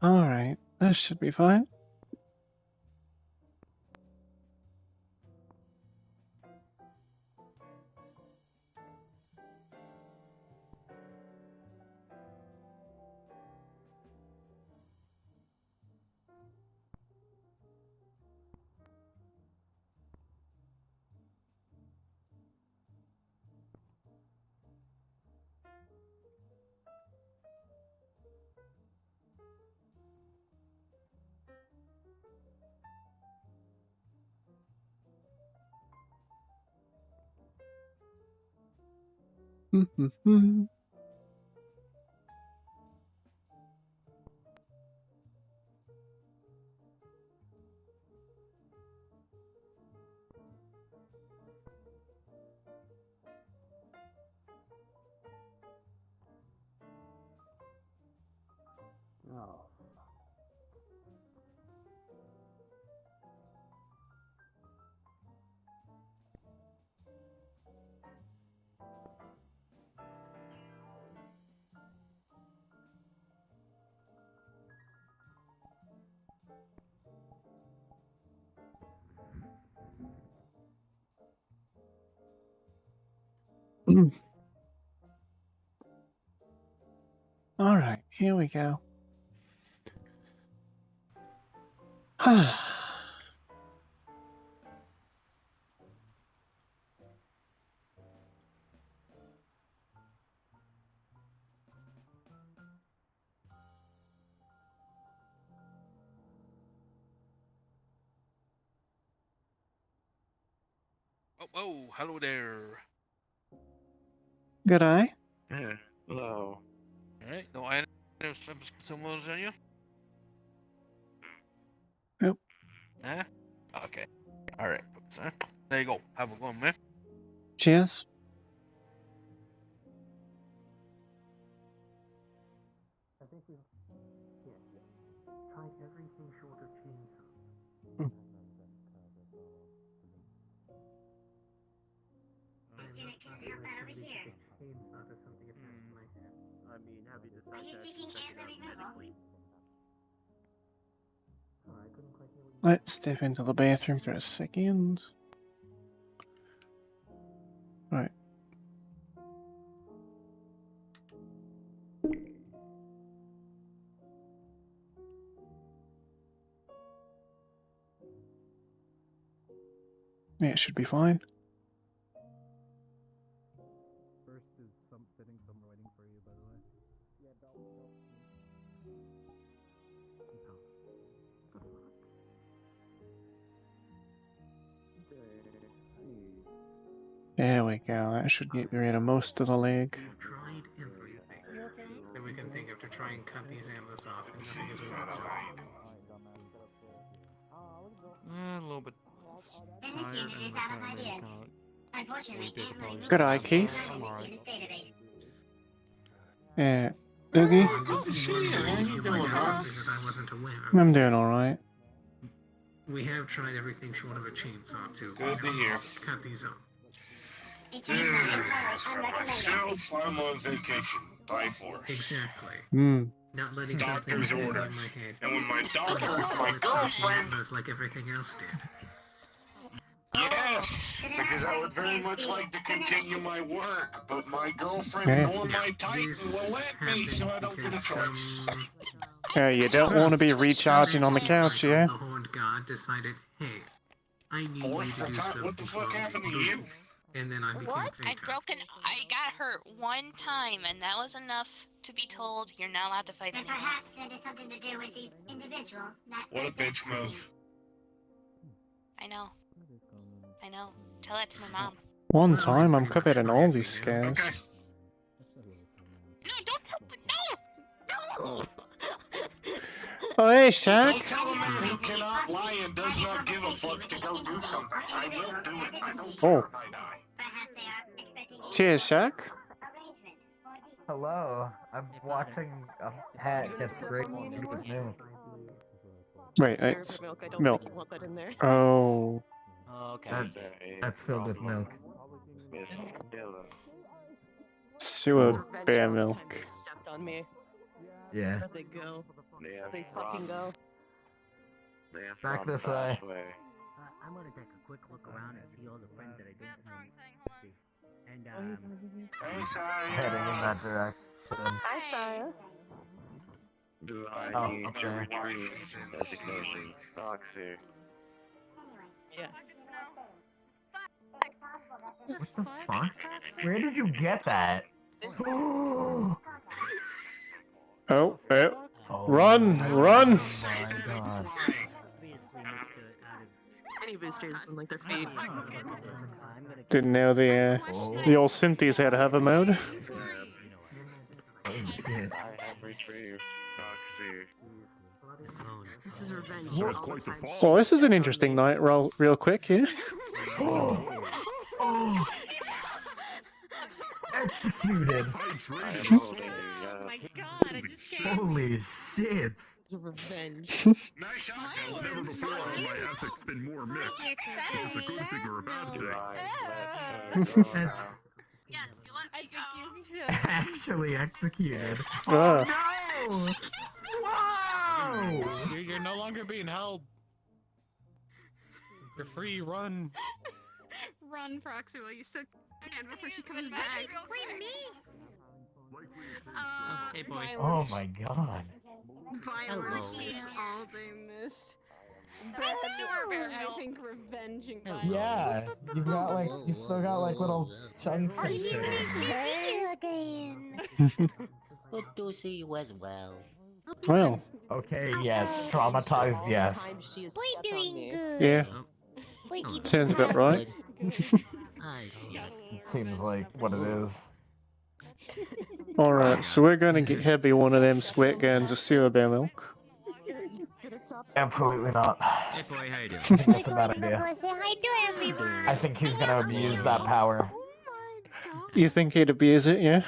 Alright, this should be fine. Alright, here we go. Oh, hello there. Good eye. Yeah, hello. Alright, no items consumables on you? Nope. Huh? Okay. Alright, so there you go. Have a good one, man. Cheers. I think we tried everything short of chainsaw. Chainsaw to something attached to my head. I mean, have you decided to actually check it out medically? Oh, I couldn't quite hear what you Let's step into the bathroom for a second. Right. Yeah, it should be fine. First is sitting somewhere waiting for you, by the way. Yeah, There we go. That should get rid of most of the leg. We've tried everything that we can think of to try and cut these antlers off, and nothing has worked so far. A little bit tired and my time maybe kind of Unfortunately, Good eye, Keith. I'm alright. Yeah. Oogie? Oh, shit, how you doing, something that I wasn't aware of. I'm doing alright. We have tried everything short of a chainsaw to Good to hear. cut these off. For myself, I'm on vacation by force. Exactly. Not letting Doctor's something get orders. in my head. And when my doctor was my Like girlfriend, antlers like everything else did. yes, because I would very much like to continue my work, but my girlfriend Yeah. nor my Titan will let me, so I don't get a because choice. Yeah, you don't want to be recharging on the couch, yeah? The Horned God decided, hey, I need you Force to for do time. something. What the fuck for me. happened to you? And then I became What? fatal. I got hurt one time, and that was enough to be told you're not allowed to fight Then anymore. perhaps that is something to do with the individual. What a bitch move. I know. Tell that to my mom. One time I'm covered in all these scars. Okay. No, don't tell me. No! Oh, hey, Don't Shaq. tell a man who cannot lie and does not give a fuck to go do something. I will do it. I don't care Oh. if I die. Perhaps they are expecting a Cheers, Shaq. arrangement for the Hello, I'm watching a hat get sprayed with milk. Wait, it's milk. I don't milk. think you want that in there. Oh. Okay. That's filled with milk. Miss Dilla. Sewer Revenge bear all the time milk. you stepped on me. Yeah. They go. They are They from, fucking go. they are Back from this that way. I'm gonna take a quick look around and see all the friends that I didn't know. And Hey, Saya. Heading in that direction. Hi, Saya. Do I Oh, need to okay. retrieve designating Foxy? Yes. What the fuck? Where did you get that? Oh, Oh Run, my run! god. Any boosters in like their feet. Didn't know the old Cynthia's had hover mode. Holy shit. I have retrieved Foxy. This is revenge. What? all the time. Oh, this is an interesting night, real quick here. Oh. Oh. Executed. I am holding you, Oh my yes. god, I just can't. Holy shit. This is revenge. Nice shot. Never before have my ethics been more mixed. Is this a good thing or a bad Do thing? I let her go That's now? Yes, you let me go. actually executed. Ah. Oh no! Whoa! You're no longer being held. You're free, run. Run, Proxy, while you still can before she comes back. Hey, boy. Oh my god. Violence is all they missed. But I think revenge and violence. Yeah, you've got like, you've still got like little chunks and shit. again. Good to see you as well. Well, Okay, yes, traumatized, yes. We're doing good. yeah, We keep sounds about right. It seems like what it is. Alright, so we're gonna get heavy one of them squirt guns of sewer bear milk. Absolutely not. Hey, boy, how you I doing? think that's a bad idea. Say hi to everyone. I think he's gonna abuse that power. You think he'd abuse it, yeah?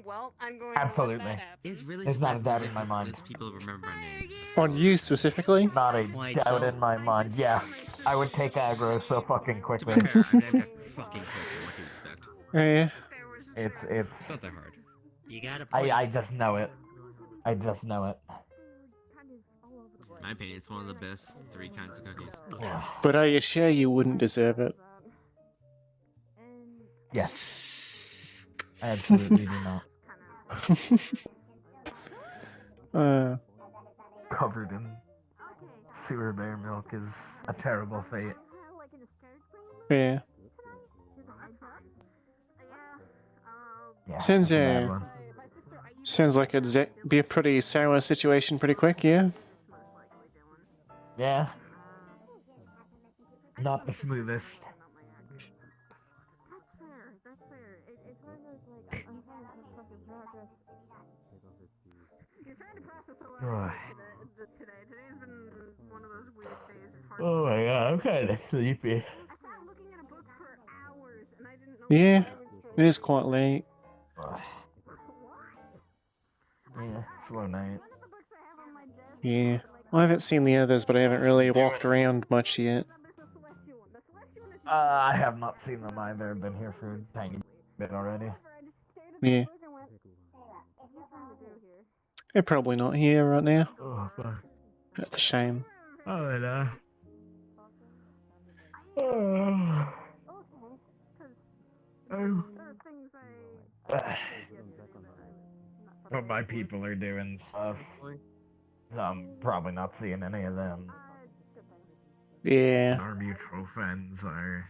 Well, I'm going Absolutely. to let that happen. It's really There's not a doubt surprising in my mind. that people remember my name. On you specifically? Not a Why doubt so? in my mind. Yeah, I would take aggro so fucking To quickly. be fair, I'm fucking quick. What do you expect? Yeah. It's It's not that hard. You gotta I just know it. I just know it. In my opinion, it's one of the best 3 kinds of cookies. Yeah. But are you sure you wouldn't deserve it? Yes. I absolutely do not. Covered in sewer bear milk is a terrible fate. Yeah. Yeah, Sounds, that's a bad one. Sounds like it'd be a pretty sour situation pretty quick, yeah? Yeah. Not the smoothest. Ugh. Oh my god, I'm kind of sleepy. Yeah, it is quite late. Ugh. Yeah, slow night. Yeah. Well, I haven't seen the others, but I haven't really walked around much yet. I have not seen them either. I've been here for a tiny bit already. Yeah. They're probably not here right now. Oh, fuck. That's a shame. Oh, and, oh. But my people are doing stuff. So I'm probably not seeing any of them. Yeah. Our mutual friends are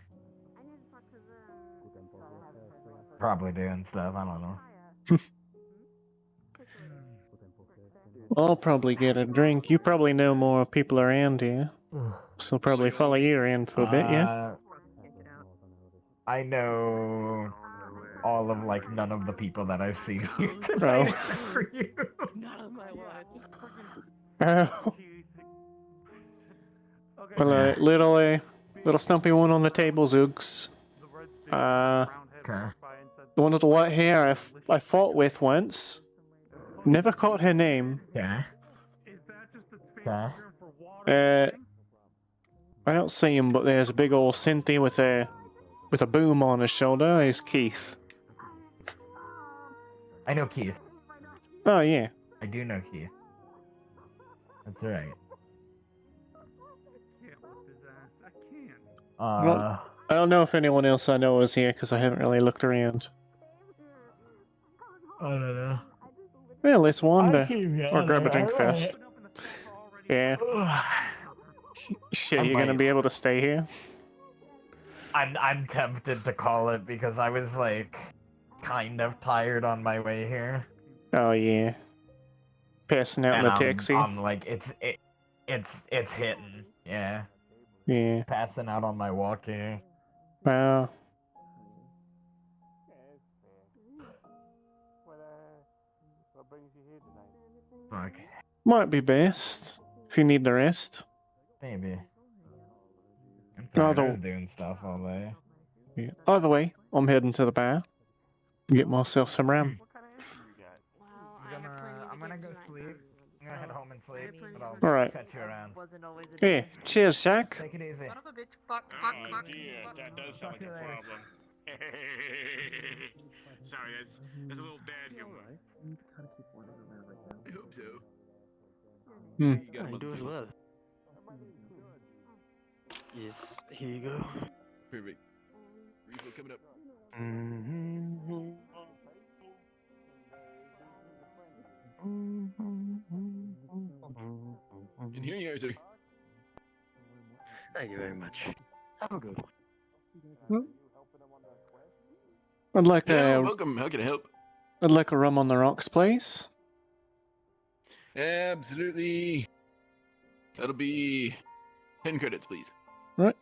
probably doing stuff. I don't know. I'll probably get a drink. You probably know more people around here. So I'll probably follow you around for a bit, yeah? I know all of, like, none of the people that I've seen here today Oh. except for you. Not on my watch. Oh. Well, little stumpy one on the table, Zoogs. Okay. The one with the white hair I fought with once. Never caught her name. Okay. Okay. I don't see him, but there's a big old Cynthia with a boom on his shoulder. He's Keith. I know Keith. Oh yeah. I do know Keith. That's right. Well, I don't know if anyone else I know is here because I haven't really looked around. I don't know. Well, let's wander. Yeah, Or grab a drink alright. first. Yeah. Shit, I you're gonna might. be able to stay here? I'm tempted to call it because I was like kind of tired on my way here. Oh yeah. Passing out in And the taxi. I'm like it's hitting. Yeah. Yeah. Passing out on my walk here. Wow. Fuck. Might be best if you need the rest. Maybe. I'm tired. I Either, was doing stuff all day. yeah. Either way, I'm heading to the bar. Get myself some rum. I'm gonna go sleep. I'm gonna head home and sleep. But I'll Alright. catch you around. Hey, cheers, Jack. Take it easy. Son of a bitch. Fuck, fuck, fuck. Dear, that does sound like a problem. Sorry, that's a little dad humor. I hope so. Hmm. You got I do as well. Yes, here you go. Perfect. Refill coming up. And here you are, sir. Thank you very much. Have a good one. I'd like Yeah, a welcome. How can I help? I'd like a rum on the rocks, please. Absolutely. That'll be 10 credits, please. Right.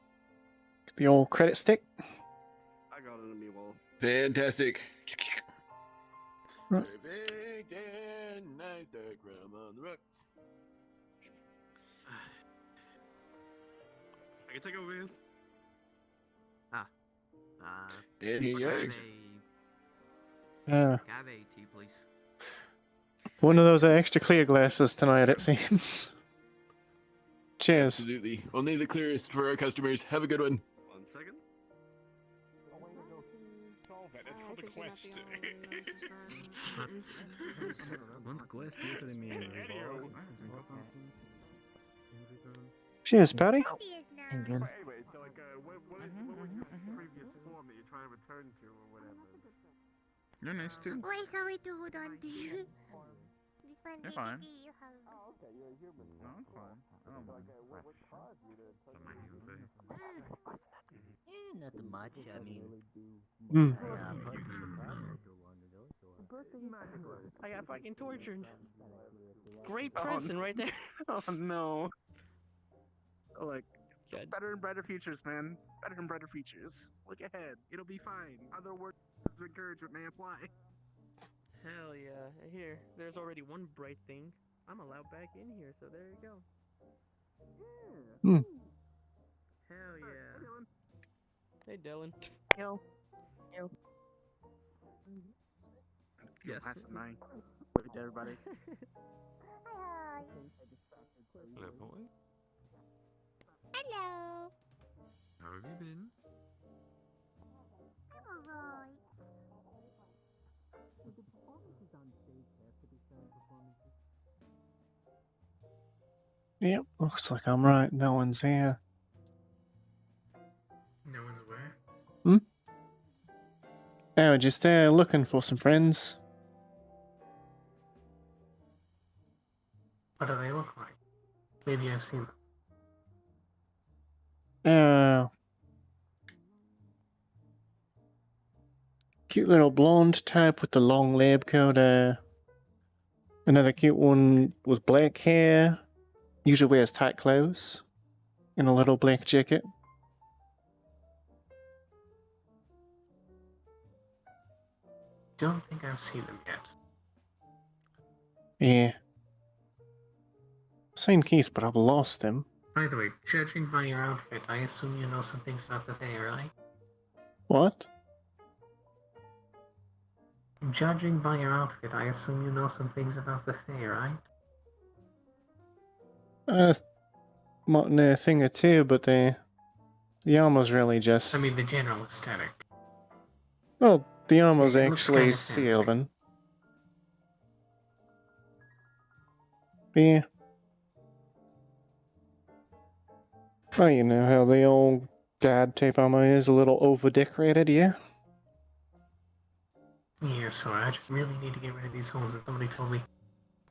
The old credit stick. I got it on me wall. Fantastic. Right. Perfect and nice dark rum on the rock. I can take over here. And here you are. tea, please. One of those extra clear glasses tonight, it seems. Cheers. Absolutely. Only the clearest for our customers. Have a good one. 1 second. Cheers, Patty. Again. Anyway, so like, what was your previous form that you're trying to return to or whatever? You're nice too. Wait, sorry to hold on to you. This one You're fine. you have. Oh, okay, you're a human. No, I'm fine. I don't mind. What caused you to turn Not too much, I mean. Hmm. I got fucking tortured. Great person right there. Oh no. Like, better and brighter futures, man. Better and brighter futures. Look ahead. It'll be fine. Other words of encouragement may apply. Hell yeah. Here, there's already one bright thing. I'm allowed back in here, so there you go. Hmm. Hell yeah. Hey, Dylan. Yo. Yes. Last night. Good everybody. Hello, boy. Hello. How have you been? Alright. Yep, looks like I'm right. No one's here. No one's aware. Oh, just looking for some friends. What do they look like? Maybe I've seen them. Cute little blonde type with the long lab coat. Another cute one with black hair. Usually wears tight clothes. And a little black jacket. Don't think I've seen them yet. Yeah. Seen Keith, but I've lost him. By the way, judging by your outfit, I assume you know some things about the Fae, right? What? Judging by your outfit, I assume you know some things about the Fae, right? Not a thing or two, but the armor's really just... I mean, the general aesthetic. Well, the armor's It looks actually kinda sea fancy. elven. Yeah. Well, you know how the old dad tape armor is a little over-decorated, yeah? Yeah, so I just really need to get rid of these holes. And somebody told me,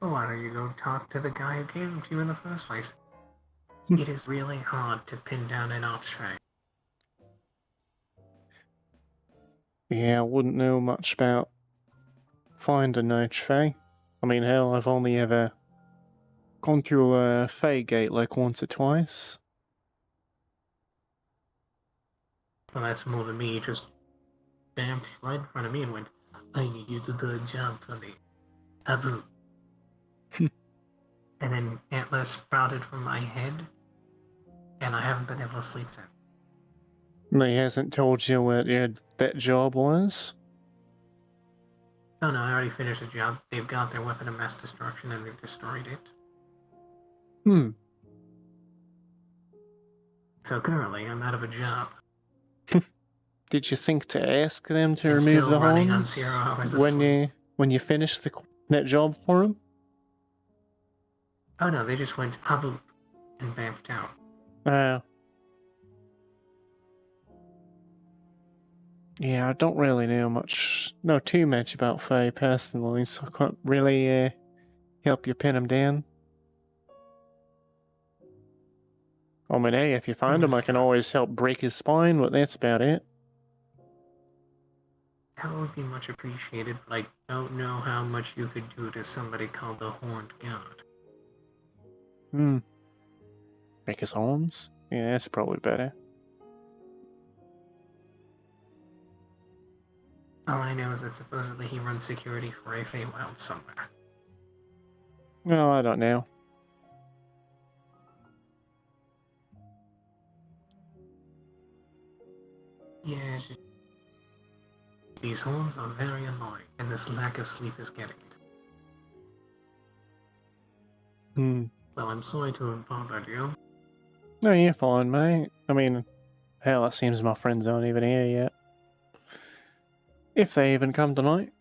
oh, why don't you go talk to the guy who gave them to you in the first place? It is really hard to pin down an archway. Yeah, I wouldn't know much about finding a Fey. I mean, hell, I've only ever gone through a Fey gate like once or twice. Well, that's more than me. He just bammed right in front of me and went, I need you to do a job for me. Abu. And then antlers sprouted from my head, and I haven't been able to sleep since. He hasn't told you what that job was? Oh no, I already finished the job. They've got their weapon of mass destruction and they've destroyed it. Hmm. So currently, I'm out of a job. Did you think to ask them to And remove still the running on horns 0 hours of when sleep. you finished that job for them? Oh no, they just went Abu and bamfed out. Yeah, I don't really know too much about Faye personally, so I can't really help you pin him down. I mean, hey, if you find him, I can always help break his spine, but that's about it. That would be much appreciated, but I don't know how much you could do to somebody called the Horned God. Break his horns? Yeah, that's probably better. All I know is that supposedly he runs security for a Feywild somewhere. Well, I don't know. Yeah, it's just... These horns are very annoying, and this lack of sleep is getting it. Well, I'm sorry to have bothered you. No, you're fine, mate. I mean, hell, it seems my friends aren't even here yet. If they even come tonight.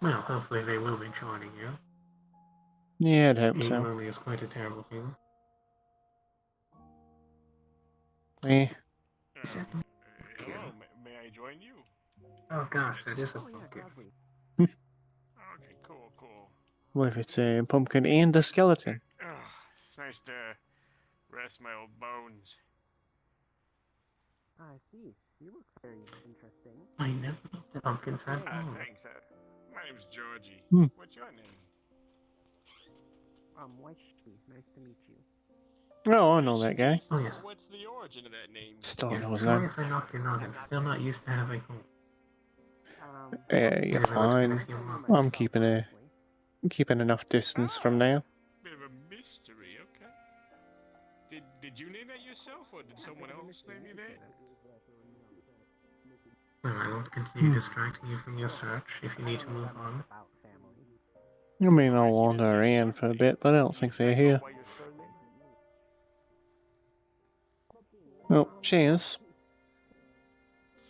Well, hopefully they will be joining you. Yeah, I'd hope Being so. lonely is quite a terrible feeling. Eh. Hello, may I join you? Oh gosh, that is a pumpkin. Okay, cool. What if it's a pumpkin and a skeleton? It's nice to rest my old bones. I see. You look very interesting. I never thought the pumpkins had bones. Thanks. My name's Georgie. Hmm. What's your name? Whitey. Nice to meet you. Oh, I know that guy. Oh yes. What's the origin of that name? Still Yeah, know sorry that. if I knock your noggin. Still not used to having home. You're Maybe that's been a fine. few months. I'm keeping enough distance from now. Bit of a mystery, okay. Did you name that yourself, or did someone else name you that? Well, I won't continue distracting you from your search if you need to move on. I mean, I'll wander around for a bit, but I don't think they're here. Oh, cheers.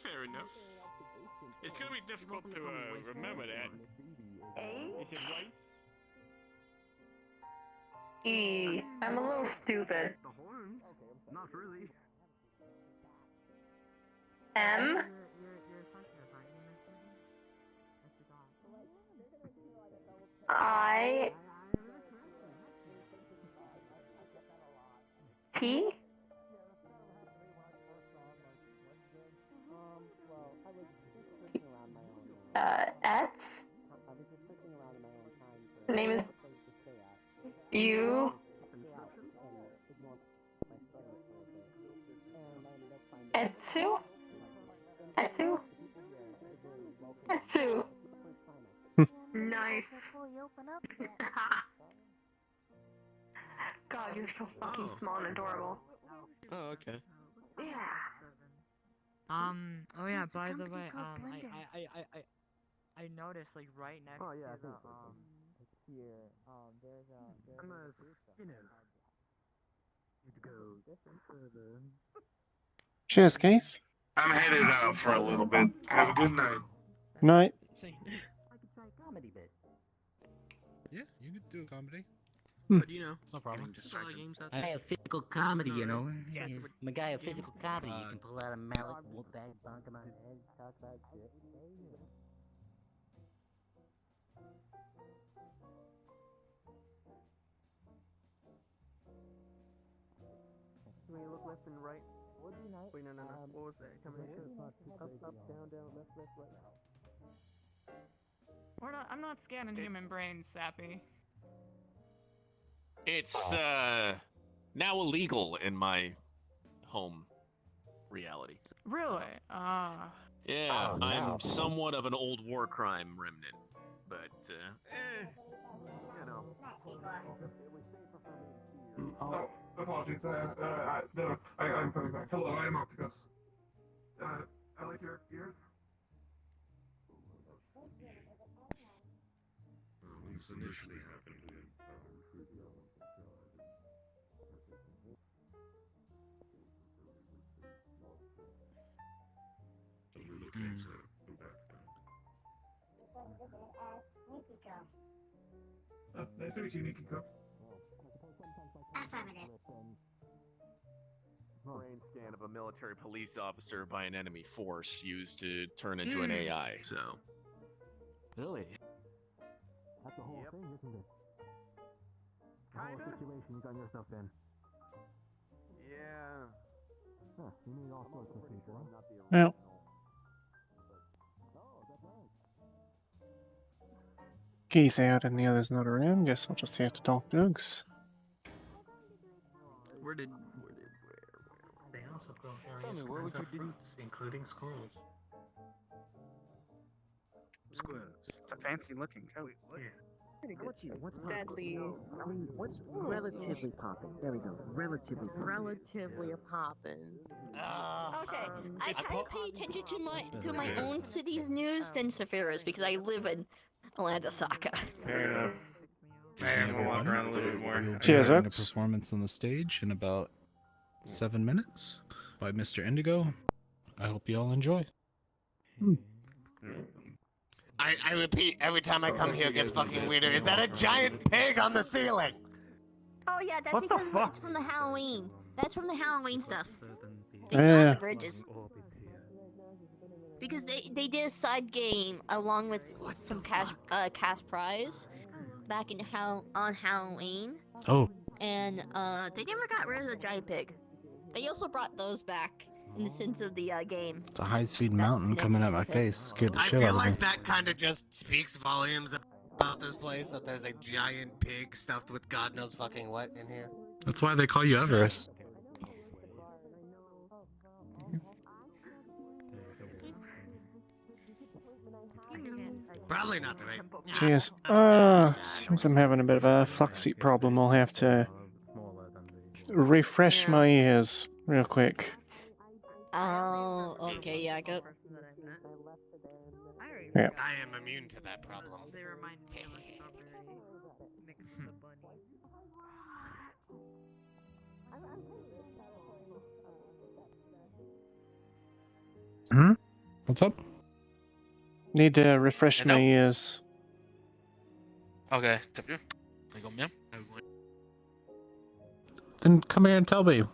Fair enough. It's gonna be difficult to remember that. You said right? I'm a little stupid. The horns? Not really. M? I? T? S? Name is U? Etsu? Etsu? Etsu. Nice. God, you're so fucking small and adorable. Oh, okay. Yeah. Oh yeah, by the way, called Blender. I noticed, like, right next to the, here, there's I'm a, need to go further. Cheers, Keith. I'm headed out for a little bit. Have a good night. Night. I could try a comedy bit. Yeah, you could do a comedy. But you know, it's no problem. Just a lot of games out I there. have physical comedy, you know. Yeah. I'm a guy of physical comedy. You can pull out a mallet, whoop back, bonk him on the head, talk about shit. When you look left and right. Wait, no. What was that? Coming up, down, left, right. We're not. I'm not scanning human brains, Sappy. It's now illegal in my home reality. Really? Yeah, Oh, I'm no. somewhat of an old war crime remnant, but You know. Oh, apologies. I'm coming back. Hello, I am Opticus. I like your ears. This initially happened in nice to meet you, Nikiko. brain scan of a military police officer by an enemy force used to turn into an AI. So, Really? That's the whole thing, isn't it? The whole situation you got yourself in. Yeah. Huh, you meet all sorts of people, huh? Well, Key's out and the other's not around. Guess I'll just have to talk Nugs. Where? They also grow various kinds of fruits, including squirrels. Squirrels. It's a fancy looking coat. What's Deadly. What's relatively popping? There we go. Relatively popping. Relatively a poppin'. Okay, I I kind of pay attention to my own city's news than Sapphire's because I live in Alandasaka. Fair enough. We'll walk around a little bit more. We'll be Cheers, having a Oaks. performance on the stage in about 7 minutes by Mr. Indigo. I hope you all enjoy. I repeat, every time I come here, it gets fucking weirder. Is that a giant pig on the ceiling? Oh yeah, that's What the because fuck? it's from the Halloween. That's from the Halloween stuff. They Yeah. saw the bridges. Because they did a side game along with some cash prize back in on Halloween. Oh. And they never got rid of the giant pig. They also brought those back in the sense of the game. It's a high-speed mountain coming at my face. Scared the I shit feel out of me. like that kind of just speaks volumes about this place, that there's a giant pig stuffed with God knows fucking what in here. That's why they call you Everest. Probably not the right. Cheers. Seems I'm having a bit of a fluxy problem. I'll have to refresh my ears real quick. Oh, okay, yeah, go. Yeah. I am immune to that problem. They remind me of a strawberry mixed with a bunny. Hmm? What's up? Need to refresh my ears. Okay, tap you. There you go, ma'am. Then come here and tell me.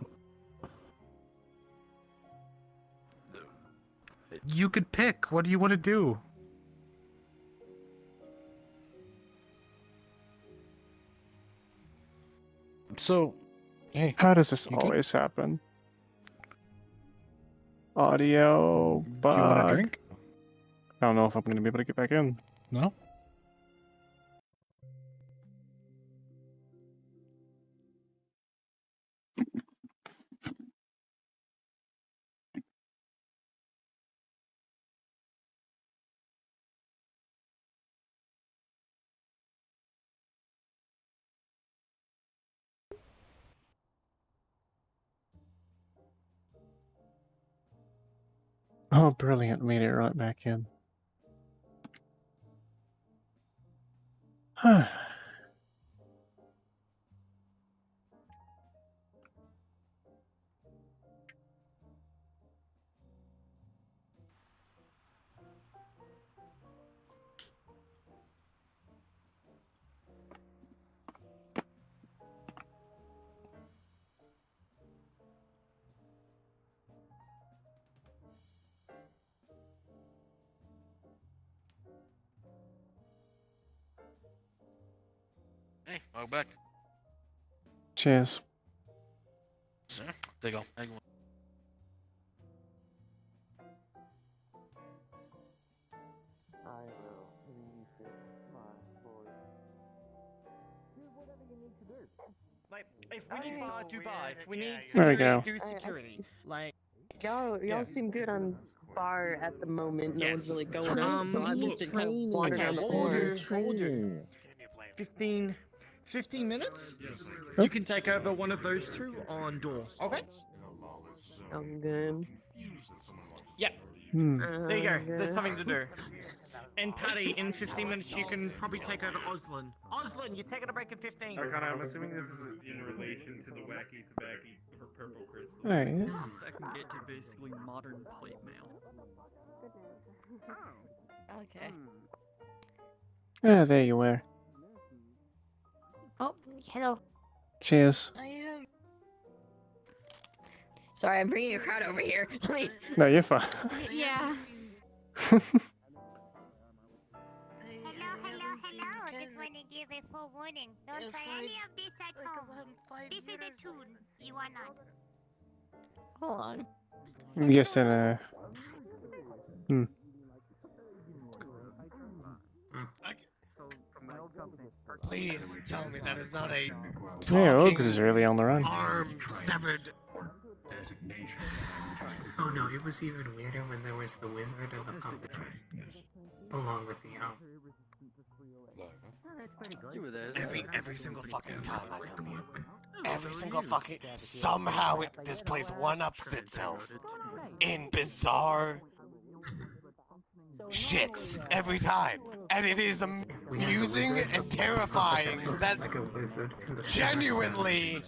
You could pick. What do you want to do? So, hey. How does this you good? always happen? Audio bug. Do you want a drink? I don't know if I'm going to be able to get back in. No? Oh, brilliant. Made it right back in. Hey, welcome back. Cheers. Sir, there you go. Hang on. I will refit my voice. Do whatever you need to do. Like, if we need bar, do bar. If we need There we security, go. do security. Like, Y'all seem good on bar at the moment. No one's really Yes. going up, so I'm look, just kind of wandering around the corner. what we'll do. 15 minutes? Oh. You can take over one of those two on door. Okay? I'm good. Yeah. Hmm. There you go. There's something to do. And Patty, in 15 minutes, you can probably take over Oslin. Oslin, you're taking a break in 15. Arcana, I'm assuming this is in relation to the wacky tobacco purple crystal. Alright. That can get to basically modern plate mail. Okay. Ah, there you were. Oh, hello. Cheers. I am. Sorry, I'm bringing a crowd over here. Let me. No, you're fine. Yeah. Hello. I just want to give a full warning. Don't try any of this at home. This is a tune. You are not. Hold on. I'm guessing, Hmm. Please tell me that is not a Yeah, Oaks is really on the run. arm severed. Oh no, it was even weirder when there was the wizard and the puppet. Along with the owl. Every single fucking time I come here. Every single fucking somehow this place one-ups itself in bizarre shit every time, and it is amusing and terrifying that genuinely.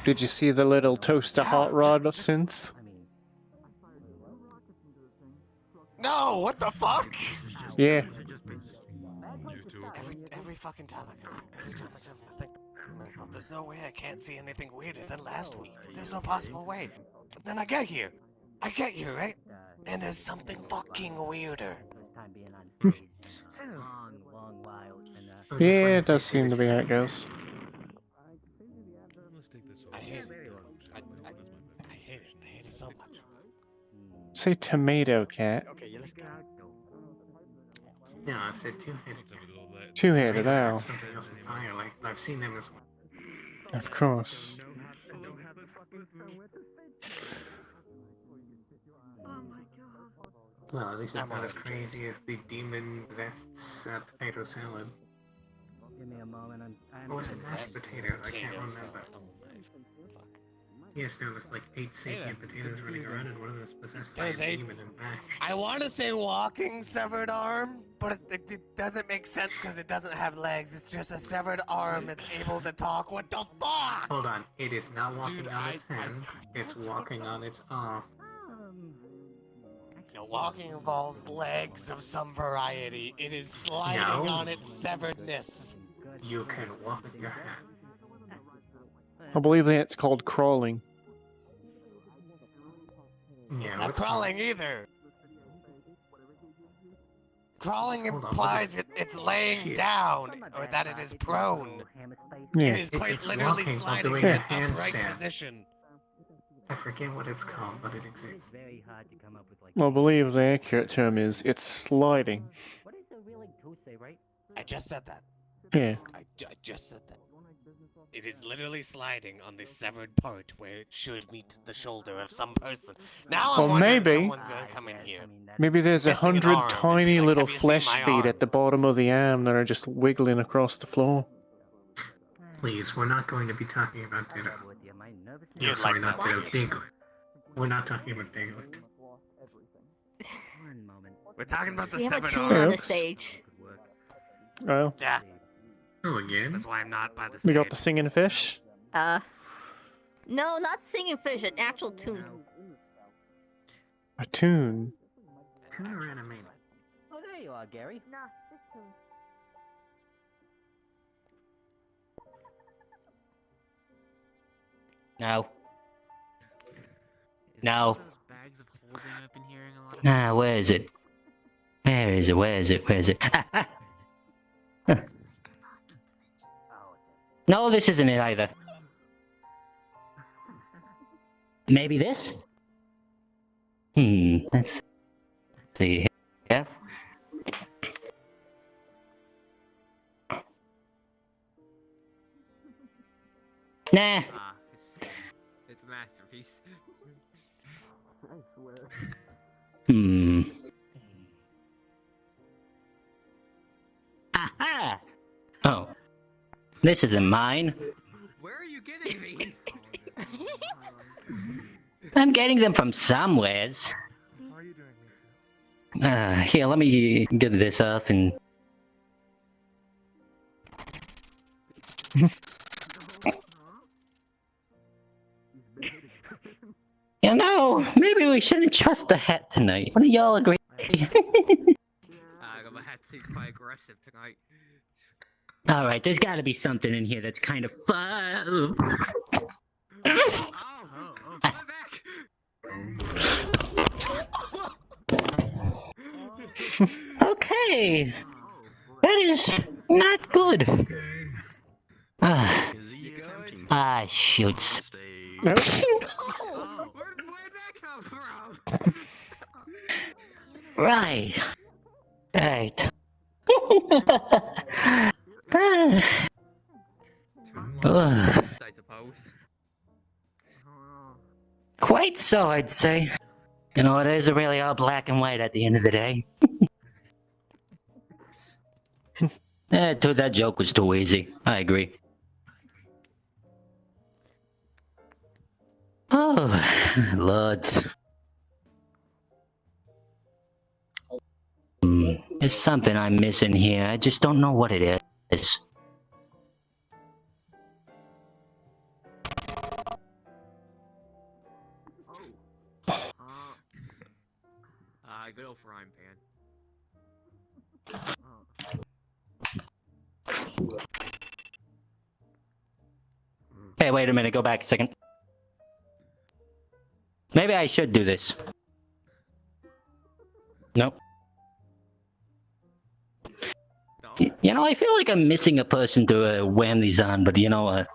Did you see the little toaster hot rod synth? No, what the fuck? Yeah. Every fucking time I come, I think to myself, there's no way I can't see anything weirder than last week. There's no possible way. But then I get here, right? And there's something fucking weirder. Yeah, it does seem to be how it goes. I hate it. I hate it. I hate it so much. Say tomato cat. Yeah, I said two-headed. Two-headed owl. Something else entirely. I've seen them as well. Of course. Well, at least it's not as crazy as the demon-possessed potato salad. Give me a moment. Or was it mashed potatoes? I can't remember. Yes, no, there's like 8 sapient potatoes running around, and one of them is possessed by a demon and mashed. I want to say walking severed arm, but it doesn't make sense because it doesn't have legs. It's just a severed arm that's able to talk. What the fuck? Hold on, it is not walking on its hands, it's walking on its arm. No, walking involves legs of some variety. It is sliding on its severedness. You can walk with your hand. I believe that's called crawling. It's not crawling either. Crawling implies it's laying down, or that it is prone. Yeah. It is quite literally walking while sliding doing in a an upright handstand. position. I forget what it's called, but it exists. I believe the accurate term is it's sliding. I just said that. Yeah. I just said that. It is literally sliding on the severed part where it should meet the shoulder of some person. Now I'm Or wondering if maybe, someone's gonna come in here. maybe there's Missing an 100 arm. tiny little "Have you seen flesh my feet arm?" at the bottom of the arm that are just wiggling across the floor. Please, we're not going to be talking about Ditto. You'd No, sorry, like not Ditto, Diglett. We're not talking about Diglett. We're talking about the We have a severed tune arm. on the Oops. stage. Oh, Yeah, Oh, again? that's why I'm not by the we stage. got the singing fish. No, not singing fish, an actual tune. A tune. Tune or animated? Oh, there you are, Gary. No, this tune. No. No. Ah, where is it? Where is it? Where is it? Where is it? No, this isn't it either. Maybe this? Let's see here. Nah. It's a masterpiece. I swear. Aha! Oh. This isn't mine. Where are you getting these? I'm getting them from somewheres. How are you doing, Here, let me get this off and... You know, maybe we shouldn't trust the hat tonight. What do y'all agree? My hat seems quite aggressive tonight. Alright, there's gotta be something in here that's kind of fun. Okay. That is not good. Shoots. Where'd that come from? Right. Right. I suppose. Quite so, I'd say. You know, it is really all black and white at the end of the day. Dude, that joke was too easy. I agree. Oh, lords. There's something I'm missing here. I just don't know what it is. Good old frying pan. Hey, wait a minute. Go back a second. Maybe I should do this. Nope. You know, I feel like I'm missing a person to wham these on, but you know,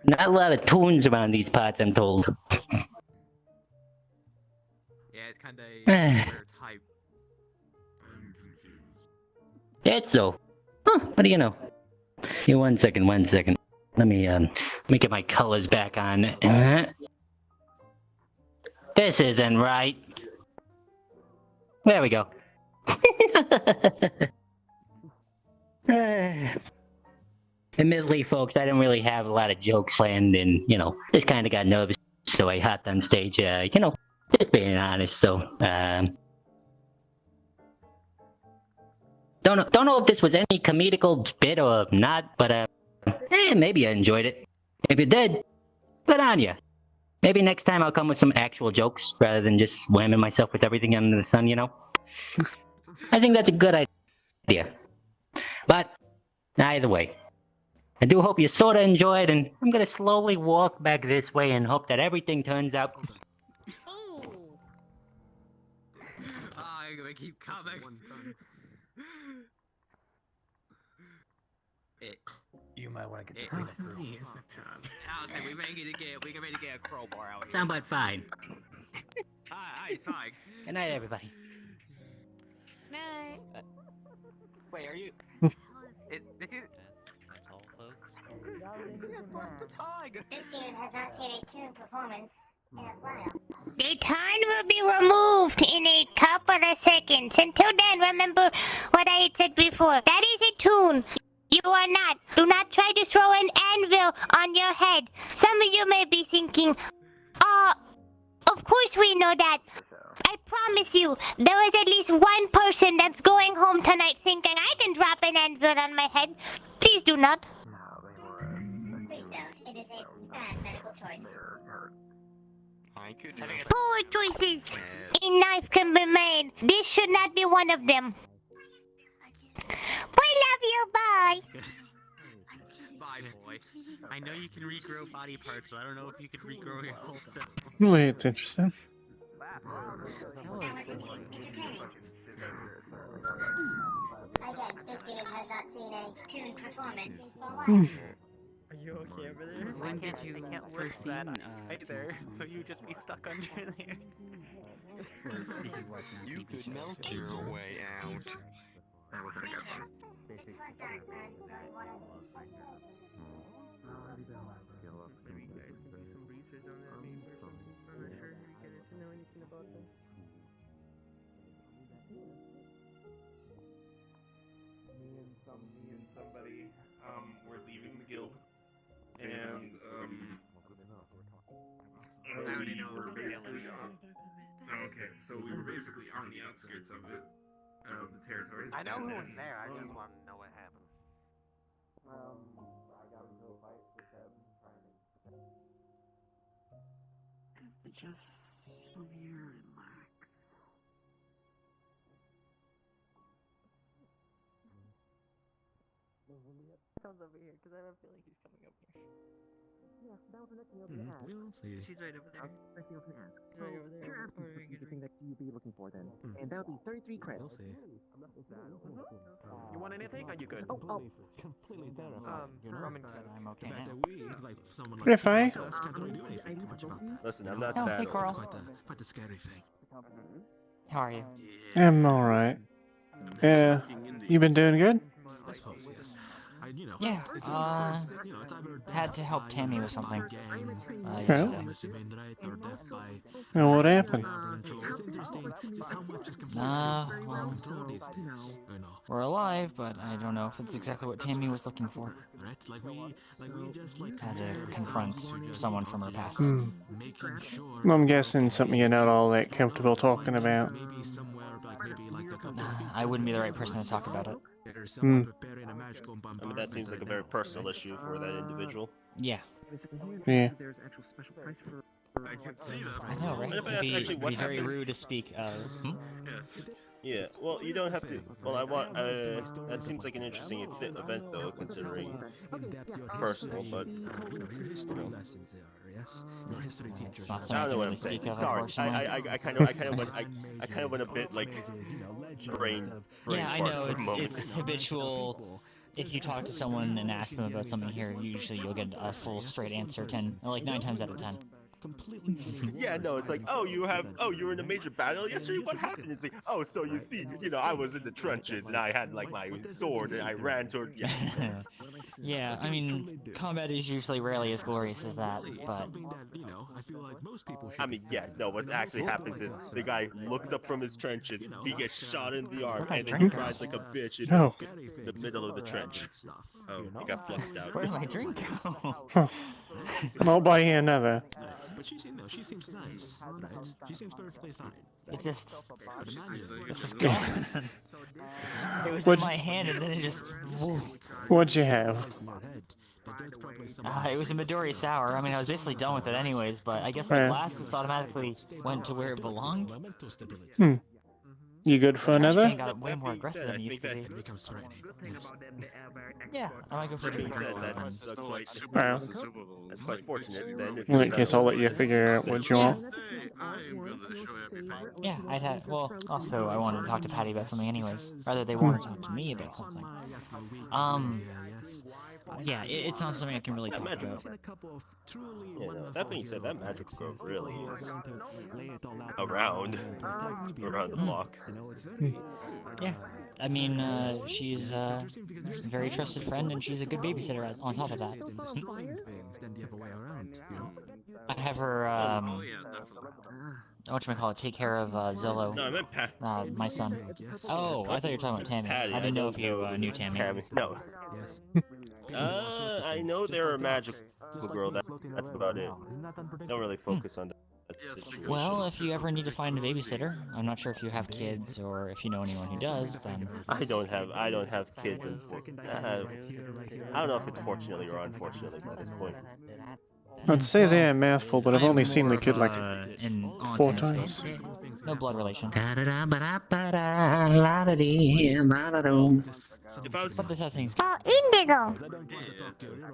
not a lot of tunes around these parts, I'm told. Yeah, it's kind of weird type. That's so. Huh, what do you know? Here, one second. Let me get my colors back on. This isn't right. There we go. Admittedly, folks, I didn't really have a lot of jokes planned, and you know, just kind of got nervous, so I hopped on stage. You know, just being honest. So, don't know if this was any comedical bit or not, but maybe I enjoyed it. If you did, good on ya. Maybe next time I'll come with some actual jokes rather than just whamming myself with everything under the sun. You know, I think that's a good idea. But either way, I do hope you sort of enjoyed, and I'm gonna slowly walk back this way and hope that everything turns out. I'm gonna keep coming. You might want to get the How cleanup crew. many is it? We may get a crowbar out here. Sound about fine. Hi, it's fine. Good night, everybody. Night. Wait, are you? This is. That's all, folks. This student has not seen a tune performance in a while. The time will be removed in a couple of seconds. Until then, remember what I had said before. That is a tune. You are not. Do not try to throw an anvil on your head. Some of you may be thinking, of course we know that. I promise you, there is at least one person that's going home tonight thinking I can drop an anvil on my head. Please do not. Please don't. It is a bad medical choice. I could Poor choices. A knife can be made. This should not be one of them. We love you. Bye. Bye, boy. I know you can regrow body parts, but I don't know if you could regrow your whole self. Wait, it's interesting. Again, this student has not seen a tune performance for a while. Are you okay over there? When did you I can't first lift that seen, either, TV so you just be stuck under there. Or did you watch on You TV could shows? melt your way out. Maybe you guys can do some research on that maybe or something. I'm not sure if you guys know anything about that. Me and somebody were leaving the guild, and we were basically on. Oh, okay, so we were basically on the outskirts of it, of the territories. I know and who was then, there. I just want to know what happened. I got into a fight with them Just some here and relax. Comes over here because I have a feeling he's coming over here. Yeah, that was the next thing I was gonna ask. We'll see. She's right over there. Next thing I was gonna ask. She's right over there. You're asking for the thing that you'd be looking for then, and that'll be 33 credits. We'll see. You want anything? Are you good? Completely terrified. Roman I'm okay now. If I Listen, I'm not Oh, that hey, old. Carl. Quite the scary thing. How are you? am alright. You been doing good? I suppose, yes. Yeah, it's had to help Tammy with something. Okay. Yesterday. And what happened? Well, we're alive, but I don't know if it's exactly what Tammy was looking for. Had to confront someone from her past. I'm guessing something you're not all that comfortable talking about. I wouldn't be the right person to talk about it. I mean, that seems like a very personal issue for that individual. Yeah. Yeah. There's actual special price for. I can see that. I know, right? What if I It'd ask be, actually what be very happened? rude to speak of. Yes. Yeah, well, you don't have to. Well, I want. That seems like an interesting event, though, considering personal, but. You know. It's not I something don't know what really I'm saying. speak of, Sorry, unfortunately. I kind of went a bit like brain. Yeah, I fart know, for a moment. it's habitual. If you talk to someone and ask them about something here, usually you'll get a full straight answer 9 times out of 10. Yeah, no, it's like, oh, you were in a major battle yesterday? What happened? It's like, oh, so you see, I was in the trenches and I had like my sword and I ran toward. Yeah. Yeah, I mean, combat is usually rarely as glorious as that, but. I mean, yes, no, what actually happens is the guy looks up from his trenches, he gets shot in the arm, and then he cries like a bitch in the middle of the trench. Oh, he got fluxed out. Where'd my drink go? I'll buy you another. But she seems nice, right? She seems perfectly fine. It just. But imagine. This is gone. It was in my hand and then it just. What'd you have? It was a Midori sour. I mean, I was basically done with it anyways, but I guess the Yeah. glass just automatically went to where it belonged. Hmm. You good for another? It got way more aggressive than it used to be. Becomes threatening. Yes. Yeah, I might go for a That being different said, one. that's quite fortunate then. If In that case, I'll let you figure out what you want. Yeah, I'd have. Well, also, I wanted to talk to Patty about something anyways. Rather, they want to talk to me about something. Yeah, it's not something I can really talk about. Yeah, no, that being said, that magic grove really is around the block. Yeah, I mean, she's a very trusted friend, and she's a good babysitter on top of that. I have her, whatchamacallit, take care of Zillow, No, I meant Pat. my son. Oh, I thought you were talking about Tammy. Patty, I didn't know if you knew Tammy. No. I know they're a magical girl. That's about it. Don't really focus on that situation. Well, if you ever need to find a babysitter, I'm not sure if you have kids or if you know anyone who does, then... I don't have kids, and I don't know if it's fortunately or unfortunately by this point. I'd say they're a mouthful, but I've only seen the kid like in 4 times. No blood relation. If I was, But this other thing's Oh, Indigo.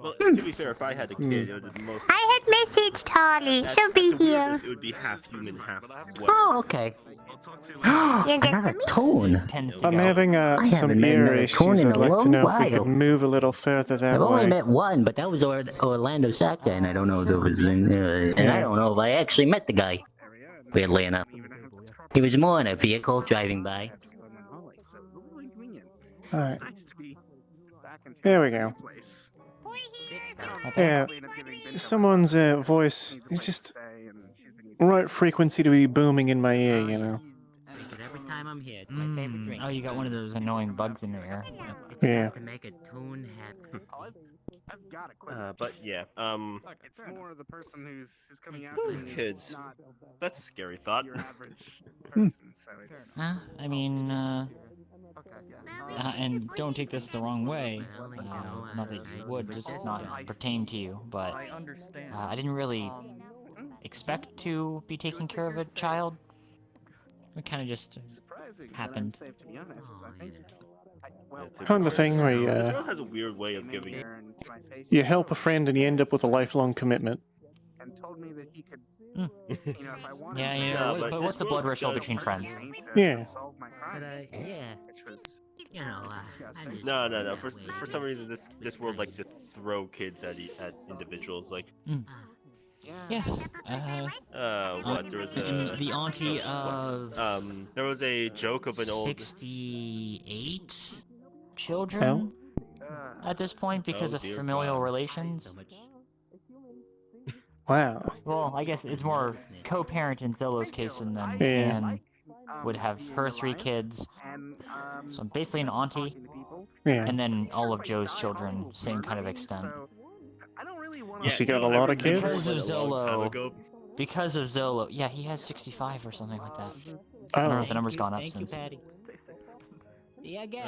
well, to be fair, if I had a kid, it would be most. I had messaged Holly. She'll be At the here. weirdest, it would be half human, half what? Oh, okay. Another tune. I'm having I some haven't met ear another tune issues. in I'd a like to long know if we could while. move a little further that I've only way. met one, but that was Orlando Sacta, and I don't know if it was in, and I Yeah. don't know if I actually met the guy. Weirdly enough, he was more in a vehicle driving by. Alright. There we go. Yeah, someone's voice is just right frequency to be booming in my ear, you know. Every time I'm here, it's my favorite drink. Oh, you got one of those annoying bugs in your ear. It's Yeah. enough to make a tune happy. I've got a question. But yeah, It's more the person who's coming after me. kids. Not That's a scary thought. your average person, so it's... I mean, and don't take this the wrong way. Not that you would, this does not pertain to you, but I didn't really expect to be taking care of a child. It kind of just happened. Kind of a thing where This world has a weird way of giving. you help a friend and you end up with a lifelong commitment. And told me that he could, Hmm. you know, if I wanted Yeah, to, you know, but what's the blood ratio between friends? Yeah. solve my crime. Yeah. Which was, You know, I'm just... No. For some reason, this world likes to throw kids at individuals. Like, Yeah. what? There was a the auntie of there was a joke of an old 68 children Hell? at this point because Oh, of dear familial God. relations. Wow. Well, I guess it's more co-parent in Zolo's case, and then Yeah. Anne would have her 3 kids. So basically an auntie, Yeah. and then all of Joe's children, same kind of extent. She got a lot of Because kids? of Zolo. Because of Zolo. Yeah, he has 65 or something like that. I don't know if the number's gone up Thank you, since. Patty. See you again.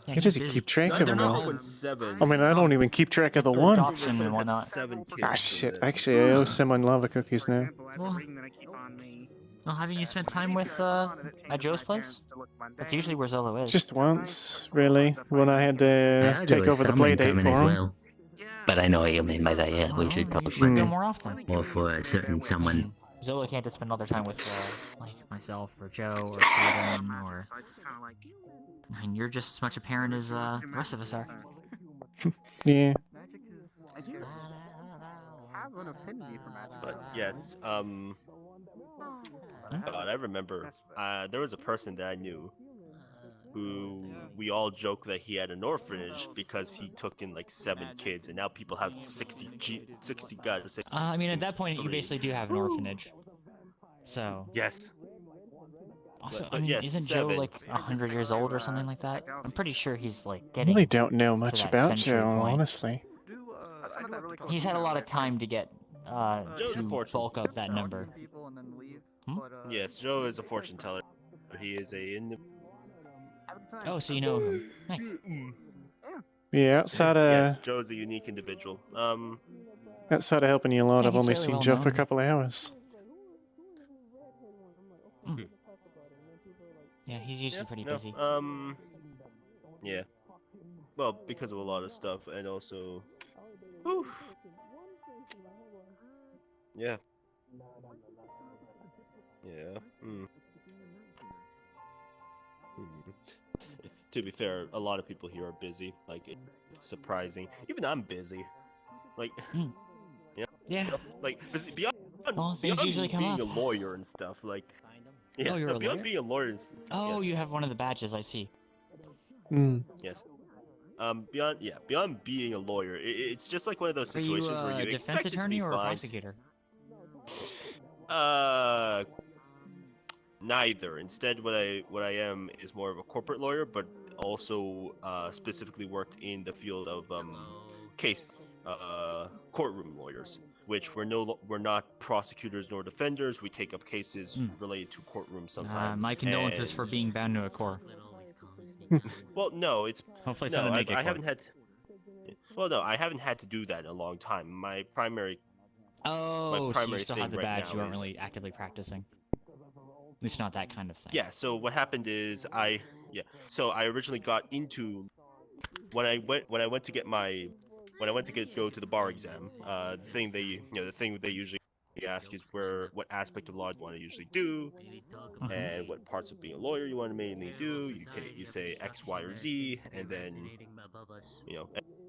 Yeah, How does he he's keep busy. track of them They're all? not 7. I mean, I don't even keep track of the For one. adoption and whatnot. 7 kids. Ah, shit. Actually, I owe someone lava cookies now. Well, haven't you spent time with, at Joe's place? That's usually where Zolo is. Just once, really, when I had to There take was over the someone play date coming for as him. well. But I know what you mean by that, yeah. We should probably You should find go it. more often. Or for a certain someone. Zolo can't just spend all their time with, like, myself, or Joe, or Steven, or... I mean, you're just as much a parent as, the rest of us are. Yeah. I do have an affinity for magic. But yes, God, I remember. There was a person that I knew who we all joke that he had an orphanage because he took in like 7 kids, and now people have 60 guys. I mean, at that point, you basically do have an orphanage. So... Yes. Also, But I mean, yes, isn't Joe 7. like 100 years old or something like that? I'm pretty sure he's like I getting. really don't know to much that about century Joe, point. honestly. He's had a lot of time to get Joe's a to fortune. bulk up that number. Yes, Joe is a fortune teller. He is Oh, so you know him. Nice. Yeah, outside yes, of Joe's a unique individual. outside of helping you a lot, Yeah, I've he's only fairly seen well Joe for a known. couple of hours. Yeah, he's usually pretty no, busy. Yeah. Well, because of a lot of stuff, and also, whew. Yeah. Yeah. To be fair, a lot of people here are busy. Like, it's surprising. Even I'm busy. Like, Yeah. Like, beyond, Well, things beyond usually come being up. a lawyer and stuff, like, yeah, Oh, you're a beyond lawyer? being a lawyer. Oh, yes. you have one of the badges. I see. Yes. Beyond being a lawyer, it's just like one of those Are situations you where a you defense expect it to attorney be or a fine. prosecutor? Neither. Instead, what I am is more of a corporate lawyer, but also specifically worked in the field of courtroom lawyers, which we're not prosecutors nor defenders. We take up cases related to courtrooms sometimes. My condolences and- for being bound to a core. Well, no, it's Hopefully no, someone I, make it I court. haven't had. Well, no, I haven't had to do that in a long time. My primary. Oh, so you primary still thing have the right badge. now You aren't is- really actively practicing. At least not that kind of thing. Yeah. So what happened is So I originally got into when I went to go to the bar exam. The thing they usually ask is what aspect of law you want to usually do, and what parts of being a lawyer you want to mainly do. You say X, Y, or Z, and then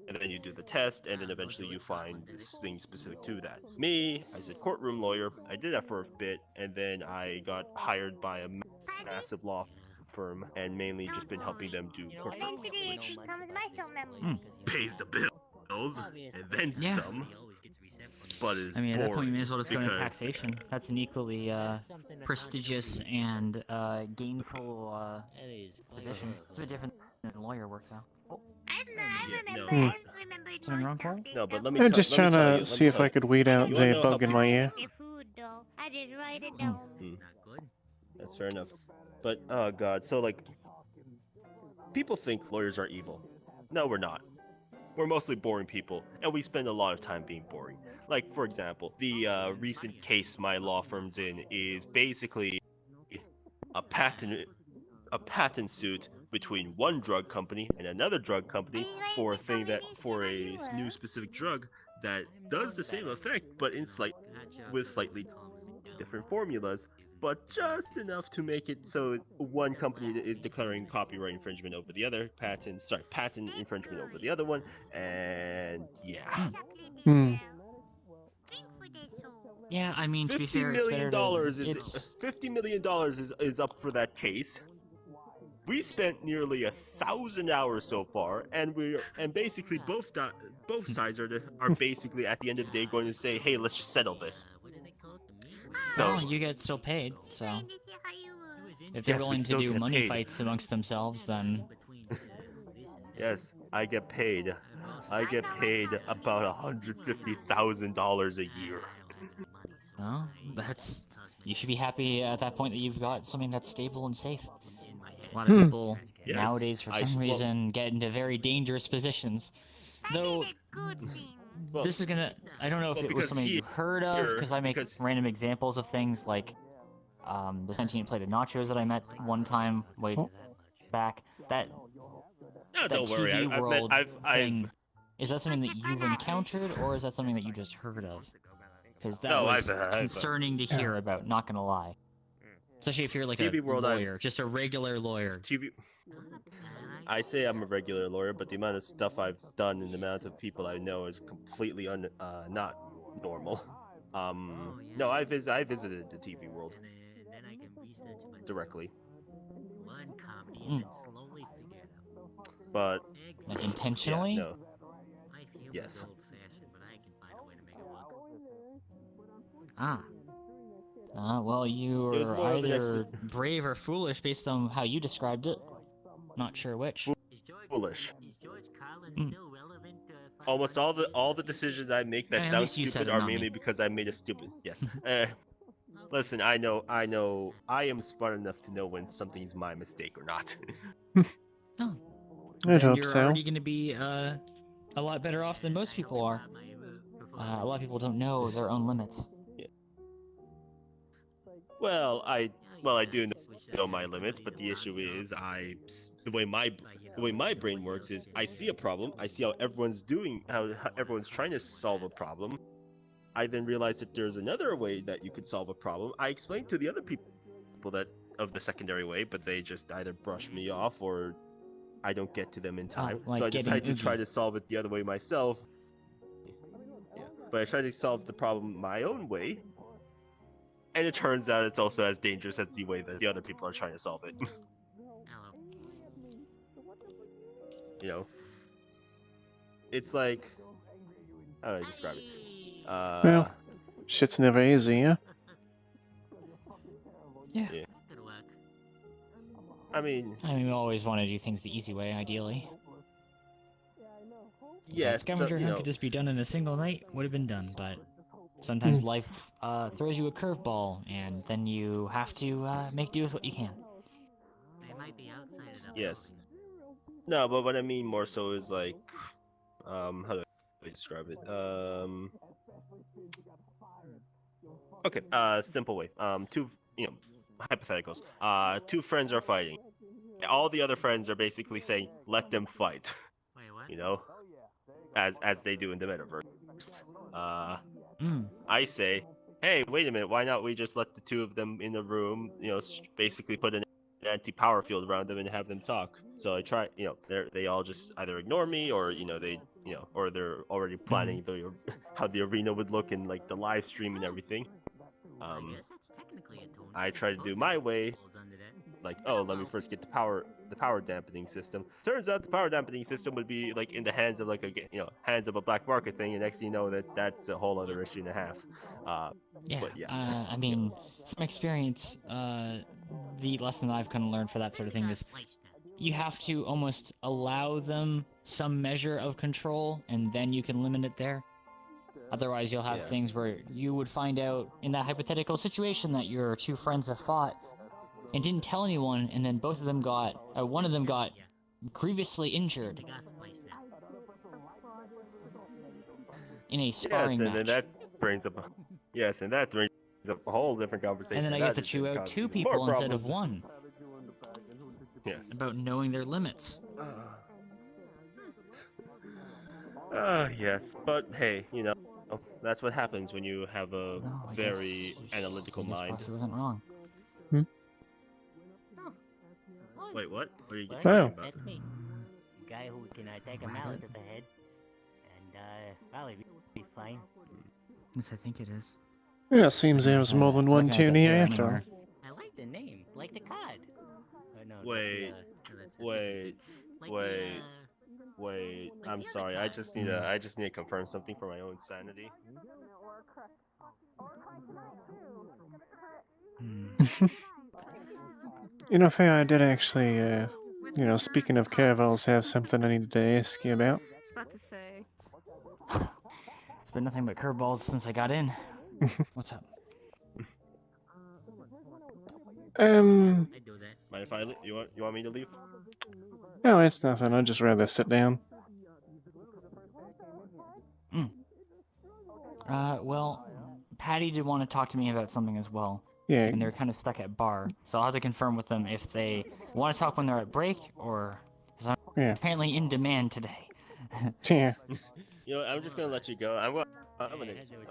and then you do the test, and then eventually you find this thing specific to that. Me, as a courtroom lawyer, I did that for a bit, and then I got hired by a massive law firm, and mainly just been helping them do corporate law, which pays the bills and then some. But is I mean, at that point, you may as well just go into because- taxation. That's an equally prestigious and gainful position. It's a bit different than lawyer work, though. Oh. Something wrong, Carl? No, but let me. I'm just trying to see if I could weed out You wanna the know how bug in my ear. I just write it down. That's fair enough. But oh god, so like, people think lawyers are evil. No, we're not. We're mostly boring people, and we spend a lot of time being boring. Like, for example, the recent case my law firm's in is basically a patent suit between one drug company and another drug company for a new specific drug that does the same effect, but with slightly different formulas, but just enough to make it so one company is declaring copyright infringement over the other, patent infringement over the other one, and yeah. Yeah, I mean, to be $50 fair, it's better million to... $50 million is up for that case. We spent nearly 1,000 hours so far, and basically both sides are basically at the end of the day going to say, "Hey, let's just settle this." So Well, you get still paid, so... If they're willing to do money fights amongst themselves, then... yes, I get paid. I get paid about $150,000 a year. Well, that's... You should be happy at that point that you've got something that's stable and safe. A lot of people Yes, nowadays, for some reason, get into very dangerous positions. Though, this is gonna... I don't know if it was something you heard of, because I make random examples of things like the sentient plate of nachos that I met one time way back. That don't TV worry, world thing, is that something that you've encountered, or is that something that you just heard of? Because that was concerning to hear about, not gonna lie. Especially if you're like TV a world, lawyer, just a regular lawyer. I say I'm a regular lawyer, but the amount of stuff I've done and the amount of people I know is completely not normal. No, I visited the TV world directly. But like intentionally? Yeah, no. Yes. Well, you It was were more of an either brave or foolish based on how you described it. Not sure which. Foolish. Almost all the decisions I make that At sound least you said stupid it, are not mainly me. because I made a stupid. Yes. Listen, I know. I am smart enough to know when something's my mistake or not. Oh. I'd Then hope you're so. already going to be a lot better off than most people are. A lot of people don't know their own limits. Yeah. Well, I do know my limits, but the issue is the way my brain works is I see a problem, I see how everyone's doing, how everyone's trying to solve a problem. I then realize that there's another way that you could solve a problem. I explain to the other people that of the secondary way, but they just either brush me off or I don't get to them in time. like So I getting decide to Oogie. try to solve it the other way myself. Yeah. But I try to solve the problem my own way. And it turns out it's also as dangerous as the way that the other people are trying to solve it. You know, it's like, how do I describe it? Well, shit's never easy, yeah? Yeah. I mean, we always want to do things the easy way, ideally. yes, Scavenger hunt could just be done in a single night, would have been done, but sometimes life throws you a curveball, and then you have to make do with what you can. Yes. No, but what I mean more so is like, how do I describe it? Okay, simple way. hypotheticals. Two friends are fighting. All the other friends are basically saying, "Let them fight." Wait, what? You know, as they do in the metaverse. I say, hey, wait a minute, why not we just let the two of them in the room, basically put an anti-power field around them and have them talk. So I try, they all just either ignore me or, or they're already planning how the arena would look in like the live stream and everything. I guess that's technically a tone. I try to do my way, like, oh, let me first get the power dampening system. Turns out the power dampening system would be like in the hands of like hands of a black market thing, and next thing you know that's a whole other issue and a half. Yeah, but yeah. I mean, from experience, the lesson I've kind of learned for that sort of thing is you have to almost allow them some measure of control, and then you can limit it there. Otherwise, you'll have things where you would find out in that hypothetical situation that your two friends have fought and didn't tell anyone, and then both of them one of them got grievously injured in a sparring and match. then that brings up a whole different conversation. And then I get to chew out two people instead of one. Yes. About knowing their limits. Yes, but hey, that's what happens when you have a very analytical mind. Possibly wasn't wrong. Wait, what? What are you Well, talking about? That's me. The guy who can take a mallet to the head, and probably be fine. Yes, I think it is. Yeah, it seems there was more than one tune here after. I like the name, like the card. Oh, no, Wait. I'm sorry. I just need to confirm something for my own sanity. Fair, I did actually, speaking of curveballs, have something I needed to ask you about. I was about to say. It's been nothing but curveballs since I got in. What's up? Mind if I you want me to leave? No, it's nothing. I'd just rather sit down. Well, Patty did want to talk to me about something as well. Yeah. And they're kind of stuck at bar, so I'll have to confirm with them if they want to talk when they're at break or. Because I'm apparently in demand today. Yeah. I'm just gonna let you go. I'm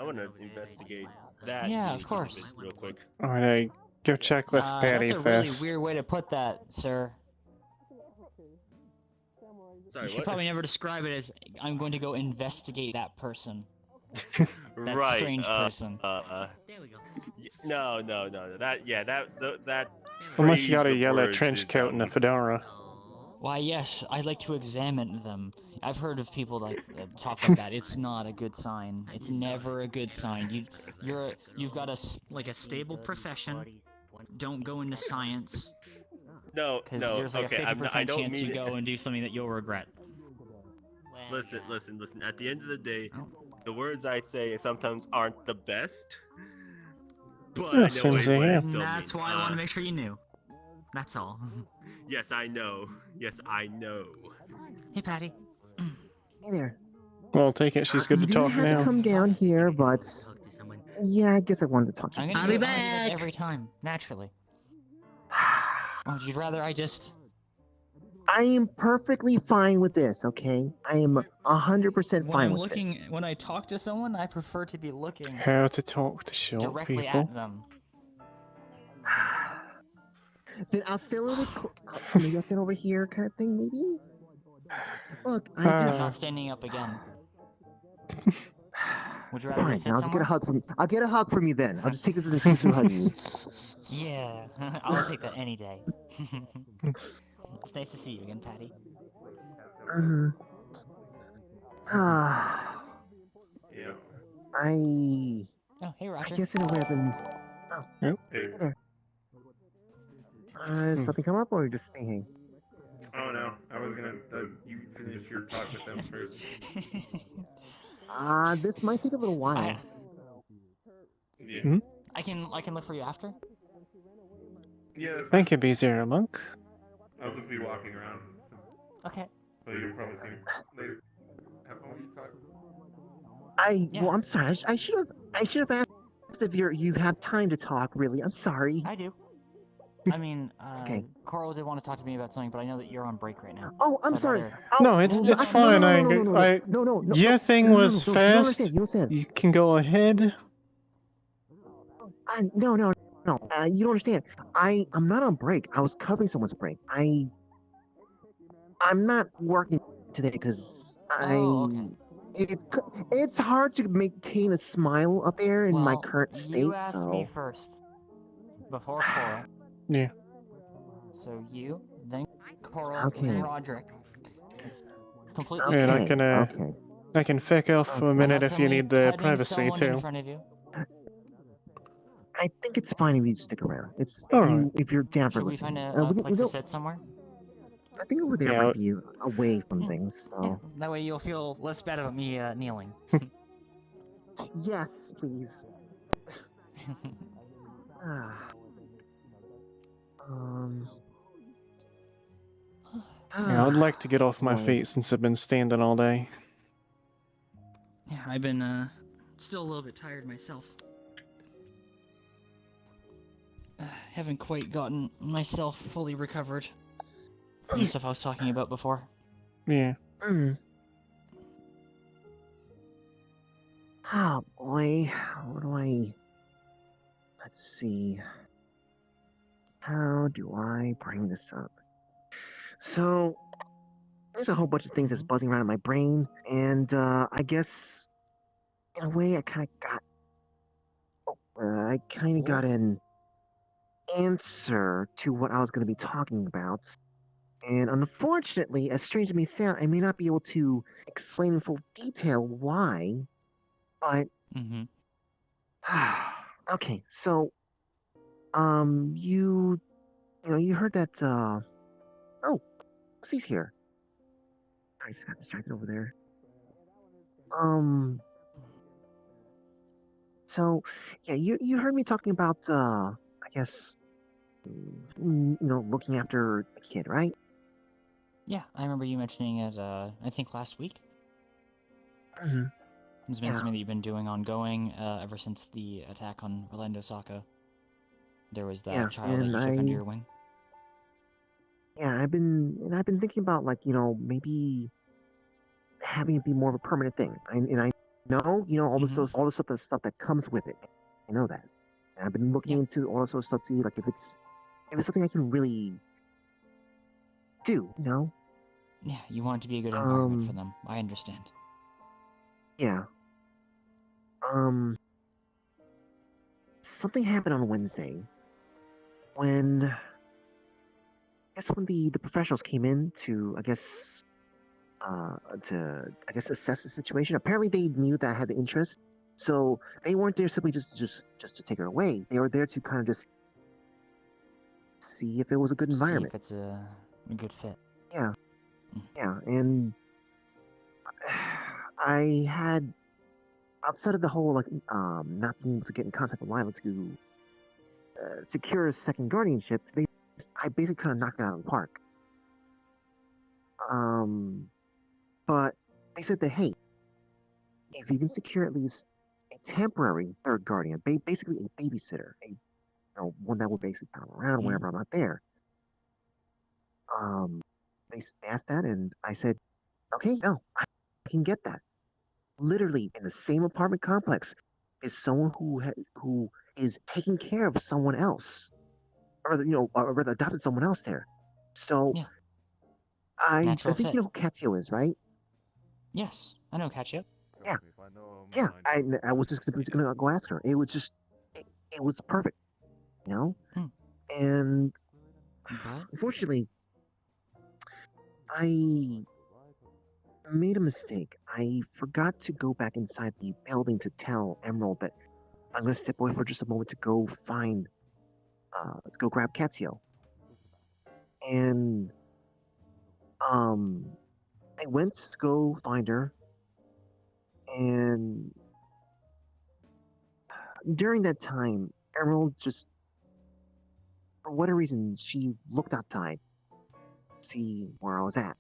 gonna investigate that. Yeah, of course. Real quick. Alright, go check with Patty that's a first. really weird way to put that, sir. Sorry, you should what? probably never describe it as I'm going to go investigate that person. That Right. strange person. There we go. No. That. Unless you got a phrase of yellow words trench is, coat and a fedora. Why, yes, I'd like to examine them. I've heard of people like talk like that. It's not a good sign. It's never a good sign. You've got a stable profession. Don't go into science. No, Because no. there's like Okay, a 50% I don't chance mean you go and do something that you'll regret. Listen. At the end of the day, the words I say sometimes aren't the best. But I know seems what like I it. still That's mean. why I want to make sure you knew. That's all. Yes, I know. Hey, Patty. Hey there. Well, take it she's good to You talk didn't have now. to come down here, but yeah, I guess I wanted to talk to I'm you. gonna be back every time, naturally. Or you'd rather I just... I am perfectly fine with this, okay? I am 100% fine with this. When I talk to someone, I prefer to be looking How to talk to short directly people. at them. Then I'll sit a little bit maybe I'll sit over here kind of thing, maybe? Look, I'm just... not standing up again. Would you rather Fine, sit I'll somewhere? get a hug from you. I'll get a hug from you then. I'll just take this as an excuse to hug you. Yeah, I'll take that any day. It's nice to see you again, Patty. Yeah. Oh, hey, Roger. I guess in a way I've been... Oh, yep. Hey there. Has something come up or are you just saying? Oh no, I was gonna you finish your talk with them first. This might take a little while. Yeah. I can look for you after. Yeah. Thank you, B0 Monk. I'll just be walking around. Okay. So you'll probably see me later. Have fun when you talk. Well, I'm sorry. I should have asked if you have time to talk. Really, I'm sorry. I do. I mean, Coral did want to talk to me about something, but I know that you're on break right now. Oh, I'm So I'd sorry. rather- Oh, No, it's well, it's actually, fine. no. Your thing was You don't fast. understand. You don't understand. You can go ahead. No. You don't understand. I'm not on break. I was covering someone's break. I'm not working today because it's hard to maintain a smile up there in my current state. You asked so me first, before Coral. Yeah. So you, then Coral, Okay. then Roderick. It's completely And I fair. can I can feck off for a minute if you need the privacy someone in too. front of you. I think it's fine if you stick around. It's Alright. if you're down for Should we listening. find a place to sit somewhere? I think over there Yeah. might be away from things. So That way you'll feel less bad about me kneeling. yes, please. Yeah, I'd like to get off my boy. feet since I've been standing all day. Yeah, I've been still a little bit tired myself. Haven't quite gotten myself fully recovered from the stuff I was talking about before. Yeah. Oh boy, what do I? Let's see. How do I bring this up? So there's a whole bunch of things that's buzzing around in my brain, and I guess in a way I kind of got an answer to what I was going to be talking about. And unfortunately, as strange as it may sound, I may not be able to explain in full detail why, but okay, so you heard that oh, Lucy's here. I just got distracted over there. So yeah, you heard me talking about I guess looking after a kid, right? Yeah, I remember you mentioning it, I think last week. It's been something that you've been doing ongoing, ever since the attack on Orlando Saka. There was that child that you took under your wing. Yeah, I've been thinking about maybe having it be more of a permanent thing. I know, all the stuff that comes with it. I know that. And I've been looking into all this sort of stuff to see if it's something I can really do, Yeah, you want it to be a good environment for them. I understand. Yeah. Something happened on Wednesday when the professionals came in to assess the situation. Apparently they knew that I had the interest, so they weren't there simply just to take her away. They were there to kind of just see if it was a good environment. See if it's a good fit. Yeah. Yeah, and I had, outside of the whole not being able to get in contact with Lila to secure a second guardianship, I basically kind of knocked it out of the park. But they said that, hey, if you can secure at least a temporary third guardian, basically a babysitter, one that will basically come around whenever I'm not there. They asked that, and I said, okay, no, I can get that. Literally in the same apartment complex is someone who is taking care of someone else, or rather adopted someone else there. So I think you know who Katio is, right? Yes, I know Katio. Yeah. I was just simply gonna go ask her. It was just it was perfect, and unfortunately I made a mistake. I forgot to go back inside the building to tell Emerald that I'm gonna step away for just a moment to go let's go grab Katio. And I went to go find her, and during that time, Emerald just, for whatever reason, she looked outside to see where I was at.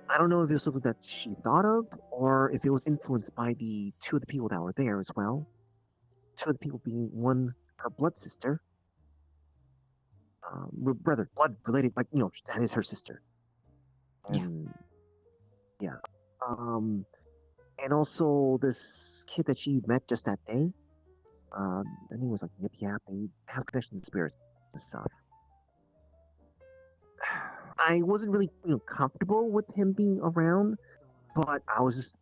I don't know if it was something that she thought of, or if it was influenced by the two of the people that were there as well. Two of the people being one, her blood sister, brother, blood related, like that is her sister. And yeah. And also this kid that she met just that day. I think it was like Yip Yap. They have connections to spirits and stuff. I wasn't really comfortable with him being around, but I'm just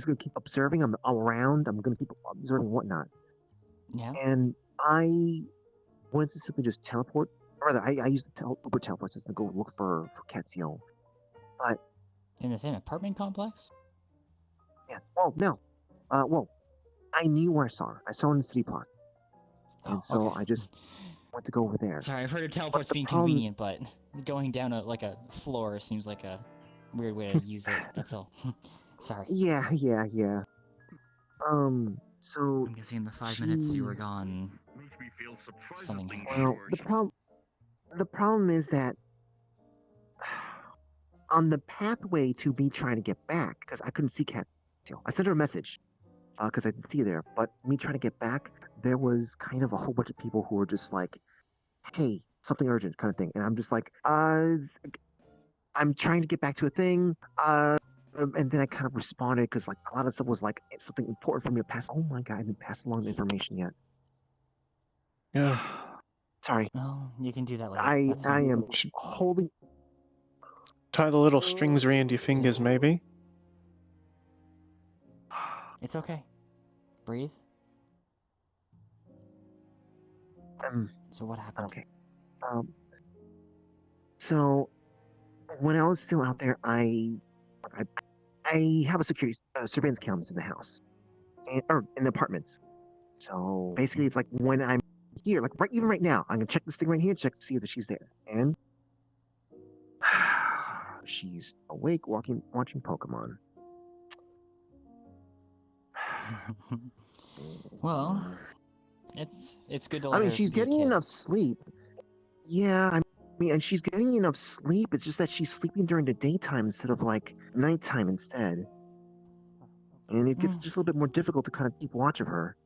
gonna keep observing. I'm around. I'm gonna keep observing whatnot. Yeah. And I wanted to simply just teleport. Or rather, I used the Uber teleport system to go look for Katsio. But In the same apartment complex? yeah. Well, no. Well, I knew where I saw her. I saw her in the city plaza. And so okay. I just went to go over there. Sorry, I've heard of teleports being convenient, but going down a floor seems like a weird way to use it. That's all. Sorry. Yeah. So I'm guessing in the 5 minutes you were gone, something happened. Well, the problem is that on the pathway to me trying to get back, because I couldn't see Kat, I sent her a message because I didn't see her there. But me trying to get back, there was kind of a whole bunch of people who were just like, "Hey, something urgent," kind of thing, and I'm just like, I'm trying to get back to a thing, and then I kind of responded because like a lot of stuff was like it's something important for me to pass. Oh my god, I didn't pass along the information yet. Yeah. Sorry. No, you can do that later. I am holding. Tie the little strings around your fingers, maybe. It's okay. Breathe. So what happened? Okay. So when I was still out there, I have a security surveillance cameras in the house, or in the apartments. So basically, it's like when I'm here, like even right now, I'm gonna check this thing right here, check to see if she's there, and she's awake, watching Pokemon. Well, it's good to. I mean, she's getting enough sleep. Yeah, I mean, and she's getting enough sleep. It's just that she's sleeping during the daytime instead of like nighttime instead, and it gets just a little bit more difficult to kind of keep watch of her.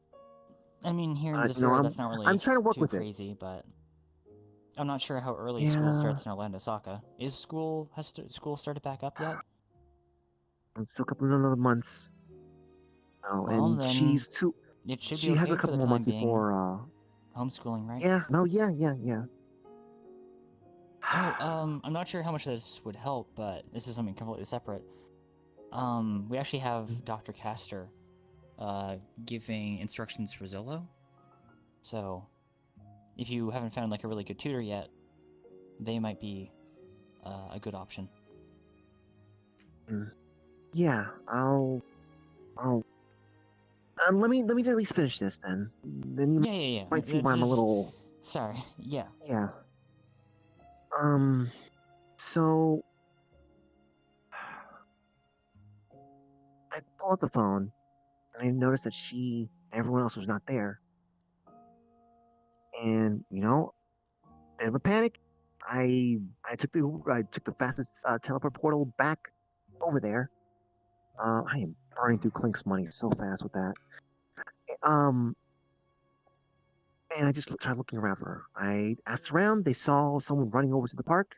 I mean, here in Zephyr, that's not really I'm trying to work too with crazy, but I'm not sure how early school starts in Orlando, Saka. Has school started back up yet? It's still a couple of another months. Oh, Well, and then she's too. It should She be okay has a for couple the more time months being. before. Homeschooling, right? Yeah. No. Yeah. Oh, I'm not sure how much this would help, but this is something completely separate. We actually have Dr. Castor, giving instructions for Zillow. So, if you haven't found like a really good tutor yet, they might be a good option. Yeah. I'll. Let me at least finish this then. Then you Yeah. might see why I'm a little. Sorry. Yeah. Yeah. So I pull out the phone and I noticed that everyone else was not there. And bit of a panic. I took the fastest teleport portal back over there. I am burning through Clink's money so fast with that. And I just tried looking around for her. I asked around. They saw someone running over to the park.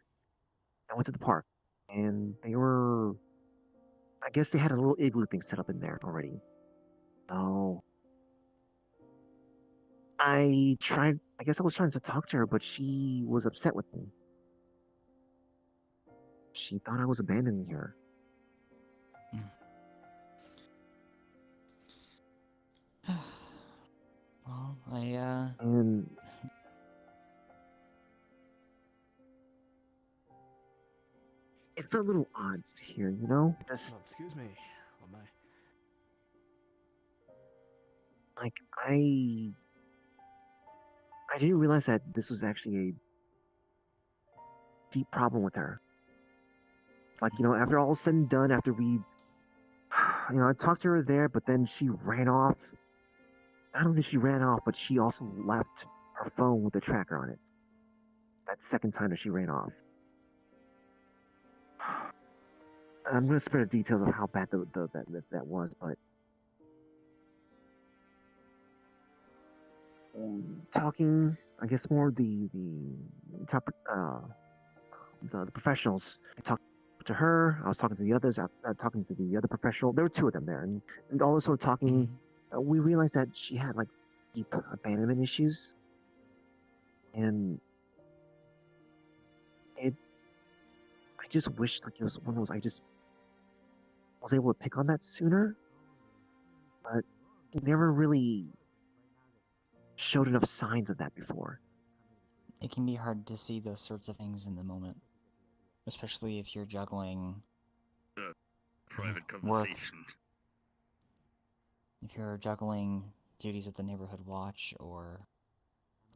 I went to the park, and I guess they had a little igloo thing set up in there already. So I guess I was trying to talk to her, but she was upset with me. She thought I was abandoning her. Well, And it felt a little odd to hear, just excuse me. Oh my. like I didn't realize that this was actually a deep problem with her. Like, after all said and done, after we, I talked to her there, but then she ran off. I don't think she ran off, but she also left her phone with the tracker on it. That second time that she ran off. I'm gonna spare the details of how bad that was, but talking. I guess more the top the professionals. I talked to her. I was talking to the others. Talking to the other professional. There were two of them there, and all this sort of talking. We realized that she had like deep abandonment issues, and I just wished like it was one of those. I just was able to pick on that sooner, but he never really showed enough signs of that before. It can be hard to see those sorts of things in the moment, especially if you're juggling Private work. conversation. If you're juggling duties at the neighborhood watch, or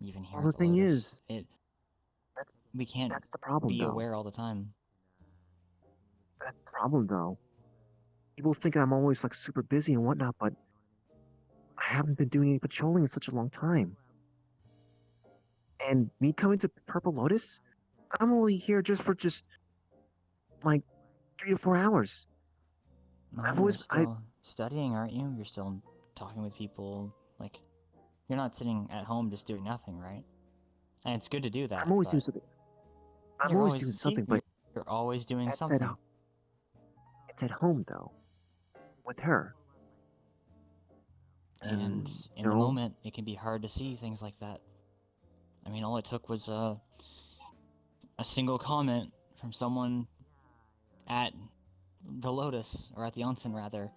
even here Well, at the thing Lotus, is, we can't that's the problem, be though. aware all the time. That's the problem, though. People think I'm always like super busy and whatnot, but I haven't been doing any patrolling in such a long time. And me coming to Purple Lotus, I'm only here just like 3 to 4 hours. You're still studying, aren't you? You're still talking with people. Like, you're not sitting at home just doing nothing, right? And it's good to do that. I'm always but doing something. I'm you're always doing something, but you're always doing that's something. It's at home though, with her. And in the moment, it can be hard to see things like that. I mean, all it took was a single comment from someone at the Lotus, or at the onsen rather,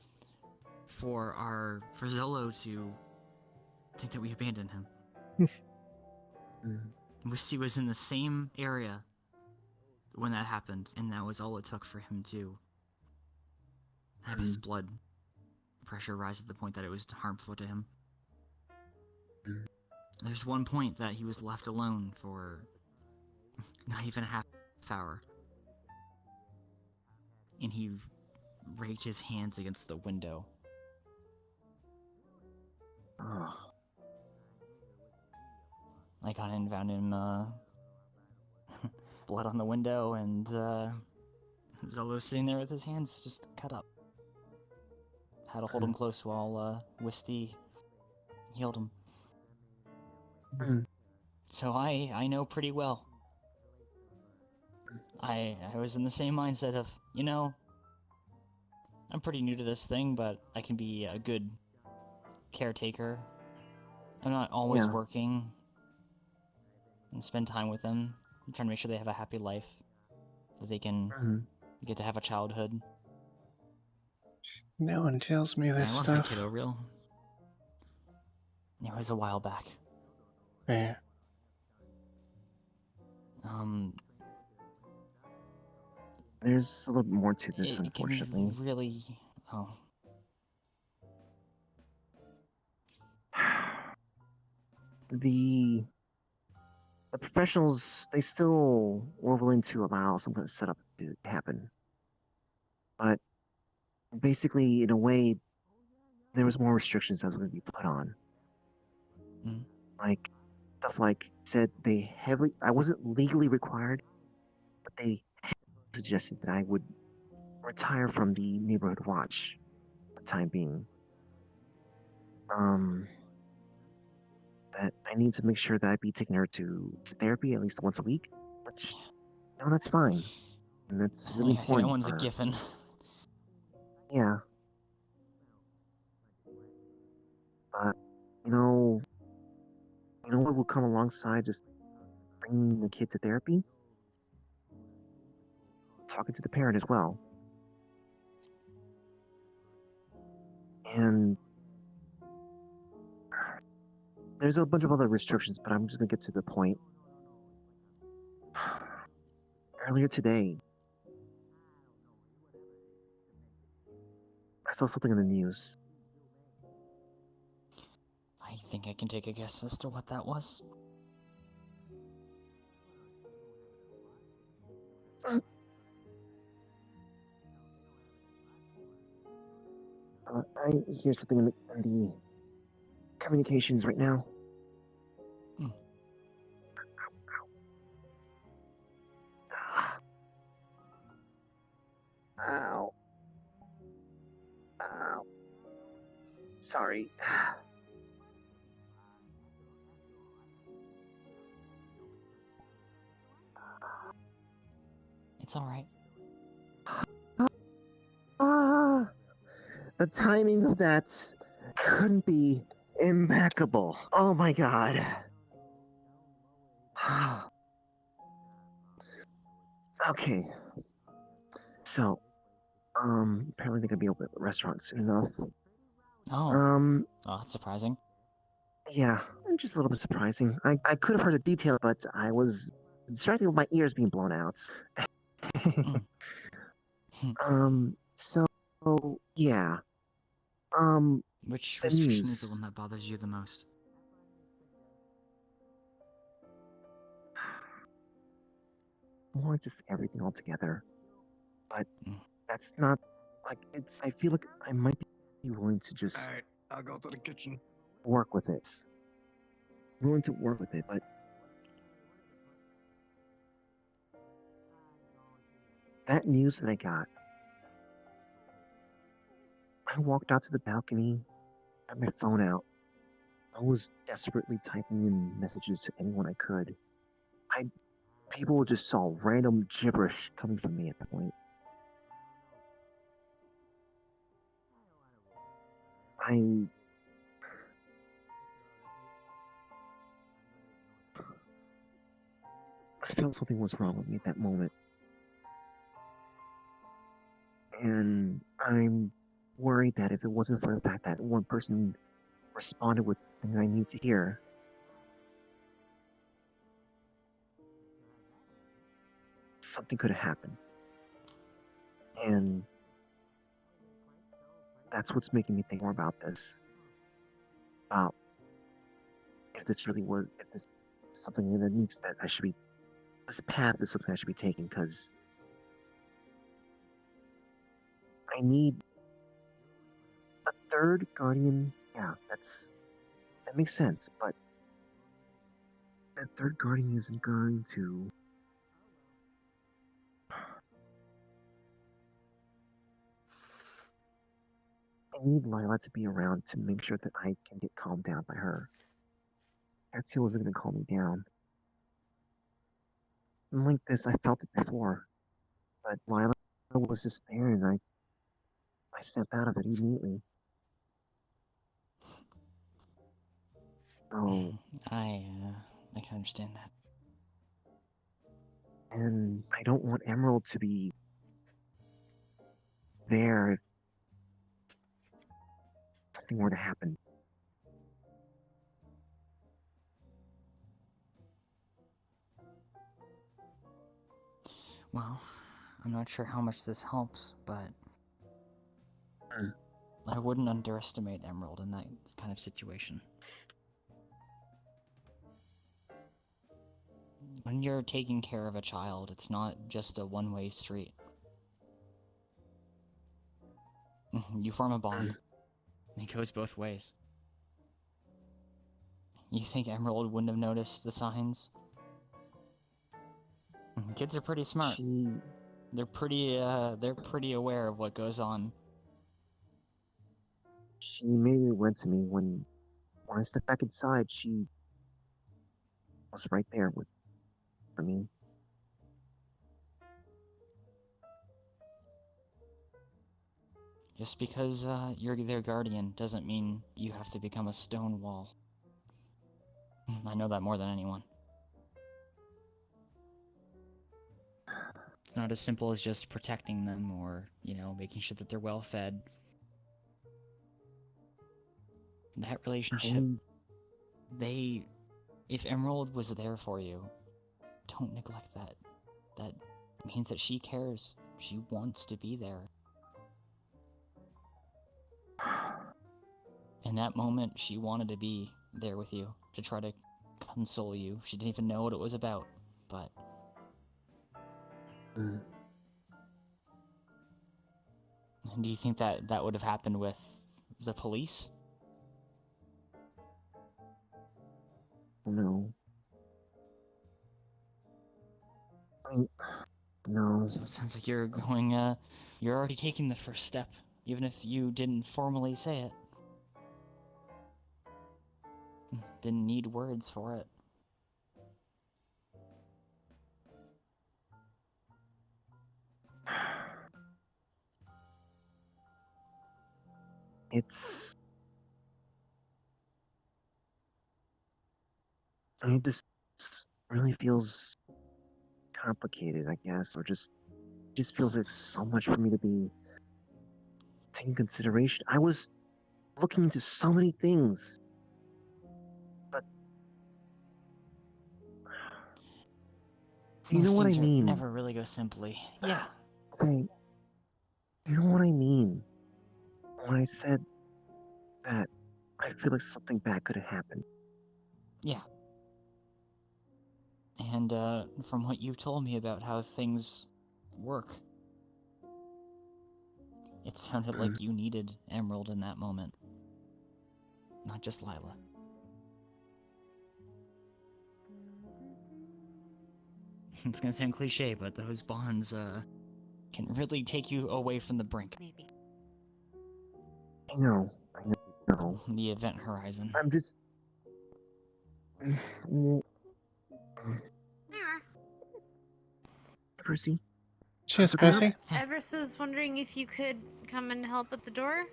for Zolo to think that we abandoned him. Wisty was in the same area when that happened, and that was all it took for him to have his blood pressure rise to the point that it was harmful to him. There's one point that he was left alone for not even a half hour, and he raked his hands against the window. I got in and found him, blood on the window, and, Zolo sitting there with his hands just cut up. Had to hold him close while, Wisty healed him. So I know pretty well. I was in the same mindset of, you know, I'm pretty new to this thing, but I can be a good caretaker. I'm not always working, and spend time with them. I'm trying to make sure they have a happy life, that they can get to have a childhood. No one tells me this I love stuff. my kiddo real. It was a while back. Yeah. There's a little bit more to this, It unfortunately. can really... Oh. The professionals, they still were willing to allow some kind of setup to happen. But basically, in a way, there was more restrictions that was going to be put on. Like, stuff like said they heavily... I wasn't legally required, but they suggested that I would retire from the neighborhood watch for the time being. That I need to make sure that I be taking her to therapy at least once a week, which, you know, that's fine. And that's really I think important. that one's a given. Yeah. But, you know what will come alongside just bringing the kid to therapy? Talking to the parent as well. And there's a bunch of other restrictions, but I'm just going to get to the point. Earlier today, I saw something in the news. I think I can take a guess as to what that was. I hear something in the communications right now. Ow. Ow. Sorry. It's alright. Ah, the timing of that couldn't be impeccable. Oh my god. Okay. So, apparently they're gonna be open at the restaurant soon enough. Oh, that's surprising. Yeah, just a little bit surprising. I could have heard the detail, but I was distracted with my ears being blown out. So, yeah. Which The restriction is the news. one that bothers you the most? More just everything all together. But that's not, like, it's, I feel like I might be willing to just Alright, I'll go to the kitchen. work with it. Willing to work with it, but that news that I got, I walked out to the balcony, had my phone out. I was desperately typing in messages to anyone I could. People just saw random gibberish coming from me at that point. I felt something was wrong with me at that moment. And I'm worried that if it wasn't for the fact that one person responded with things I need to hear, something could have happened. And that's what's making me think more about this. About if this really was, if this is something that needs, that I should be, this path is something I should be taking, because I need a third guardian. Yeah, that makes sense, but that third guardian isn't going to. I need Lila to be around to make sure that I can get calmed down by her. Patsy wasn't going to calm me down. And like this, I felt it before, but Lila was just there, and I stepped out of it immediately. So, I can understand that. and I don't want Emerald to be there if something were to happen. Well, I'm not sure how much this helps, but I wouldn't underestimate Emerald in that kind of situation. When you're taking care of a child, it's not just a one-way street. You form a bond. It goes both ways. You think Emerald wouldn't have noticed the signs? Kids are pretty smart. They're pretty aware of what goes on. She immediately went to me when I stepped back inside. She was right there for me. Just because you're their guardian doesn't mean you have to become a stone wall. I know that more than anyone. It's not as simple as just protecting them or, making sure that they're well fed. That relationship, if Emerald was there for you, don't neglect that. That means that she cares. She wants to be there. In that moment, she wanted to be there with you, to try to console you. She didn't even know what it was about, but... Do you think that would have happened with the police? No. No. So it sounds like you're going, you're already taking the first step, even if you didn't formally say it. Didn't need words for it. It's. I mean, this really feels complicated, I guess, or just feels like so much for me to be taking consideration. I was looking into so many things, but you know Most what I things mean? never really go simply. Yeah. Say, you know what I mean when I said that I feel like something bad could have happened. Yeah. And from what you told me about how things work, it sounded like you needed Emerald in that moment. Not just Lila. It's gonna sound cliche, but those bonds can really take you away from the brink. Maybe. I know. The event horizon. I'm just. Percy? Cheers, Percy. Everest was wondering if you could come and help at the door?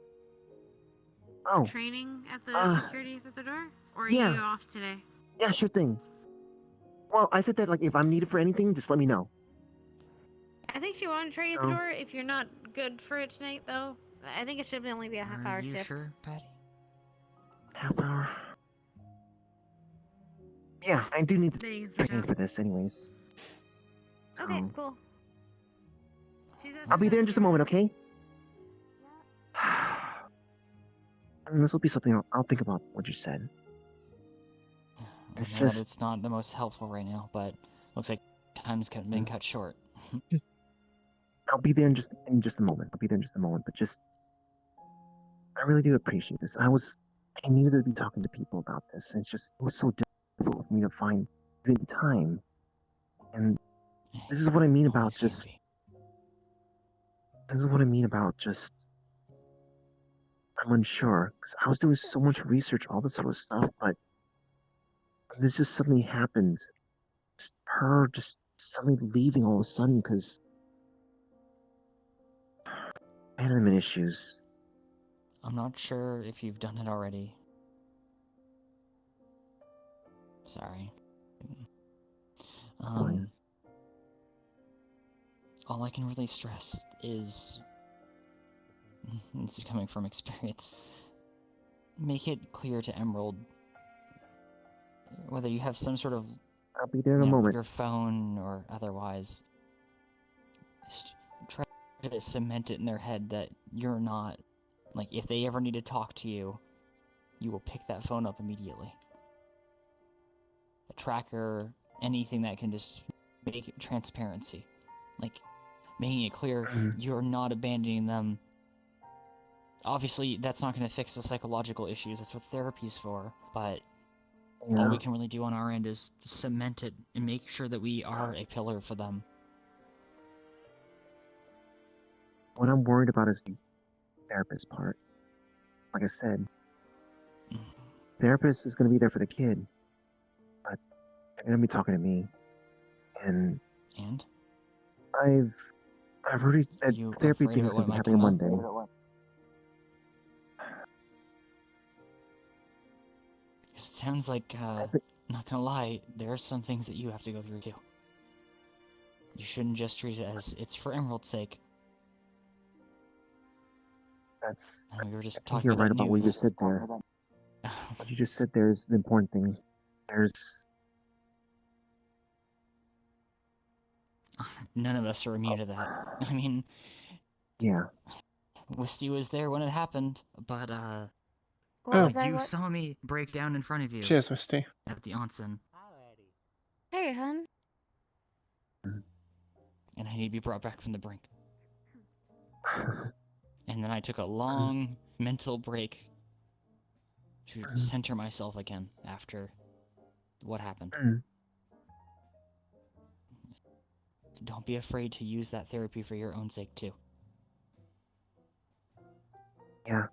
Oh. Training at the security at the door? Or are you Yeah. off today? Yeah, sure thing. Well, I said that, like, if I'm needed for anything, just let me know. I think she wanted to try you at the door if you're not good for it tonight, though. I think it should only be a half-hour shift. Are you sure, Patty? Half hour? Yeah, I do need Then you can to switch train out. for this, anyways. Okay, So, cool. She's at I'll be there in just a moment, okay? And this will be something I'll think about what you said. It's I know that just. it's not the most helpful right now, but looks like time's been cut short. I'll be there in just a moment. I'll be there in just a moment, but just. I really do appreciate this. I needed to be talking to people about this, and it was so difficult for me to find even time. And this is what I mean about just. This is what I mean about just. I'm unsure, because I was doing so much research, all this sort of stuff, but this just suddenly happened. Just her just suddenly leaving all of a sudden, because abandonment issues. I'm not sure if you've done it already. Sorry. All I can really stress is, this is coming from experience, make it clear to Emerald, whether you have some sort of, I'll be there in a moment. your phone or otherwise, try to cement it in their head that you're not, like, if they ever need to talk to you, you will pick that phone up immediately. A tracker, anything that can just make it transparency. Like, making it clear you're not abandoning them. Obviously, that's not going to fix the psychological issues, that's what therapy's for, but all we can really do on our end is cement it and make sure that we are a pillar for them. What I'm worried about is the therapist part. Like I said, therapist is going to be there for the kid, but they're going to be talking to me. And? I've already said therapy thing is going to be happening on Monday. It sounds like, not gonna lie, there are some things that you have to go through too. You shouldn't just treat it as it's for Emerald's sake. That's. We were just I think talking you're about right that about what you news. just said there. What you just said there is the important thing. There's. None of us are immune to that. I mean... Yeah. Wisty was there when it happened, but, you saw me break down in front of you. Cheers, Wisty. At the onsen. Hey, hun. And I need to be brought back from the brink. And then I took a long mental break to center myself again after what happened. Don't be afraid to use that therapy for your own sake, too. Yeah.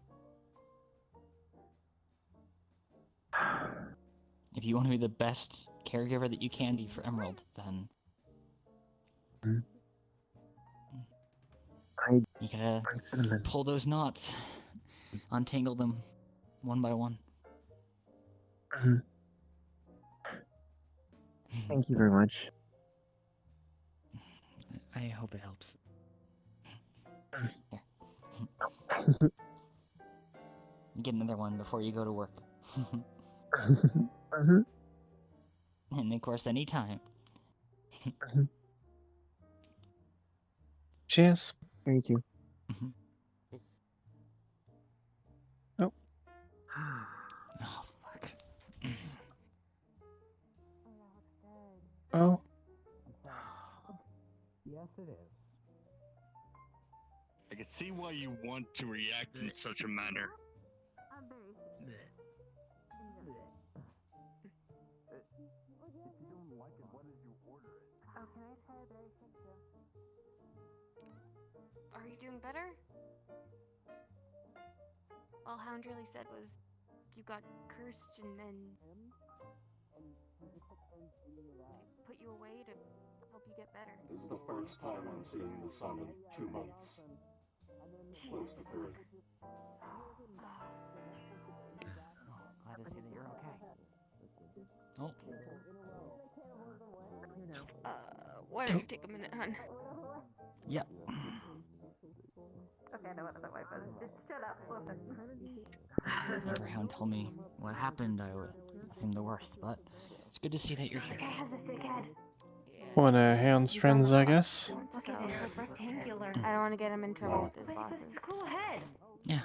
If you want to be the best caregiver that you can be for Emerald, then You gotta Cinnamon. pull those knots, untangle them one by one. Mhm. Thank you very much. I hope it helps. Get another one before you go to work. Mhm. And of course, anytime. Cheers. Thank you. Oh. Oh, fuck. Oh. Yes, it is. I can see why you want to react in such a manner. Are you doing better? All Hound really said was you got cursed and then they put you away to help you get better. This is the first time I'm seeing the sun in 2 months. Close to 3. Glad to see that you're okay. Oh. Why don't you take a minute, hun? Yeah. Okay, I know what the wife is. Just shut up, listen. Whenever Hound told me what happened, I would assume the worst, but it's good to see that you're The here. guy has a sick head. One of Hound's friends, I guess. Look at it, it's like rectangular. I don't want to get him in trouble with his bosses. Cool head. Yeah.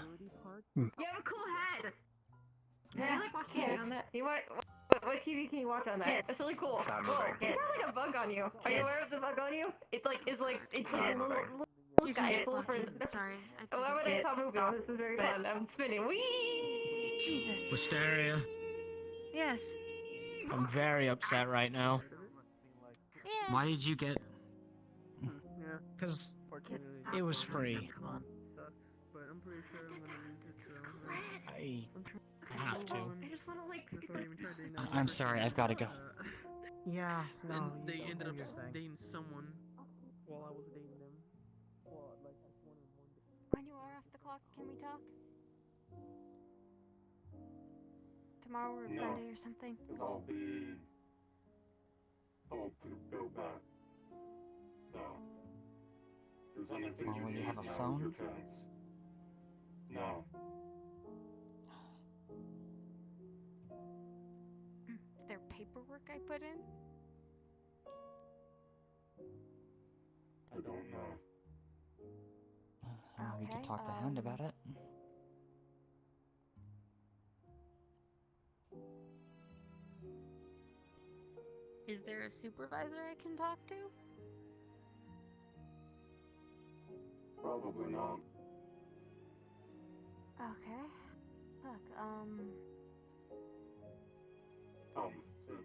You have a cool head. Yeah. You like watch TV on that? What TV can you watch on that? It's really cool. Whoa, it has like a bug on you. Are you aware of the bug on you? It's like a little You guy. can It's a little get friend. Sorry. Why would I stop moving? This is very fun. I'm spinning. Whee! Jesus. Wisteria, Yes. I'm very upset right now. Yeah. Why did you get... Because it was free. I have to. I just want to like. I'm sorry, I've got to go. Yeah, no, and they ended up dating someone while I was dating them. When you are off the clock, can we talk? Tomorrow or No. Sunday or something? Because I'll be told to go back. No. There's anything Well, you will you need, have a now's phone? your chance. No. Is there paperwork I put in? I don't know. We could Okay, talk to Hound about it. Is there a supervisor I can talk to? Probably not. Okay. Look, Soon.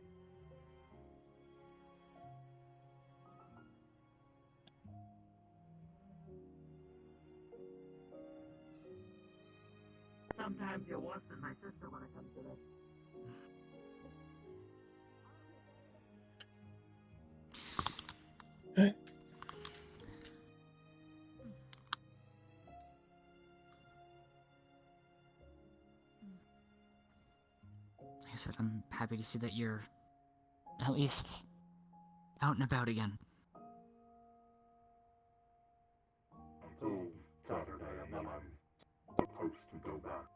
Sometimes you're worse than my sister when it comes to this. Like I said, I'm happy to see that you're at least out and about again. Until Saturday, and then I'm supposed to go back.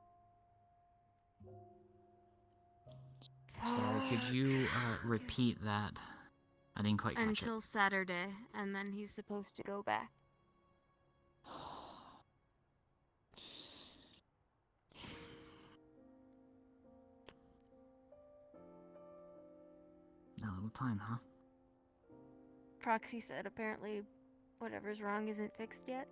Sorry, could you repeat that? I didn't quite catch it. until Saturday, and then he's supposed to go back. A little time, huh? Proxy said apparently whatever's wrong isn't fixed yet.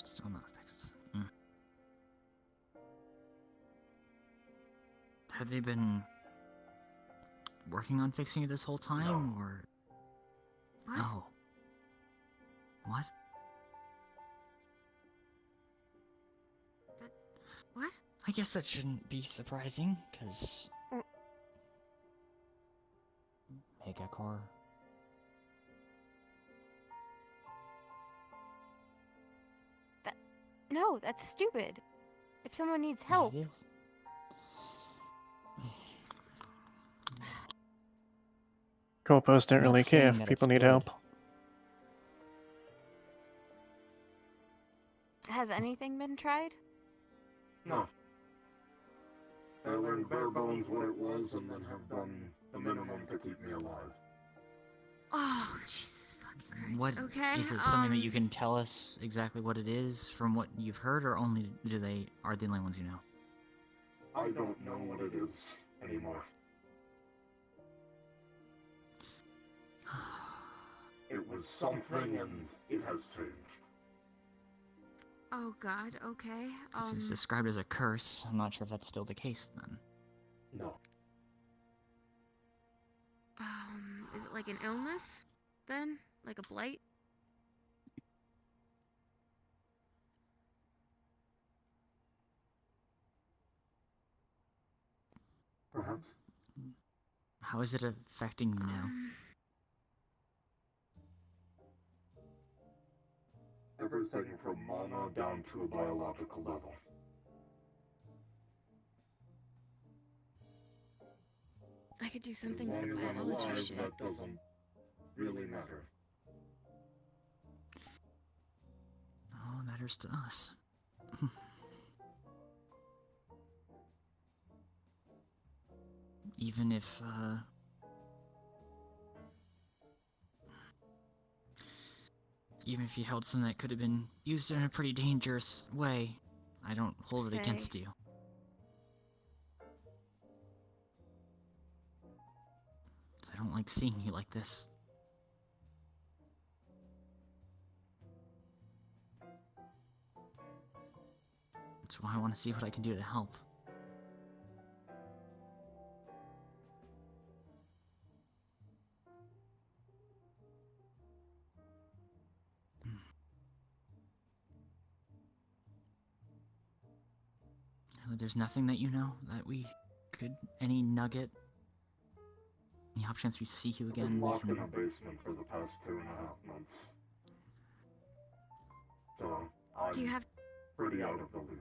Still not fixed. Have they been working on fixing it this whole time, or? What? Oh. What? What? I guess that shouldn't be surprising, because... Hey, Gekor. No, that's stupid. If someone needs help. It is. Corpos don't I'm not really care saying if that people it's need good. help. Has anything been tried? No. I learned bare bones what it was and then have done the minimum to keep me alive. Oh, Jesus fucking Christ. What Okay. is it? Something that you can tell us exactly what it is from what you've heard, or only are they the only ones you know? I don't know what it is anymore. It was something and it has changed. Oh God. Okay. This was described as a curse. I'm not sure if that's still the case then. No. Is it like an illness then? Like a blight? Perhaps. How is it affecting you now? Everything from mana down to a biological level. I could do As something long with as the I'm biology alive, shit. that doesn't really matter. All that matters to us. Even if, even if you held something that could have been used in a pretty dangerous way, I don't hold it against you. I don't like seeing you like this. That's why I want to see what I can do to help. There's nothing that you know that we could, any nugget, any off chance we see you I've again, been we locked can... in a basement for the past 2.5 months. So, I'm Do you have... pretty out of the loop.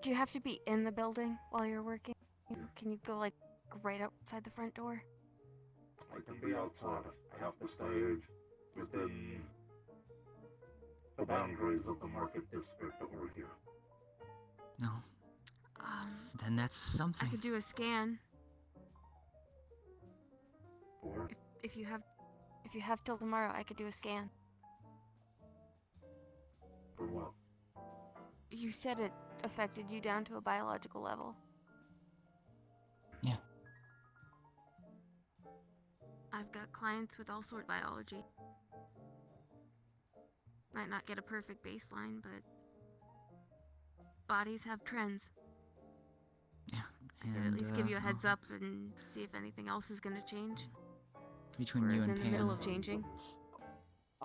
Do you have to be in the building while you're working? Can you go, like, right outside the front door? I can be outside. I have to stay within the boundaries of the market district over here. No. Then that's something. I could do a scan. Or? If you have... If you have till tomorrow, I could do a scan. For what? You said it affected you down to a biological level. Yeah. I've got clients with all sort of biology. Might not get a perfect baseline, but bodies have trends. Yeah, I could at least give you a heads up and see if anything else is gonna change. Between or you is and in the middle Pan. of changing.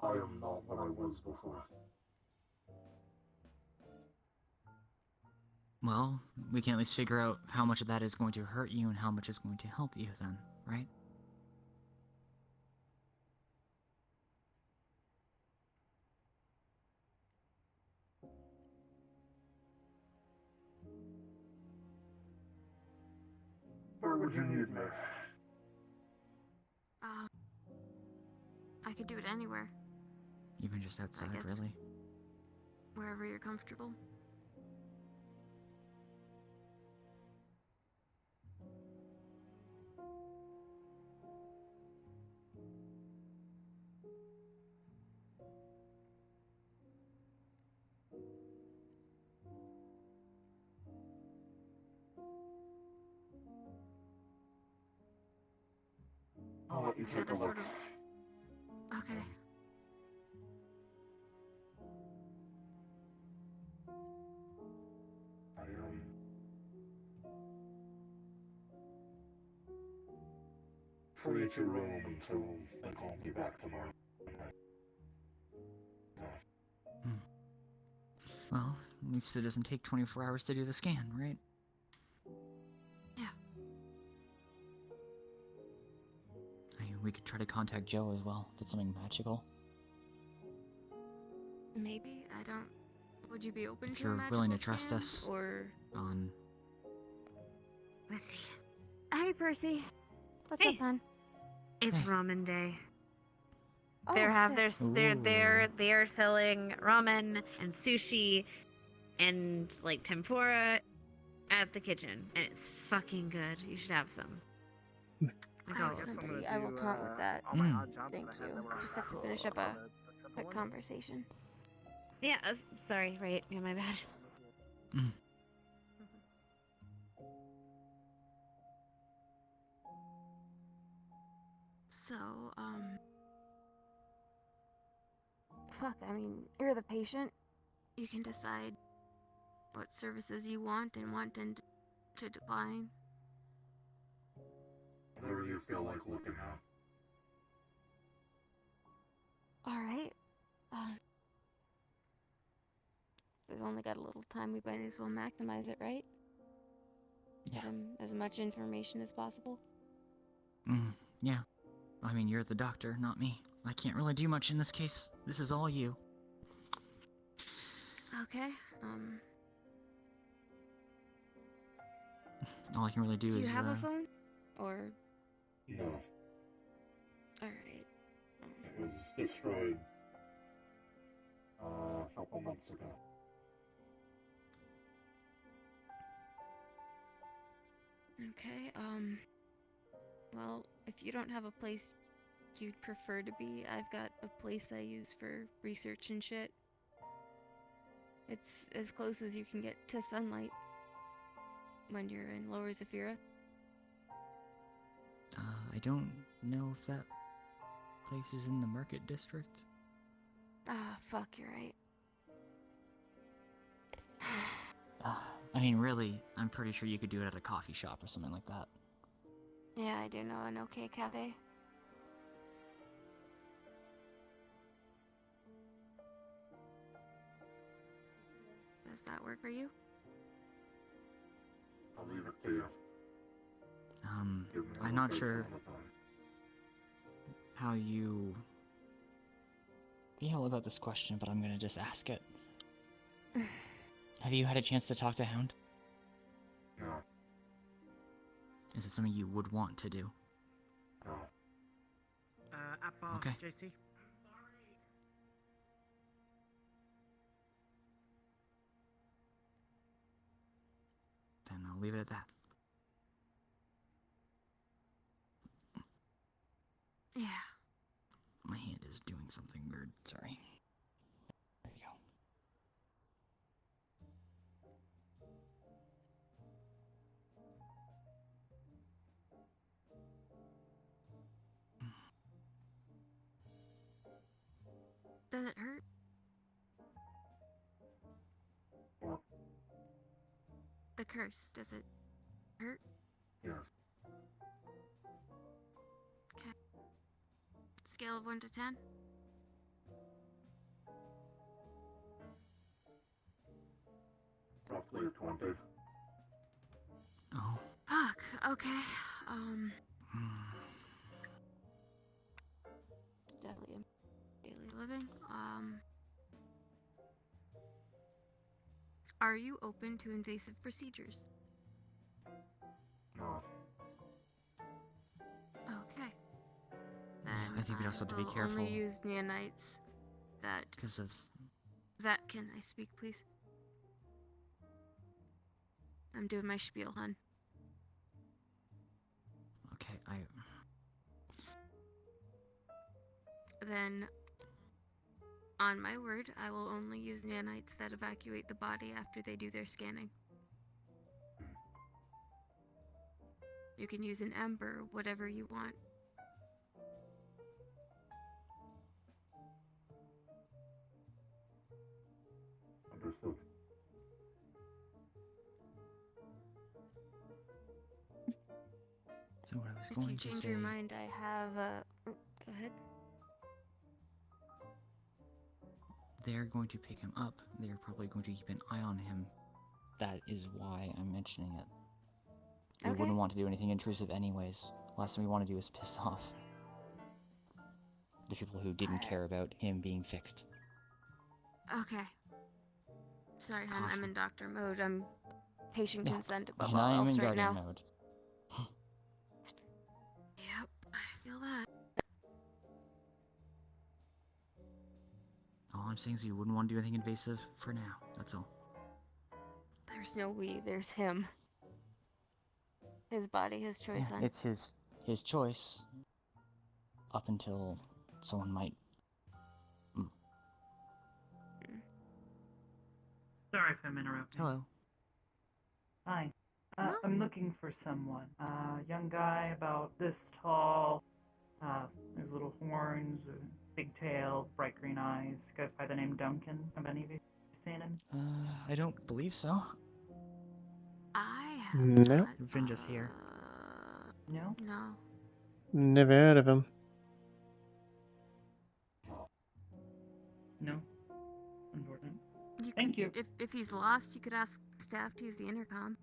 I am not what I was before. Well, we can at least figure out how much of that is going to hurt you and how much is going to help you then, right? Where would you need me? I could do it anywhere. Even just outside, guess. really? Wherever you're comfortable. I'll let you take a look. Sort of... Okay. I am free to roam until they call me back tomorrow. Well, at least it doesn't take 24 hours to do the scan, right? Yeah. we could try to contact Joe as well, if it's something magical. Maybe, I don't... Would you be open If to a you're magical willing to trust scan, us or... on... Let's see. Hey, Percy. What's Hey. up, hon? It's Hey. ramen day. Oh, They're selling ramen and sushi and like tempura at the kitchen, and it's fucking good. You should have some. I have somebody I will talk with that. Thank you. I just have to finish up a quick conversation. Yeah, sorry, right? Yeah, my bad. So, Fuck, I mean, you're the patient. you can decide what services you want and to decline. Whatever you feel like looking at. Alright. We've only got a little time. We might as well maximize it, right? Yeah. As much information as possible. Yeah. I mean, you're the doctor, not me. I can't really do much in this case. This is all you. Okay. All I can really do Do is, you have a phone? Or... No. Alright. It was destroyed a couple months ago. Okay, well, if you don't have a place you'd prefer to be, I've got a place I use for research and shit. It's as close as you can get to sunlight when you're in Lower Zephyra. I don't know if that place is in the Market District. Ah, fuck, you're right. I mean, really, I'm pretty sure you could do it at a coffee shop or something like that. Yeah, I do know an okay cafe. Does that work for you? I'll leave it to you. I'm not sure how you feel about this question, but I'm gonna just ask it. Have you had a chance to talk to Hound? No. Is it something you would want to do? No. Apple, Okay. JC. Then I'll leave it at that. Yeah. My hand is doing something weird. Sorry. There you go. Does it hurt? What? The curse, does it hurt? Yes. Okay. Scale of 1 to 10? Roughly a 20. Oh. Fuck, okay. Definitely Daily living. Are you open to invasive procedures? No. Okay. Yeah, I think we'd also have to be will careful. Only use neonites that. Because of... That can I speak, please? I'm doing my spiel, hun. Okay, Then, on my word, I will only use nanites that evacuate the body after they do their scanning. You can use an ember, whatever you want. Understood. So what I was If going you to change say... your mind, I have a... Go ahead. They're going to pick him up. They're probably going to keep an eye on him. That is why I'm mentioning it. We Okay. wouldn't want to do anything intrusive anyways. Last thing we want to do is piss off. the people who didn't care about him being fixed. Okay. Sorry, hon. I'm in doctor mode. I'm patient Yeah, consent above and all I am else in right guardian now. mode. Yep, I feel that. All I'm saying is you wouldn't want to do anything invasive for now. That's all. There's no we. There's him. His body, his choice, Yeah, hon. it's his choice. Up until someone might. Sorry if I'm interrupting. Hello. Hi. I'm looking for someone. Young guy about this tall. His little horns, big tail, bright green eyes. Goes by the name Duncan. Have any of you seen him? I don't believe so. I have No, We've been just here. No? No. never heard of him. No. Unfortunate. Thank you. If he's lost, you could ask staff to use the intercom.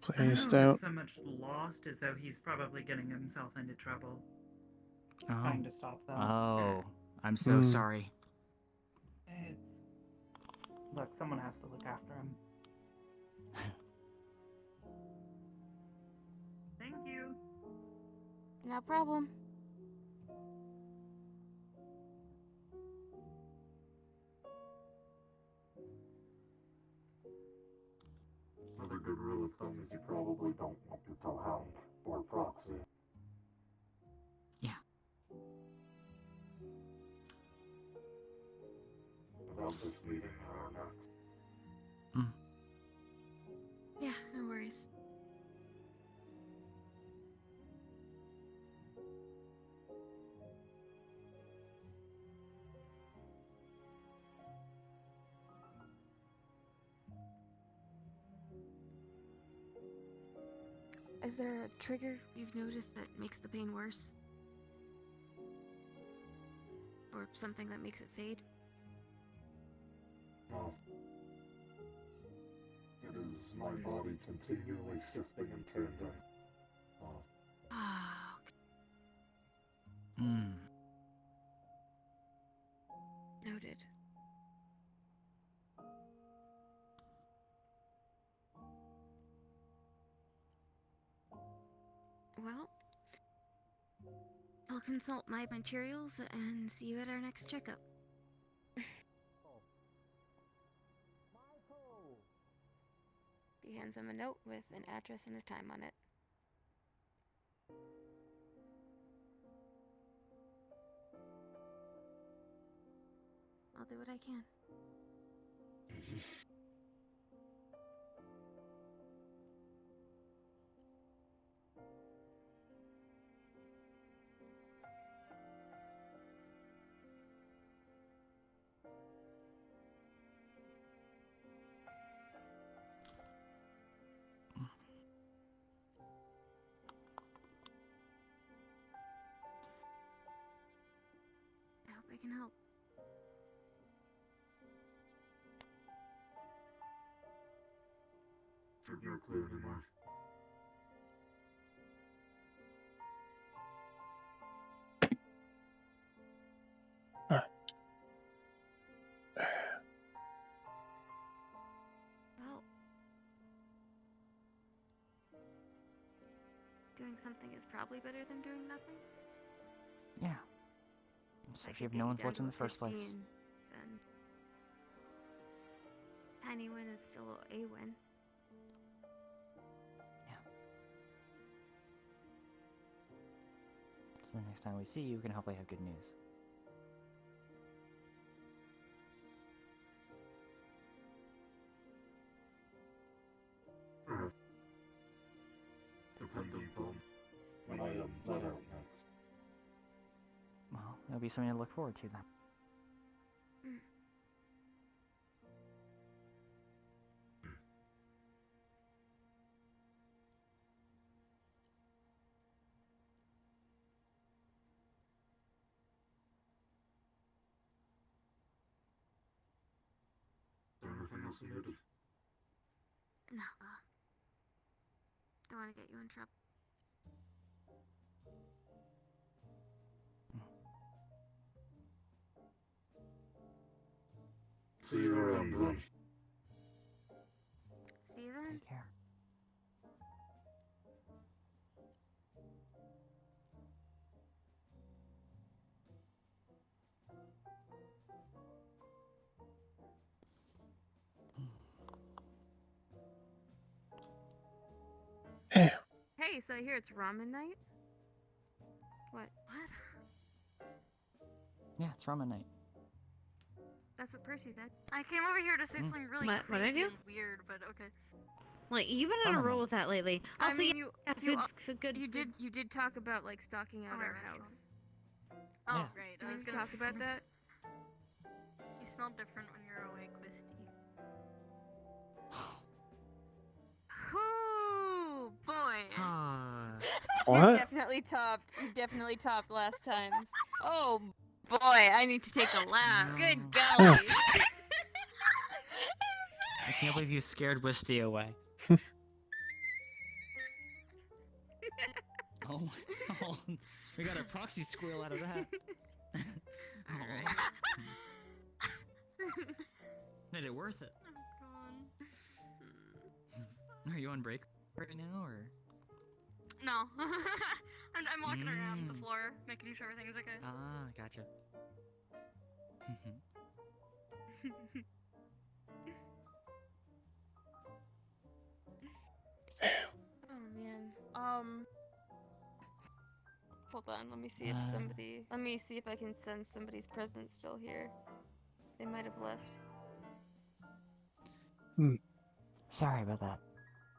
Please I don't know don't. it's so much lost as though he's probably getting himself into trouble. Oh. Trying to stop them. Oh, I'm so Hmm. sorry. It's... Look, someone has to look after him. Thank you. No problem. Another good rule of thumb is you probably don't want to tell Hound or Proxy. Yeah. About this meeting or not. Yeah, no worries. Is there a trigger you've noticed that makes the pain worse? Or something that makes it fade? No. It is my body continually shifting and changing. Ah, Hmm. noted. Well, I'll consult my materials and see you at our next checkup. He hands him a note with an address and a time on it. I'll do what I can. I hope I can help. I've no clue anymore. Well, doing something is probably better than doing nothing. Yeah. Especially if no one's looked in the first place. Then tiny win is still a win. So the next time we see you, we can hopefully have good news. Dependent on when I am let out next. Well, it'll be something to look forward to then. Is there anything else needed? No, don't want to get you in trouble. See you around then. See you then. Take care. Hey, so I hear it's ramen night? What? Yeah, it's ramen night. That's what Percy said. I came over here to say something really What I creepy do? and weird, but okay. Like, you've been on a roll with that lately. I Also, mean, yeah, you food's good. you did talk about like stocking out our house. Oh, Yeah. right. I was gonna talk about that. You smell different when you're awake, Christy. Oh boy. What? You definitely topped last time's. Oh boy, I need to take a lap. Good golly. I can't believe you scared Wisty away. Oh, we got a proxy squeal out of that. Alright. Made it worth it. Are you on break right now, or? No. I'm walking around the floor, making sure everything's okay. Ah, gotcha. Oh man. Hold on, let me see if let me see if I can sense somebody's presence still here. They might have left. Sorry about that.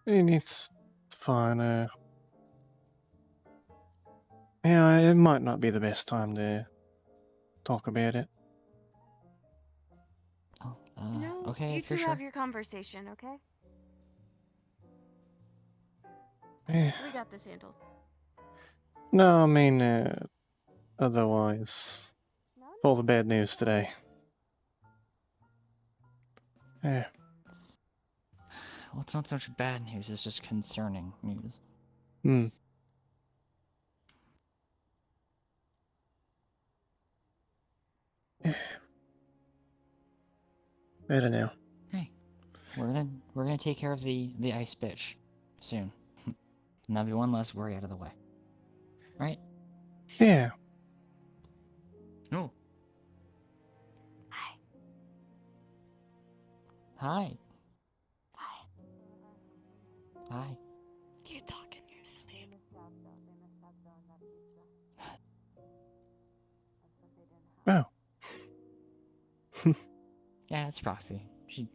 And it's fine. Yeah, it might not be the best time to talk about it. No, okay, you if you're two sure. have your conversation, okay? Yeah. We got this handled. No, I mean, otherwise, all the bad news today. Yeah. Well, it's not so much bad news, it's just concerning news. I don't know. Hey, we're gonna take care of the ice bitch soon. And that'll be one less worry out of the way. Right? Yeah. No. Hi. Hi. You talk in your sleep. Oh. Yeah, it's Proxy. She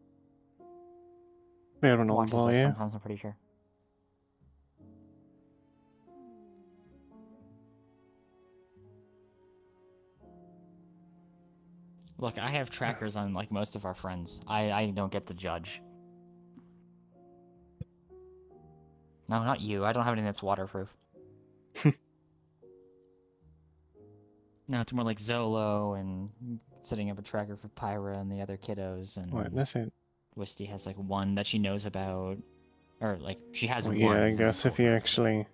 Fair enough, watches boy, us yeah. sometimes, I'm pretty sure. Look, I have trackers on like most of our friends. I don't get to judge. No, not you. I don't have anything that's waterproof. No, it's more like Zolo and setting up a tracker for Pyra and the other kiddos, and What, that's it? Wisty has like one that she knows about, or like she has Well, one. yeah, I and guess then- if you actually...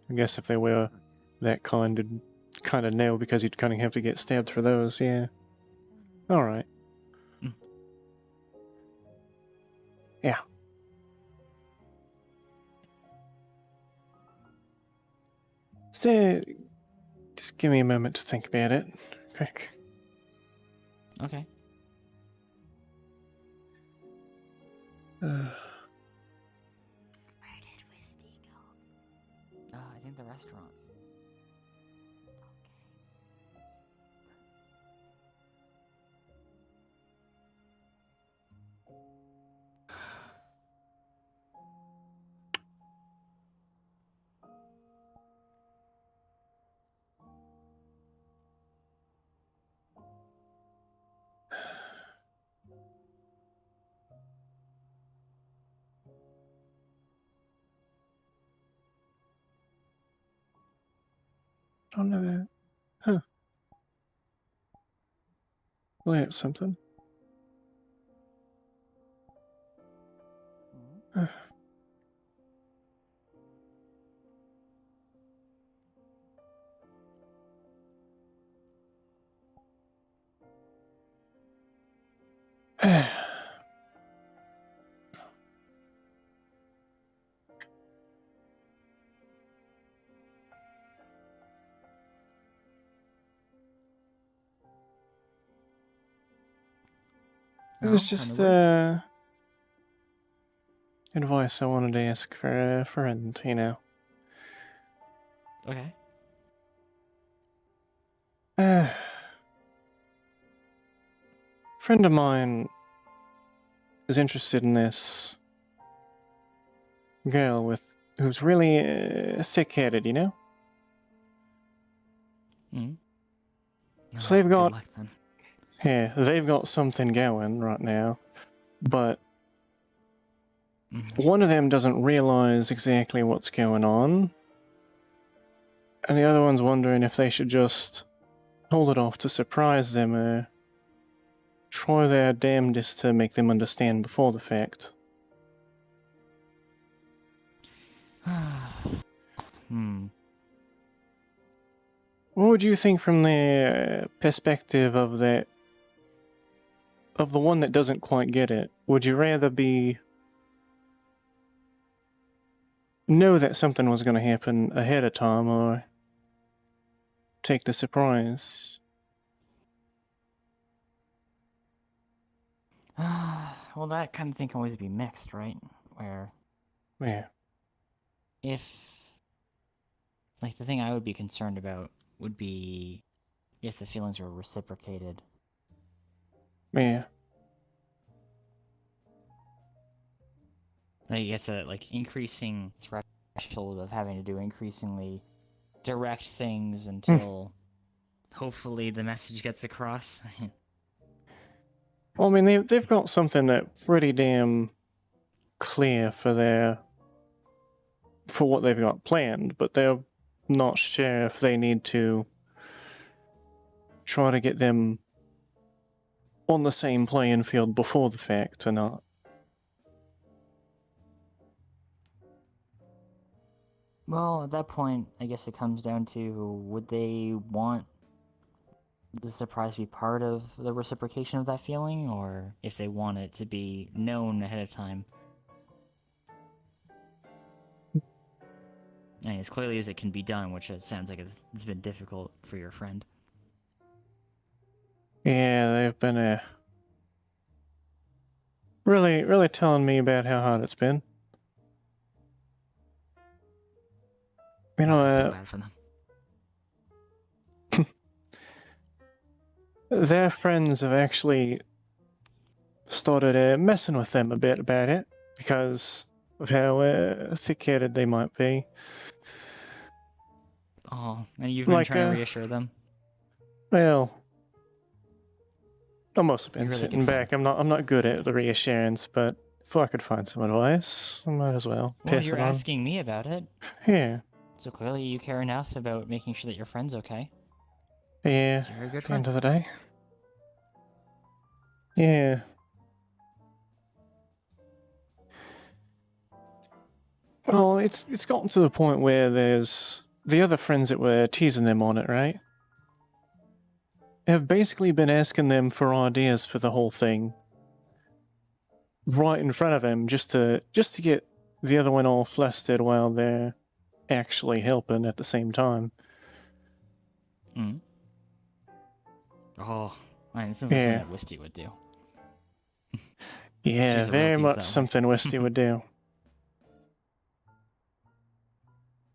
I guess if they were that kind of know, because you'd kind of have to get stabbed for those, yeah. Alright. Yeah. So, just give me a moment to think about it. Quick. Okay. Where did Wisty go? I think the restaurant. Don't know that. Huh. Well, that's something. It was just advice I wanted to ask for a friend, you know. Okay. Friend of mine is interested in this girl who's really thick-headed, you know? Mm. So they've got, Good luck, then. yeah, they've got something going right now, but one of them doesn't realize exactly what's going on, and the other one's wondering if they should just hold it off to surprise them or try their damnedest to make them understand before the fact. What would you think from the perspective of the one that doesn't quite get it? Would you rather know that something was going to happen ahead of time, or take the surprise? Well, that kind of thing can always be mixed, right? Where... Yeah. If... Like, the thing I would be concerned about would be if the feelings were reciprocated. Yeah. Like, it's a, increasing threshold of having to do increasingly direct things until hopefully the message gets across. Well, I mean, they've got something that's pretty damn clear for what they've got planned, but they're not sure if they need to try to get them on the same playing field before the fact or not. Well, at that point, I guess it comes down to, would they want the surprise to be part of the reciprocation of that feeling, or if they want it to be known ahead of time? I mean, as clearly as it can be done, which it sounds like it's been difficult for your friend. Yeah, they've been really telling me about how hard it's been. You know, I feel bad for them. Their friends have actually started messing with them a bit about it because of how thick-headed they might be. Oh, and you've been trying to reassure them? Well, I've mostly been You're really sitting good back. I'm not good at the reassurance, but if I could find some advice, I might as well Well, pass you're it on. asking me about it. Yeah. So clearly you care enough about making sure that your friend's okay. Yeah, So you're a good at the friend. end of the day. Yeah. Well, it's gotten to the point where there's the other friends that were teasing them on it, right? Have basically been asking them for ideas for the whole thing right in front of him, just to get the other one all flustered while they're actually helping at the same time. Mm. Oh, man, this is something Yeah. that Wisty would do. Yeah, She's a real very tease much that way. something Wisty would do.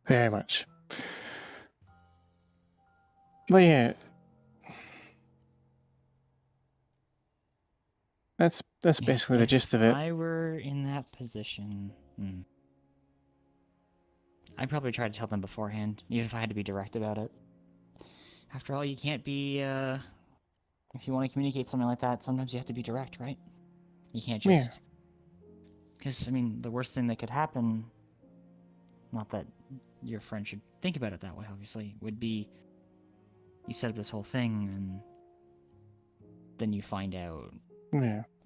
Very much. But yeah. That's basically the gist of it. If I were in that position, I'd probably try to tell them beforehand, even if I had to be direct about it. After all, you can't be, if you want to communicate something like that, sometimes you have to be direct, right? You can't just... Because, I mean, the worst thing that could happen, not that your friend should think about it that way, obviously, would be you set up this whole thing, and then you find out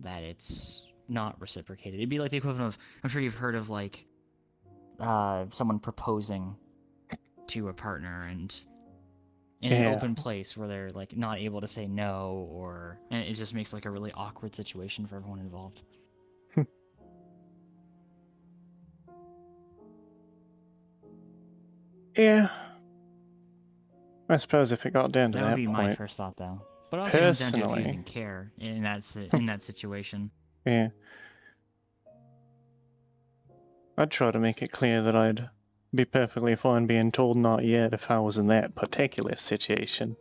that it's not reciprocated. It'd be like the equivalent of, I'm sure you've heard of, like, someone proposing to a partner, and in an Yeah. open place where they're like not able to say no, or and it just makes like a really awkward situation for everyone involved. Yeah. I suppose if it got down to That would that be my point, first thought, though. But it also comes down to if you personally, even care in that situation. yeah, I'd try to make it clear that I'd be perfectly fine being told not yet if I was in that particular situation.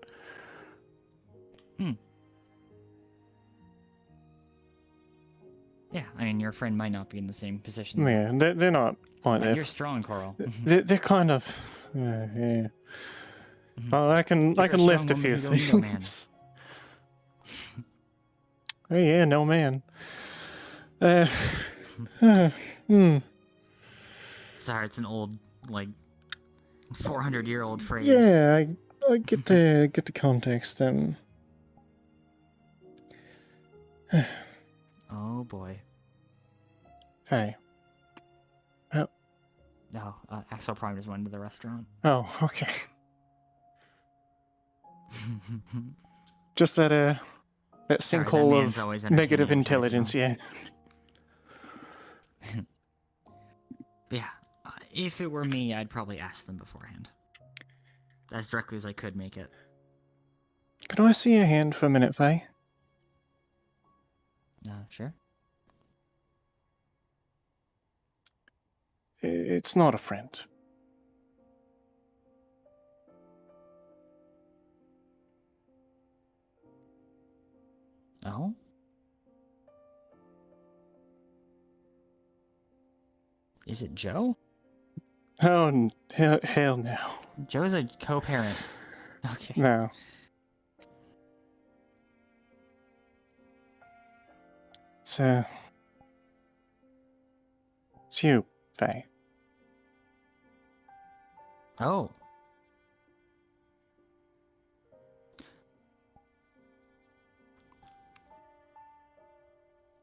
Yeah, I mean, your friend might not be in the same position. Yeah, they're not like Yeah, that. you're strong, Coral. They're kind of, yeah. Oh, I can You're a lift a strong few woman who don't need a man. things. Oh yeah, no man. Sorry, it's an old, like, 400-year-old phrase. Yeah, I get the context. Oh boy. Hey. Oh. No, Axel Prime just went to the restaurant. Oh, okay. Just that Sorry, that sinkhole man's of always negative entertaining, intelligence, yeah. Yeah, if it were me, I'd probably ask them beforehand. As directly as I could make it. Can I see your hand for a minute, Faye? Sure. It's not a friend. Oh? Is it Joe? Oh, hell no. Joe's a co-parent. Okay. No. It's you, Faye. Oh.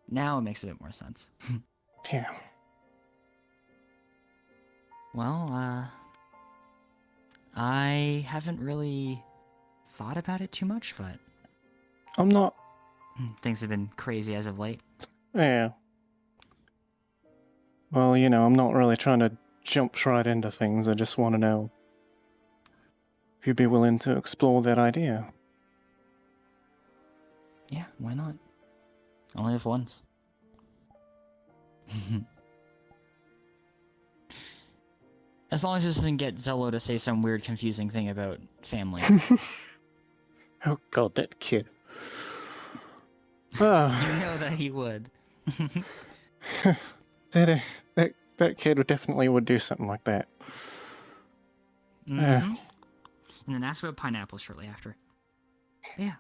Now it makes a bit more sense. Yeah. Well, I haven't really thought about it too much, but I'm not. Things have been crazy as of late. Yeah. Well, you know, I'm not really trying to jump right into things. I just want to know if you'd be willing to explore that idea. Yeah, why not? Only if once. As long as this doesn't get Zello to say some weird, confusing thing about family. Oh god, that kid. Oh. You know that he would. that kid definitely would do something like that. And then ask about pineapple shortly after. Yeah.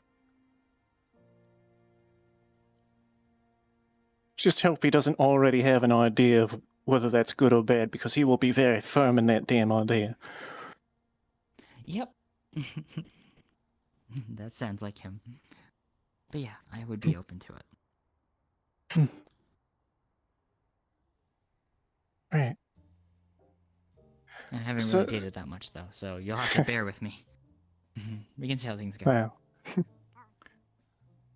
Just hope he doesn't already have an idea of whether that's good or bad, because he will be very firm in that damn idea. Yep. That sounds like him. But yeah, I would be open to it. Right. I haven't really dated that much, though, so you'll have to bear with me. We can see how things go. Wow.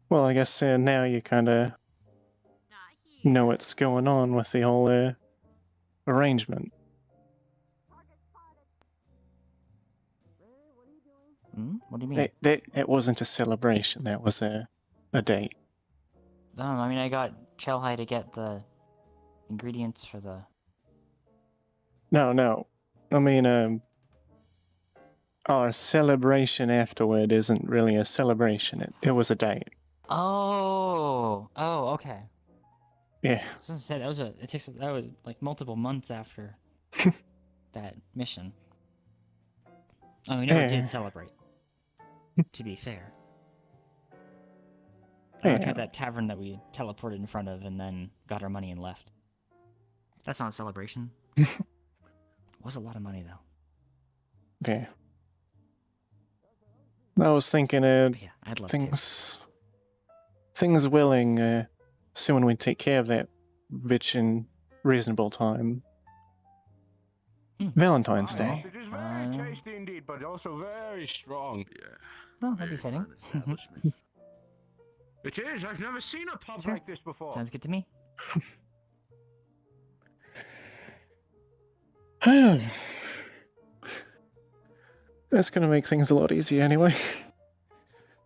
Well, I guess now you kind of know what's going on with the whole arrangement. What do you mean? It wasn't a celebration. That was a date. I mean, I got Chelhai to get the ingredients for the... No. I mean, our celebration afterward isn't really a celebration. It was a date. Oh, okay. Yeah. As I said, that was like multiple months after that mission. Oh, we never did celebrate. To be fair. I looked at that tavern that we teleported in front of and then got our money and left. That's not a celebration. It was a lot of money, though. Yeah. I was thinking, I'd love things willing, soon we'd take care of that rich in reasonable time. Valentine's Day. tasty indeed, but also very strong. Yeah. Oh, that'd be fitting. It is. I've never seen a pub Sure. like this before. Sounds good to me. That's gonna make things a lot easier anyway.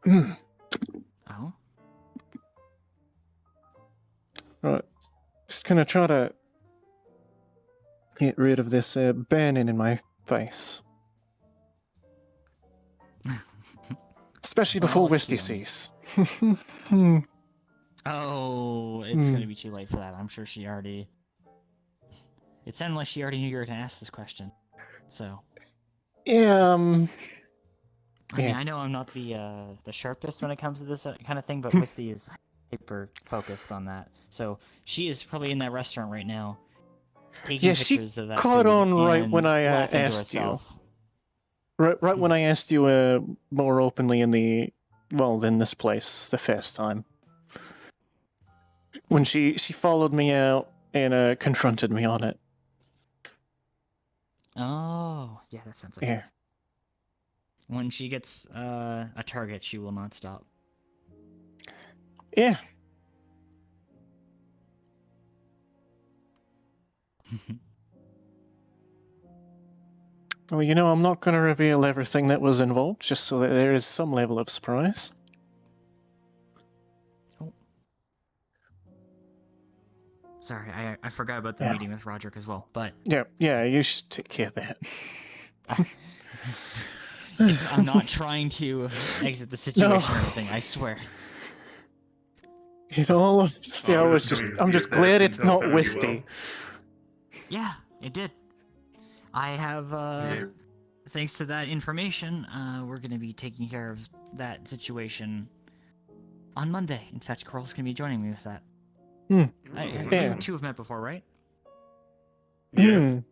Oh? Right. Just gonna try to get rid of this burning in my face. Especially before Well, Wisty it's sees. Oh, it's gonna be too late for that. I'm sure she already... It sounded like she already knew you were gonna ask this question. So... Yeah, I mean, yeah. I know I'm not the sharpest when it comes to this kind of thing, but Wisty is hyper focused on that. So she is probably in that restaurant right now, taking Yeah, she pictures of that caught food on right and when I laughing to asked you. herself. Right when I asked you more openly in this place the first time. When she followed me out and confronted me on it. Oh, yeah, that sounds like Yeah. it. When she gets a target, she will not stop. Yeah. Well, I'm not going to reveal everything that was involved, just so that there is some level of surprise. Sorry, I forgot about the meeting with Roderick as well, but... Yeah, you should take care of that. I'm not trying to exit the situation or anything, I swear. I'm just glad it's not Wisty. Yeah, it did. I have, thanks to that information, we're gonna be taking care of that situation on Monday. In fact, Coral's gonna be joining me with that. You two have met before, right? But,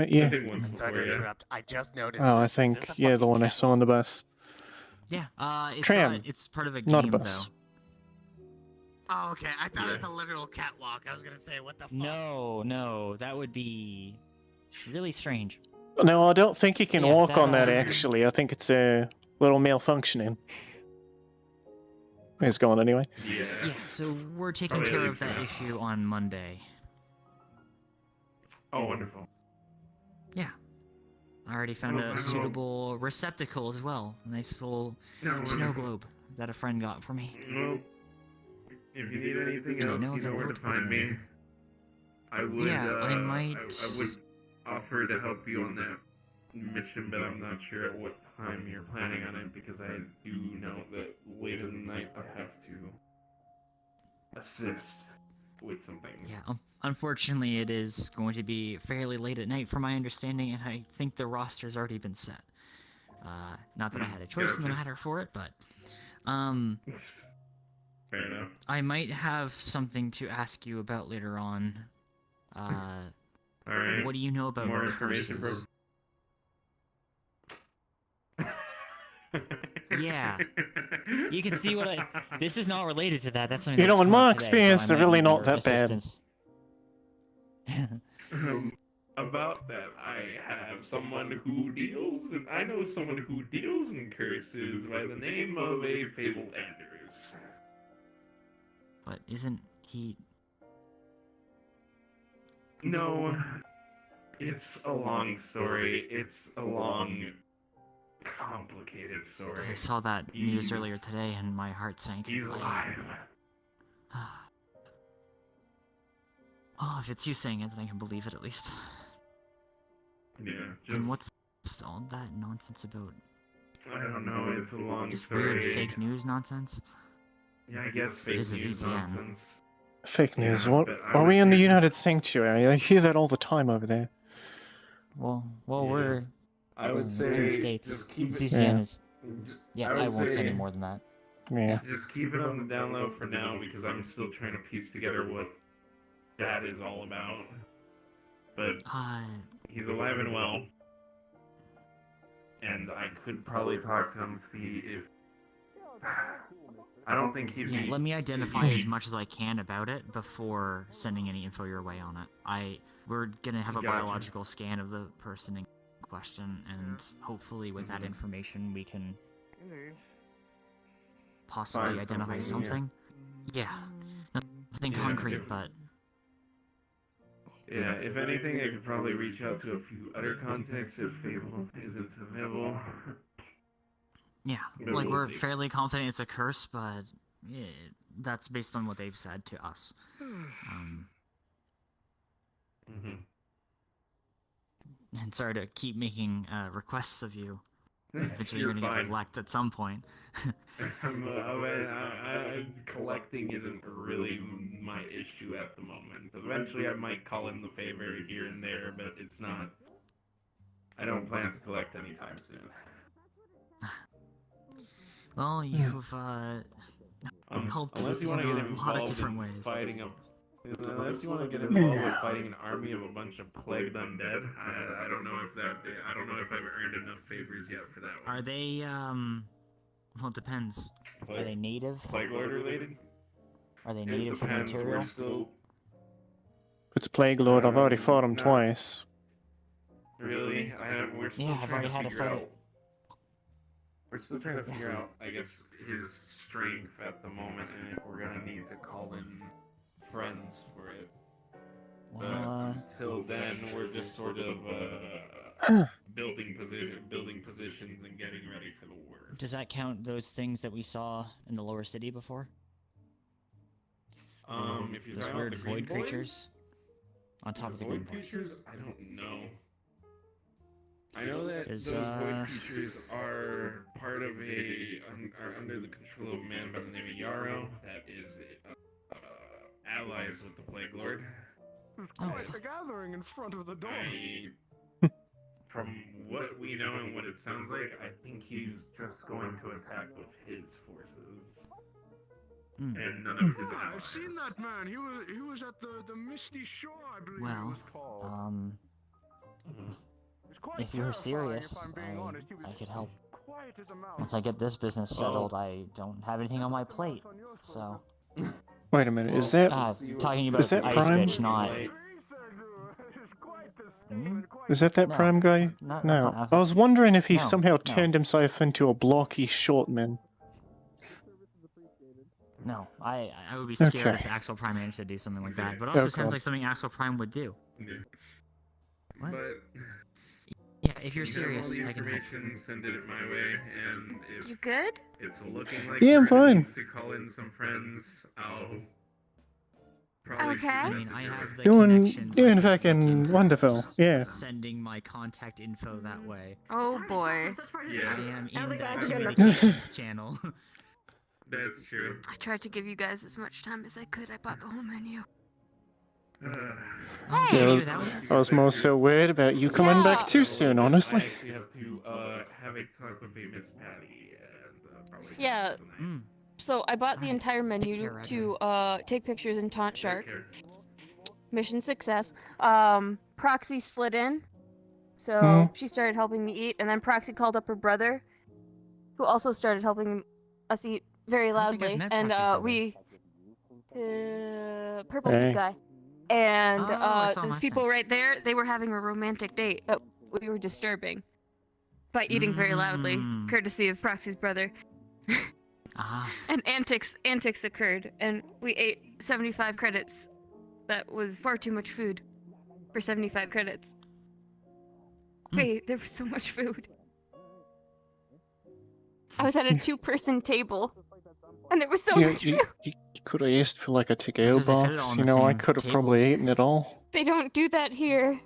yeah. Sorry to interrupt. I just noticed. Oh, I this. Is think, this a the fucking one I saw on the bus. Yeah, it's Tram. It's part of a game, Not a bus. though. Oh, okay. I thought it was a literal catwalk. I was gonna say, what the fuck? No, that would be really strange. No, I don't think he can Yeah, walk on that, that, actually. I think it's a little malfunctioning. It's gone anyway. Yeah, so we're taking Probably care at of that least issue on Monday. Oh, wonderful. Yeah. I already found a suitable receptacle as well. A nice little snow globe that a friend got for me. Well, if you need anything else, you know where to find me. I would, I might... I would offer to help you on that mission, but I'm not sure at what time you're planning on it, because I do know that late in the night I have to assist with something. Yeah, unfortunately it is going to be fairly late at night from my understanding, and I think the roster's already been set. Not that I had a choice in the matter for it, but... Fair enough. I might have something to ask you about later on. Alright. What do you know about More information, curses? Yeah. You can see what I... This is not related to that. That's something that's in come my up today, experience, so I they're might really need not your that bad. assistance. About that, I have someone who deals, and I know someone who deals in curses by the name of a fabled Anders. But isn't he... No, it's a long story. It's a long, complicated story. 'Cause I saw that news earlier today and my heart sank. He's alive. Oh, if it's you saying it, then I can believe it at least. Yeah, Then what's all that nonsense about? I don't know, it's a long Just story. weird fake news nonsense? Yeah, I guess fake This is news ECN. nonsense. Fake news. Yeah, What? but I Are would we in the say United Sanctuary? I hear that all the time over there. Well, Yeah. we're... I would we're say in the States. just keep it- CCN is... Yeah, I I would won't say say- any more than that. Yeah. Just keep it on the down low for now, because I'm still trying to piece together what that is all about. But he's alive and well. And I could probably talk to him, see if I don't think he'd Yeah, be. let me identify as much as I can about it before sending any info your way on it. We're gonna have a Gotcha. biological scan of the person in question, and hopefully with that information we can possibly Find identify something, something. Yeah, nothing Yeah, concrete, if- but Yeah, if anything, I could probably reach out to a few other contacts if Fable isn't available. yeah, But like we'll we're see. fairly confident it's a curse, but yeah, that's based on what they've said to us. And sorry to keep making requests of you. Eventually you're You're gonna get fine. to elect at some point. Collecting isn't really my issue at the moment. Eventually, I might call in the favor here and there, but it's not. I don't plan to collect anytime soon. Well, you've helped Unless you in want to get a lot of involved different in ways. fighting unless you want to get involved with fighting an army of a bunch of plagued undead, I don't know if I've earned enough favors yet for that one. Are they, well, it depends. Are they native? Plague Lord related? Are they It native for the depends. material? We're still If it's Plague Lord, I've already fought him no. twice. Really. We're still Yeah, I've trying already to had to figure fight out. it. We're still trying to figure out, I guess, his strength at the moment, and if we're gonna need to call in friends for it. Well, Until then, we're just sort of building positions and getting ready for the worst. Does that count those things that we saw in the lower city before? If you're Those talking weird about the green void boys? creatures on top of the green void boys. creatures, I don't know. I know that Is, those void creatures are part of are under the control of a man by the name of Yarrow. That is allies with the Plague Lord. Quite the gathering in front of the door. From what we know and what it sounds like, I think he's just going to attack with his forces. And none of his allies. I've seen that man. He was at the Misty Shore, I believe it Well, was called. if you're serious, I could help. Once I get this business settled, I don't have anything on my plate, so... Wait a minute, is that talking about is that Ice Prime? Bitch, not... Is that No. Prime guy? No, that's No. not I was wondering if he No, somehow no. turned himself into a blocky shortman. No, I would be scared Okay. if Axel Prime managed to do something like that, but also sounds like something Axel Prime would do. What? But Yeah, if you're you serious, have all the I can help. information, send it my way, and if You good? it's looking like Yeah, I'm we're gonna fine. need to call in some friends, I'll probably shoot a Okay. I mean, message I over. have the Doing connections. doing I could look fucking into wonderful. Yeah. Sending my contact info that way. Oh boy. Yeah. I am How's in it that going? communications channel. That's true. I tried to give you guys as much time as I could. I bought the whole menu. Yeah, I was more so worried about you coming back too soon, honestly. I actually have to have a talk with a Miss Patty and probably. Yeah. So I bought the entire menu care, to take pictures and taunt Shark. care. Mission success. Proxy slid in, so Mhm. she started helping me eat, and then Proxy called up her brother, who also started helping us eat very I don't think I've loudly, met and Proxy's purple Hey. suit guy, and Oh, I saw him those last people night. right there, they were having a romantic date that we were disturbing by eating very loudly, Mm. courtesy of Proxy's brother. Ah, And antics occurred, and we ate 75 credits. That was far too much food for 75 credits. Wait, there was so much food. I was at a two-person table, and there was so Yeah, much you, food. you could have asked for like a to-go Because they fit it all box. on You the know, I same could have table. probably eaten it all. They don't do that here.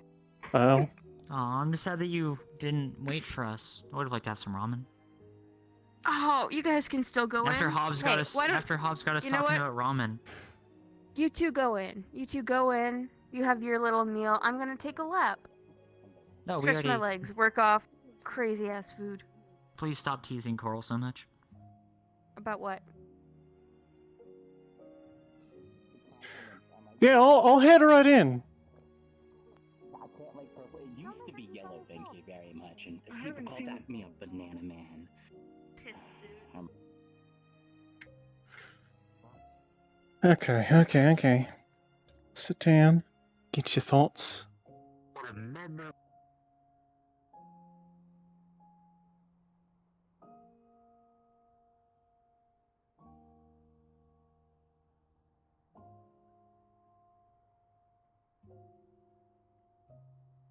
Oh. Aw, I'm just sad that you didn't wait for us. I would have liked to have some ramen. Oh, you guys can still go After in. Hobbs Hey, got us, why don't- after Hobbs got us you know talking what? about ramen. You two go in. You two go in. You have your little meal. I'm gonna take a lap. No, we Stretch my already. legs. Work off crazy ass food. Please stop teasing Coral so much. About what? Yeah, I'll head right in. I can't like purple. It used to be yellow, thank you very much. And I people haven't call seen that me a banana man. Piss. Okay. Sit down. Get your thoughts.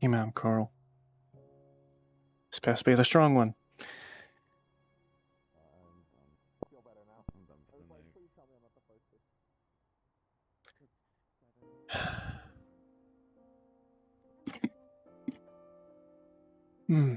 Come on, Carl. Supposed to be the strong one. Hmm.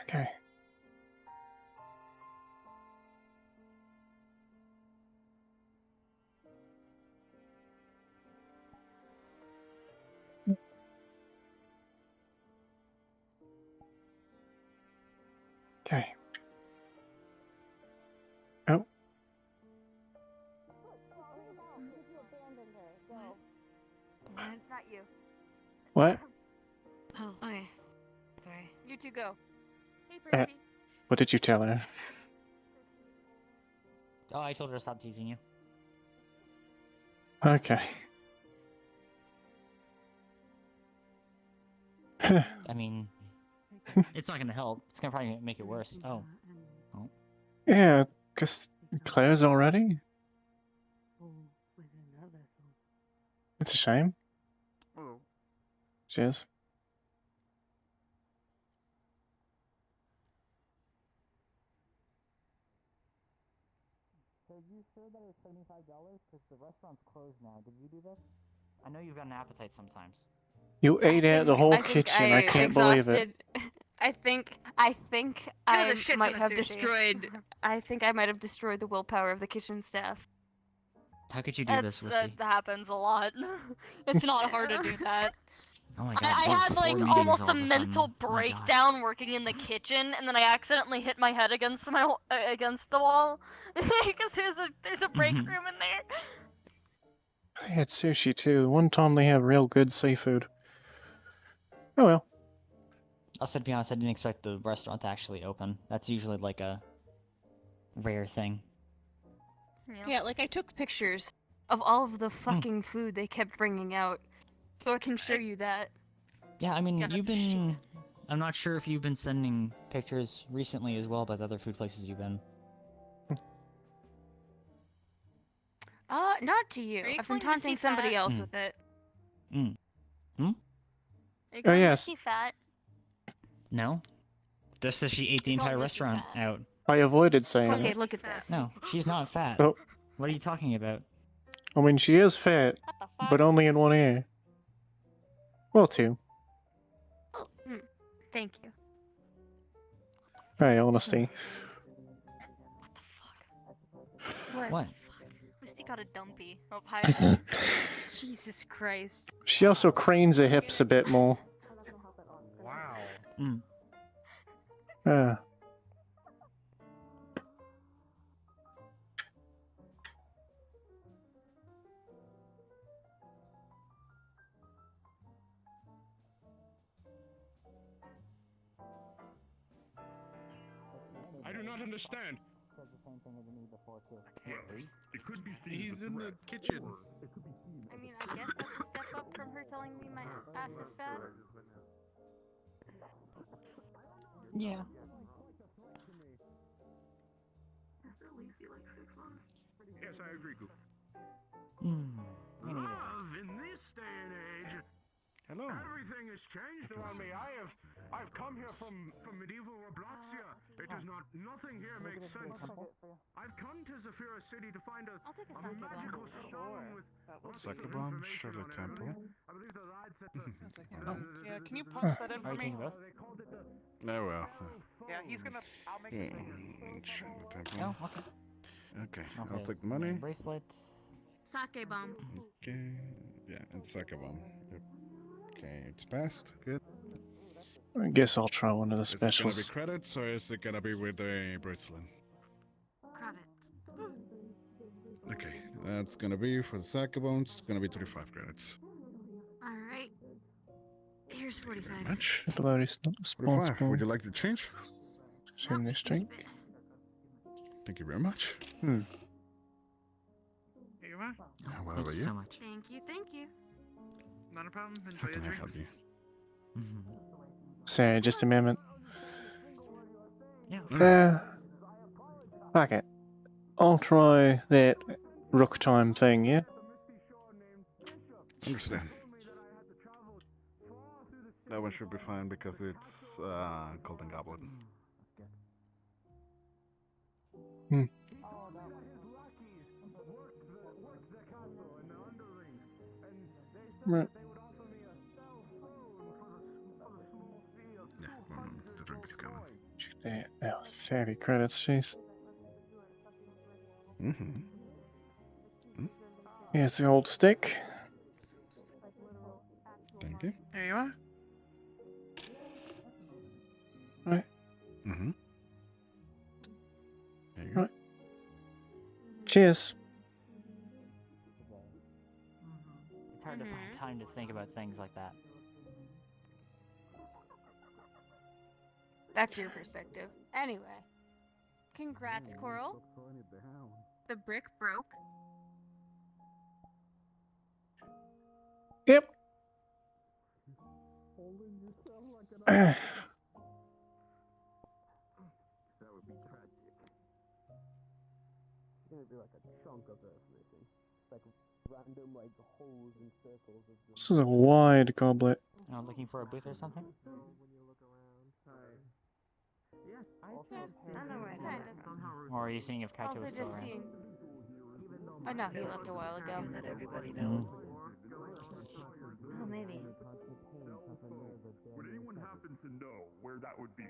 Okay. Okay. Oh. Not you. What? Oh, okay. Sorry. You two go. Hey, Uh, Percy. what did you tell her? Oh, I told her to stop teasing you. Okay. I mean, it's not gonna help. It's gonna probably make it worse. Oh. Yeah, because Claire's already? It's a shame. Oh. Cheers. So you sure that it's $75? Because the restaurant's closed now. Did you do this? I know you've got an appetite sometimes. You ate out the whole kitchen. I can't believe it. I think was a shit might ton of have sushi. destroyed. I think I might have destroyed the willpower of the kitchen staff. How could you do this, Wisty? That happens a lot. It's not hard to do that. Oh my god. I what, had 4 like meetings almost all a of sudden? mental Oh my god. breakdown working in the kitchen, and then I accidentally hit my head against against the wall because there's a break room in there. I had sushi too. One time they have real good seafood. Oh well. Also, to be honest, I didn't expect the restaurant to actually open. That's usually like a rare thing. Yeah, like I took pictures of all of the fucking food they kept bringing out, so I can show you that. Yeah, I mean, Yeah, you've that's been... I'm not sure if you've been sending pictures recently as well about the other food places you've been. Not to you. Are you I've been calling Misty taunting somebody fat? else with it. Hmm? Are you Oh, calling yes. Misty fat? No? Just as she ate the You're calling entire Misty restaurant fat. out. I avoided saying Okay, it. look at this. No, she's not fat. Oh. What are you talking about? I mean, she is fat, but only in one ear. Well, two. Oh, thank you. Right, honesty. What? Misty got a dumpy. Oh, hi. Jesus Christ. She also cranes her hips a bit more. Wow. Ah. I do not understand. It could be He's in the kitchen. I mean, I guess that's a step up from her telling me my ass is fat. Yeah. Yes, I agree, Goop. Love in this day and age. Hello. Everything has changed around me. I have I've come here from medieval Robloxia. It does not. Nothing here makes sense. I've come to Zafira City to find a magical stone with Sucker bomb, shut a temple. I believe the lad said Yeah, can you punch that in for me? Oh well. Yeah, he's gonna. I'll make it. Shut the temple. Oh, okay. Okay, I'll take the money. Bracelet. Sake bomb. Okay, yeah, it's sucker bomb. Yep. Okay, it's passed. Good. I guess I'll try one of the Is it gonna specials. be credits or is it gonna be with a bracelet? Credits. Okay, that's gonna be for the sucker bombs. It's gonna be 35 credits. All right. Here's 45. Much. Bloody responsible. 45. Would you like to change? Shooting this drink. Thank you very much. Hmm. Here you are. What Thank about you you? so much. Thank you, thank you. Not a problem. How Enjoy your can I help drinks. you? Sorry, just a moment. Yeah. Fuck it. I'll try that rook time thing, yeah? Understand. That one should be fine because it's Golden Goblet. Hmm. Right. Yeah, the drink is coming. Yeah, that was 30 credits, jeez. Mm-hmm. Here's the old stick. Thank you. Here you are. Right. Mm-hmm. There you go. Right. Cheers. It's hard to find time to think about things like that. That's your perspective. Anyway. Congrats, Coral. The brick broke. Yep. That would be tragic. It's gonna be like a chunk of earth missing. Like random like holes and circles of the... This is a wide goblet. Looking for a booth or something? Yes, I know where kind of. Or are you seeing if Kaito Also is still just around? seeing. Oh no, he left a while ago. That everybody knows. Oh, maybe. Would anyone happen to know where that would be?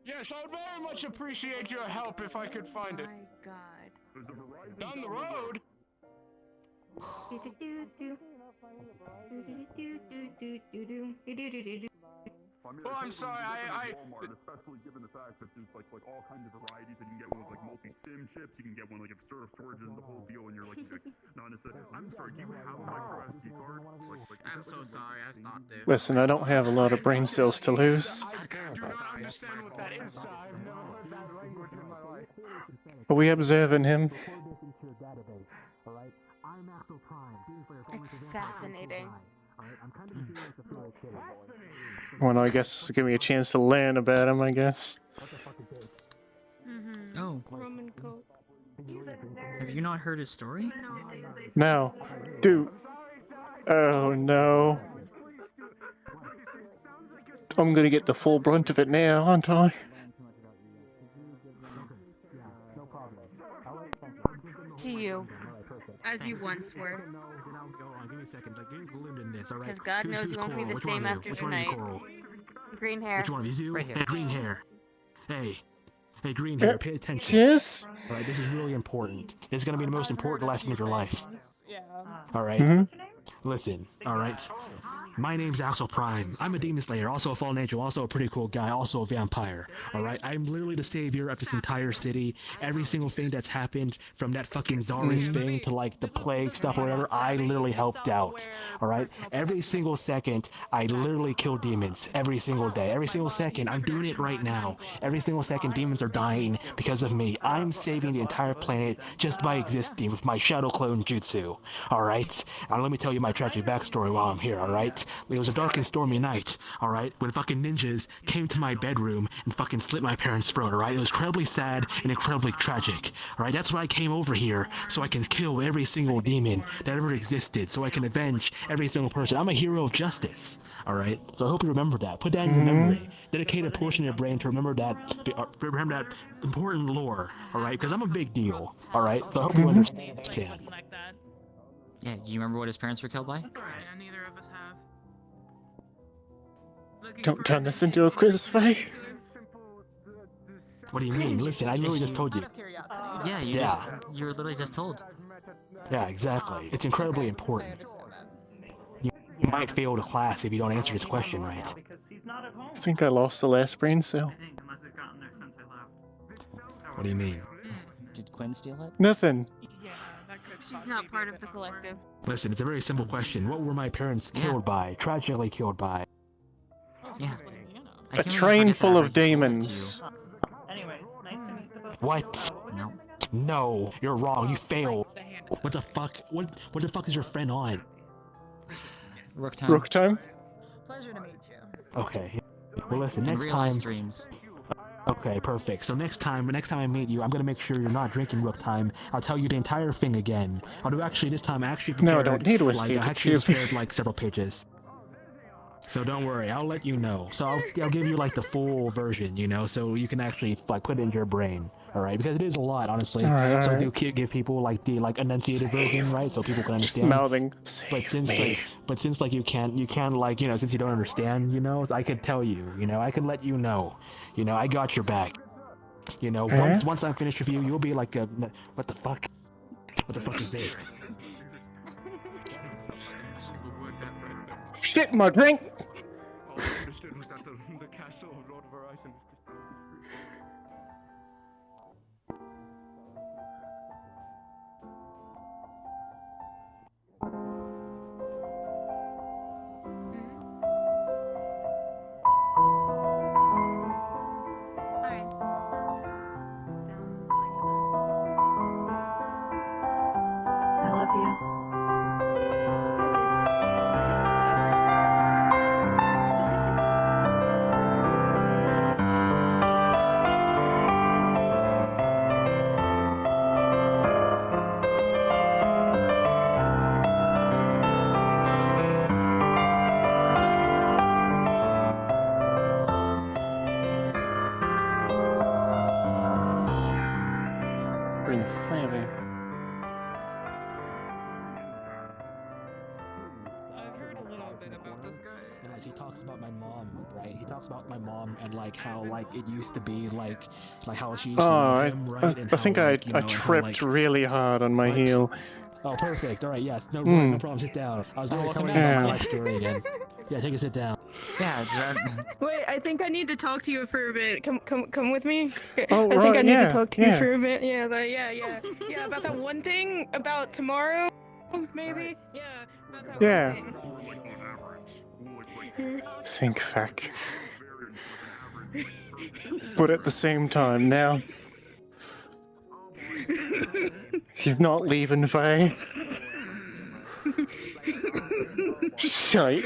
Yes, I would very much appreciate your help if I could find it. My God. There's a Verizon Down the road. Well, I'm sorry, I Walmart, especially given the fact that there's like all kinds of varieties that you can get one with like multi-sim chips, you can get one like if sort of storage and the whole deal, and you're like not necessarily. I'm sorry, do you have a micro SD card? I'm so sorry, I stopped this. Listen, I don't have a lot of brain cells to lose. I do not understand what that is. I've never heard that language in my life. Are we observing him? It's fascinating. Well, I guess this will give me a chance to learn about him, I guess. Oh. Roman coat. Have you not heard his story? No. Dude. Oh, no. I'm gonna get the full brunt of it now, aren't I? To you. As you once were. Because God knows you won't be the same after tonight. Green hair. Which one of you? Right here. Hey, green hair. Hey, green hair, pay attention. Yes? Alright, this is really important. This is gonna be the most important lesson of your life. Yeah. Alright? Mhm. Listen, alright? My name's Axel Prime. I'm a demon slayer, also a fallen angel, also a pretty cool guy, also a vampire. Alright? I'm literally the savior of this entire city. Every single thing that's happened, from that fucking Zari's thing to like the plague stuff or whatever, I literally helped out. Alright? Every single second, I literally kill demons. Every single day. Every single second. I'm doing it right now. Every single second, demons are dying because of me. I'm saving the entire planet just by existing with my shadow clone jutsu. Alright? Now let me tell you my my tragic backstory while I'm here, alright? It was a dark and stormy night, alright? When fucking ninjas came to my bedroom and fucking slit my parents' throat, alright? It was incredibly sad and incredibly tragic, alright? That's why I came over here, so I can kill every single demon that ever existed, so I can avenge every single person. I'm a hero of justice, alright? So I hope you remember that. Put that in your memory. Dedicate a portion of your brain to remember that important lore, alright? Because I'm a big deal, alright? So I hope you understand. Yeah, do you remember what his parents were killed by? Neither of us have. Don't turn this into a quiz fight. What do you mean? Listen, I literally just told you. Yeah, you were literally just told. Yeah, exactly. It's incredibly important. You might fail the class if you don't answer this question right. I think I lost the last brain cell. What do you mean? Did Quinn steal it? Nothing. She's not part of the collective. Listen, it's a very simple question. What were my parents killed by? Tragically killed by? Yeah. A train full of demons. What? No. No, you're wrong. You failed. What the fuck? What the fuck is your friend on? Rook time. Rook time? Pleasure to meet you. Okay. Well, listen, next real time. Streams. Okay, perfect. So next time I meet you, I'm gonna make sure you're not drinking Rook time. I'll tell you the entire thing again. Although actually, this time I actually prepared. No, I don't need to like, I actually excuse me. prepared like several pages. So don't worry, I'll let you know. So I'll give you like the full version, you know, so you can actually like put it into your brain, all right? Because it is a lot, honestly. All so I right. do give people like the enunciated version, right? So people can understand. Mouthing. But since you can't like, you know, since you don't understand, you know, I could tell you, you know, I can let you know, I got your back. You know, once I'm finished with you, you'll be like, what the fuck? What the fuck is this? Shit, my drink! All I understood was that the castle of Lord Verizon is just down the street. I love you. Bring flavor. I've heard a little bit about this guy. And like he talks about my mom, right? He talks about my mom and like how like it used to be like how she used to love him, right? And I think how, I like, you know, and how, tripped like, really hard on my heel. Oh, perfect. All right, yes. No, Mm. no problem. Sit down. I was going to tell you Yeah. about my life story again. Yeah, take a sit down. Yeah, it's that. Wait, I think I need to talk to you for a bit. Come with me. Oh, I think right, I need yeah, to talk to yeah. you for a bit. Yeah, about that one thing about tomorrow, maybe. Yeah, about that Yeah. one thing. Think fuck. But at the same time, now he's not leaving Faye. Shite.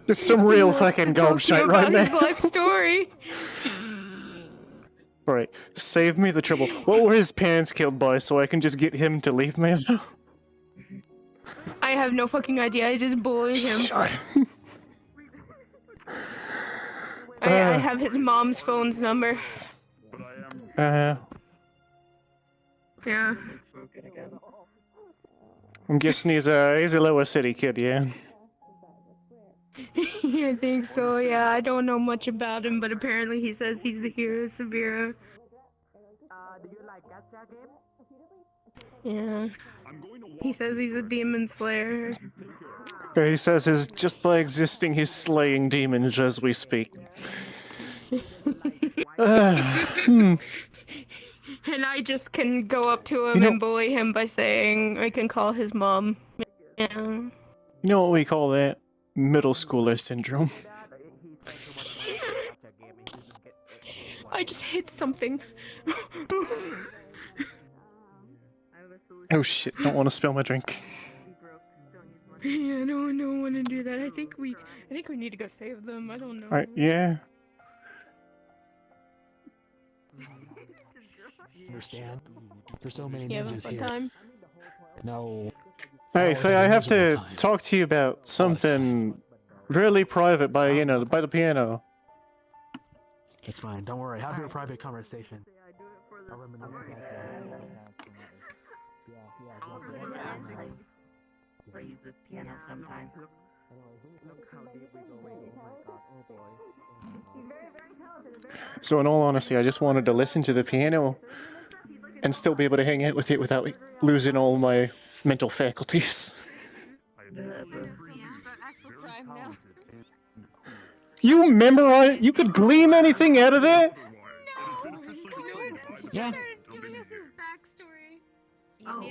There's some real fucking gold shite right His now. life story. Right, save me the trouble. What were his parents killed by so I can just get him to leave me alone? I have no fucking idea. I just bullied him. I have his mom's phone's number. Uh, Yeah. I'm guessing he's a lower city kid, yeah? I think so, yeah. I don't know much about him, but apparently he says he's the hero of Severa. Yeah. He says he's a demon slayer. He says he's just by existing, he's slaying demons as we speak. Hmm. And I just can go up to him You know- and bully him by saying I can call his mom. Yeah. You know what we call that? Middle schooler syndrome. I just hit something. Oh shit! Don't want to spill my drink. Yeah, I don't want to do that. I think we need to go save them. I don't know. Yeah. Understand? There's so many Yeah, ninjas fun here. time. No. Hey, Oh, Faye, I have to miserable time. talk to you about something really private by by the piano. It's fine. Don't worry. Have your private conversation. I'll reminisce Play the piano sometime. So, in all honesty, I just wanted to listen to the piano and still be able to hang out with it without losing all my mental faculties. You memorize? You could glean anything out of it? Yeah. Giving us his backstory. Oh,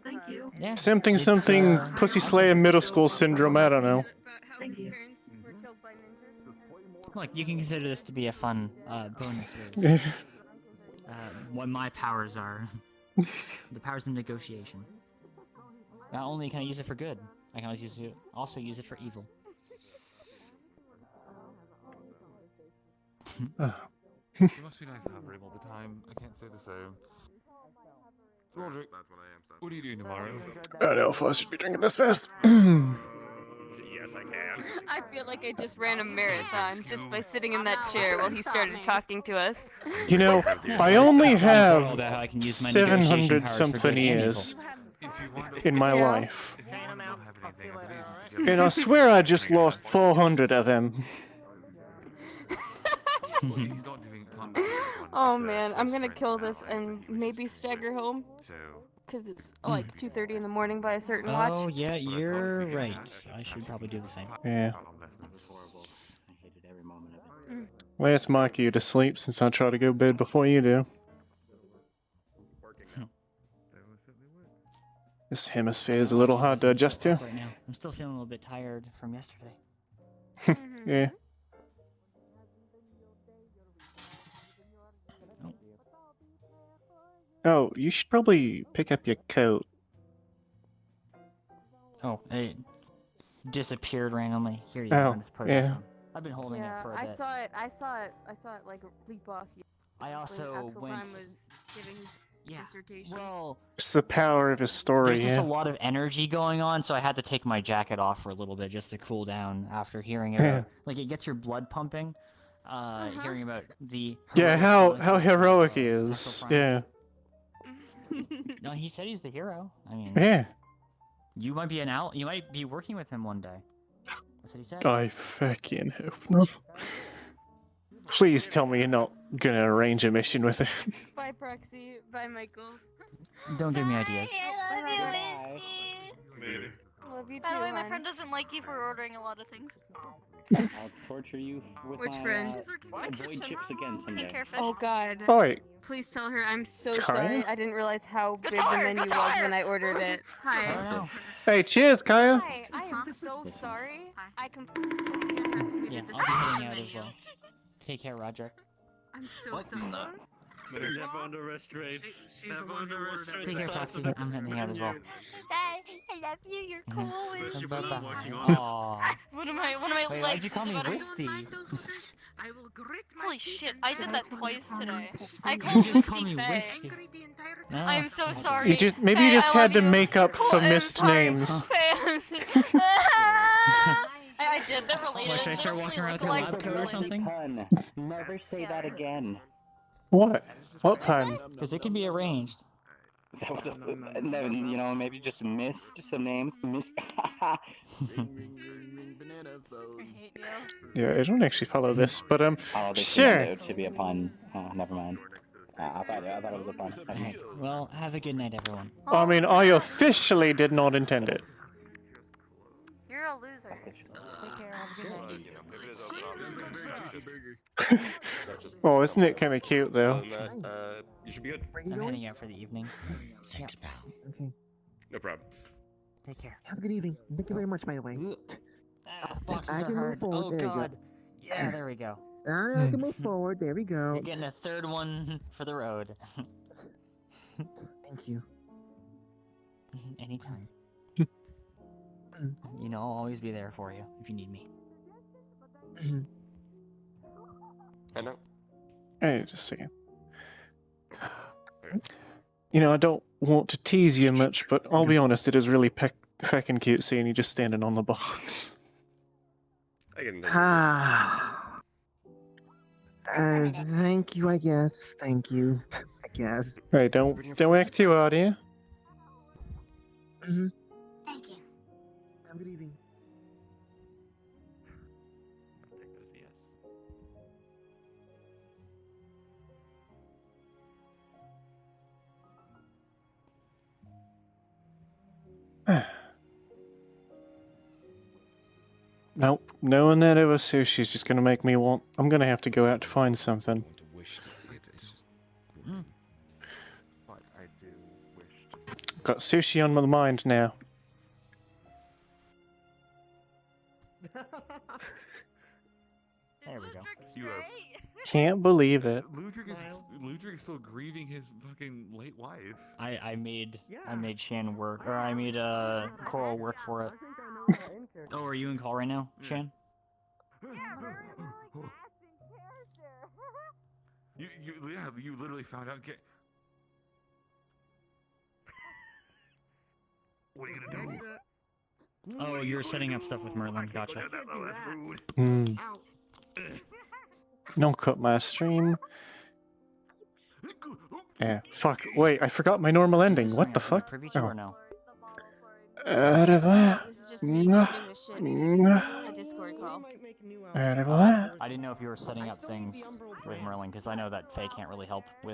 thank you. Yeah. Something, It's, something, Pussy Slayer middle school syndrome, I don't know. Thank you. Like, you can consider this to be a fun bonus Yeah. of what my powers are. The powers of negotiation. Not only can I use it for good, I can also use it for evil. It must be nice to have room all the time. I can't say the same. Roderick, what are you doing tomorrow? I don't know if I should be drinking this fast. Yes, I can. I feel like I just ran a marathon just by sitting in that chair while he started talking to us. You know, I only have About how I can use my 700 negotiation powers for something good and evil. years in my life. I'll see you later, And I swear I just lost 400 of them. Oh man, I'm gonna kill this and maybe stagger home. Because it's like 2:30 in the morning by a certain watch. Oh yeah, you're right. I should probably do the same. Yeah. I hated every moment of it. Let's mark you to sleep since I try to go to bed before you do. This hemisphere is a little hard to adjust to. Right now, I'm still feeling a little bit tired from yesterday. Yeah. Oh, you should probably pick up your coat. Oh, it disappeared randomly. Here you Oh, go. Just put it yeah. down. I've been holding it for a bit. I saw it like leap off you. I also when Axel went. Prime was giving his dissertation. Well, It's the power of his story, there's just yeah. a lot of energy going on, so I had to take my jacket off for a little bit just to cool down after hearing it. Yeah. Like it gets your blood pumping. Hearing about the. Yeah, heroic how ability of heroic he Axel is. Prime. Yeah. No, he said he's the hero. I mean. Yeah. You might be you might be working with him one day. That's what he said. I fucking hope not. Please tell me you're not gonna arrange a mission with it. Bye, Proxy. Bye, Michael. Don't give me ideas. I love you, Maybe. Love you too. By the way, my hon. friend doesn't like you for ordering a lot of things. I'll torture you with Which my friend? void chips again someday. Oh God. Oi. Please tell her I'm so Kaya? sorry. I didn't realize how big tell the her, menu go tell was her. when I ordered it. Hi. Hey, cheers, Kaya. Hi. I am so sorry. I completely underestimated Yeah, the I'll be size heading of out the as menu. well. Take care, Roger. I'm so sorry. Never underestimate. Never underestimate. Take care, Proxy. I'm heading out as well. Dad, I love you. You're cool. Especially Bye when bye. I'm watching on Aw. One of my Wait, legs why'd you call is me about to- Wisty? Holy shit! I did that twice today. I You called just call Misty me Faye. Wisty. No. I'm so sorry. You just maybe you Faye, just I had to love you. make up Cool, for I'm missed sorry. names. Faye. I did that related. What, should I start walking around with your like, lab coat or something? Pun. Never say that again. What? What pun? Because it can be arranged. That was you know, maybe just missed some names. Miss. Yeah, I don't actually follow this, but Oh, this sure. should be a pun. Never mind. I thought it was a pun. Never mind. Well, have a good night, everyone. I mean, I officially did not intend it. You're a loser. Take care. Have a good night. Oh, isn't it kind of cute though? You should be good. I'm heading out for the evening. Thanks, pal. Okay. No problem. Take care. Have a good evening. Thank you very much, by the way. Boxes I are can move hard. forward. Oh There you go. God. Yeah, there we go. I can move forward. There we go. You're getting a third one for the road. Thank you. Anytime. You know, I'll always be there for you if you need me. I know. Hey, just a second. You know, I don't want to tease you much, but I'll be honest, it is really feckin' cute seeing you just standing on the box. I can do Ah. Thank you, I guess. Thank you. I guess. Right, don't act too odd, yeah? Mm-hmm. Thank you. Have a good evening. Nope, knowing that it was sushi's just gonna make me want. I'm gonna have to go out to find something. But I do wish to. Got sushi on my mind now. There we go. You have. Can't believe it. Ludwig's still grieving his fucking late wife. I made Shan work, or I made Coral work for it. Oh, are you in call right now, Shan? You literally found out. What are you gonna do? Oh, you're setting up stuff with Merlin. Gotcha. Don't cut my stream. Yeah, fuck. Wait, I forgot my normal ending. What the fuck? Privy to or no? Out of that. Out of that. I didn't know if you were setting up things with Merlin, because I know that Faye can't really help with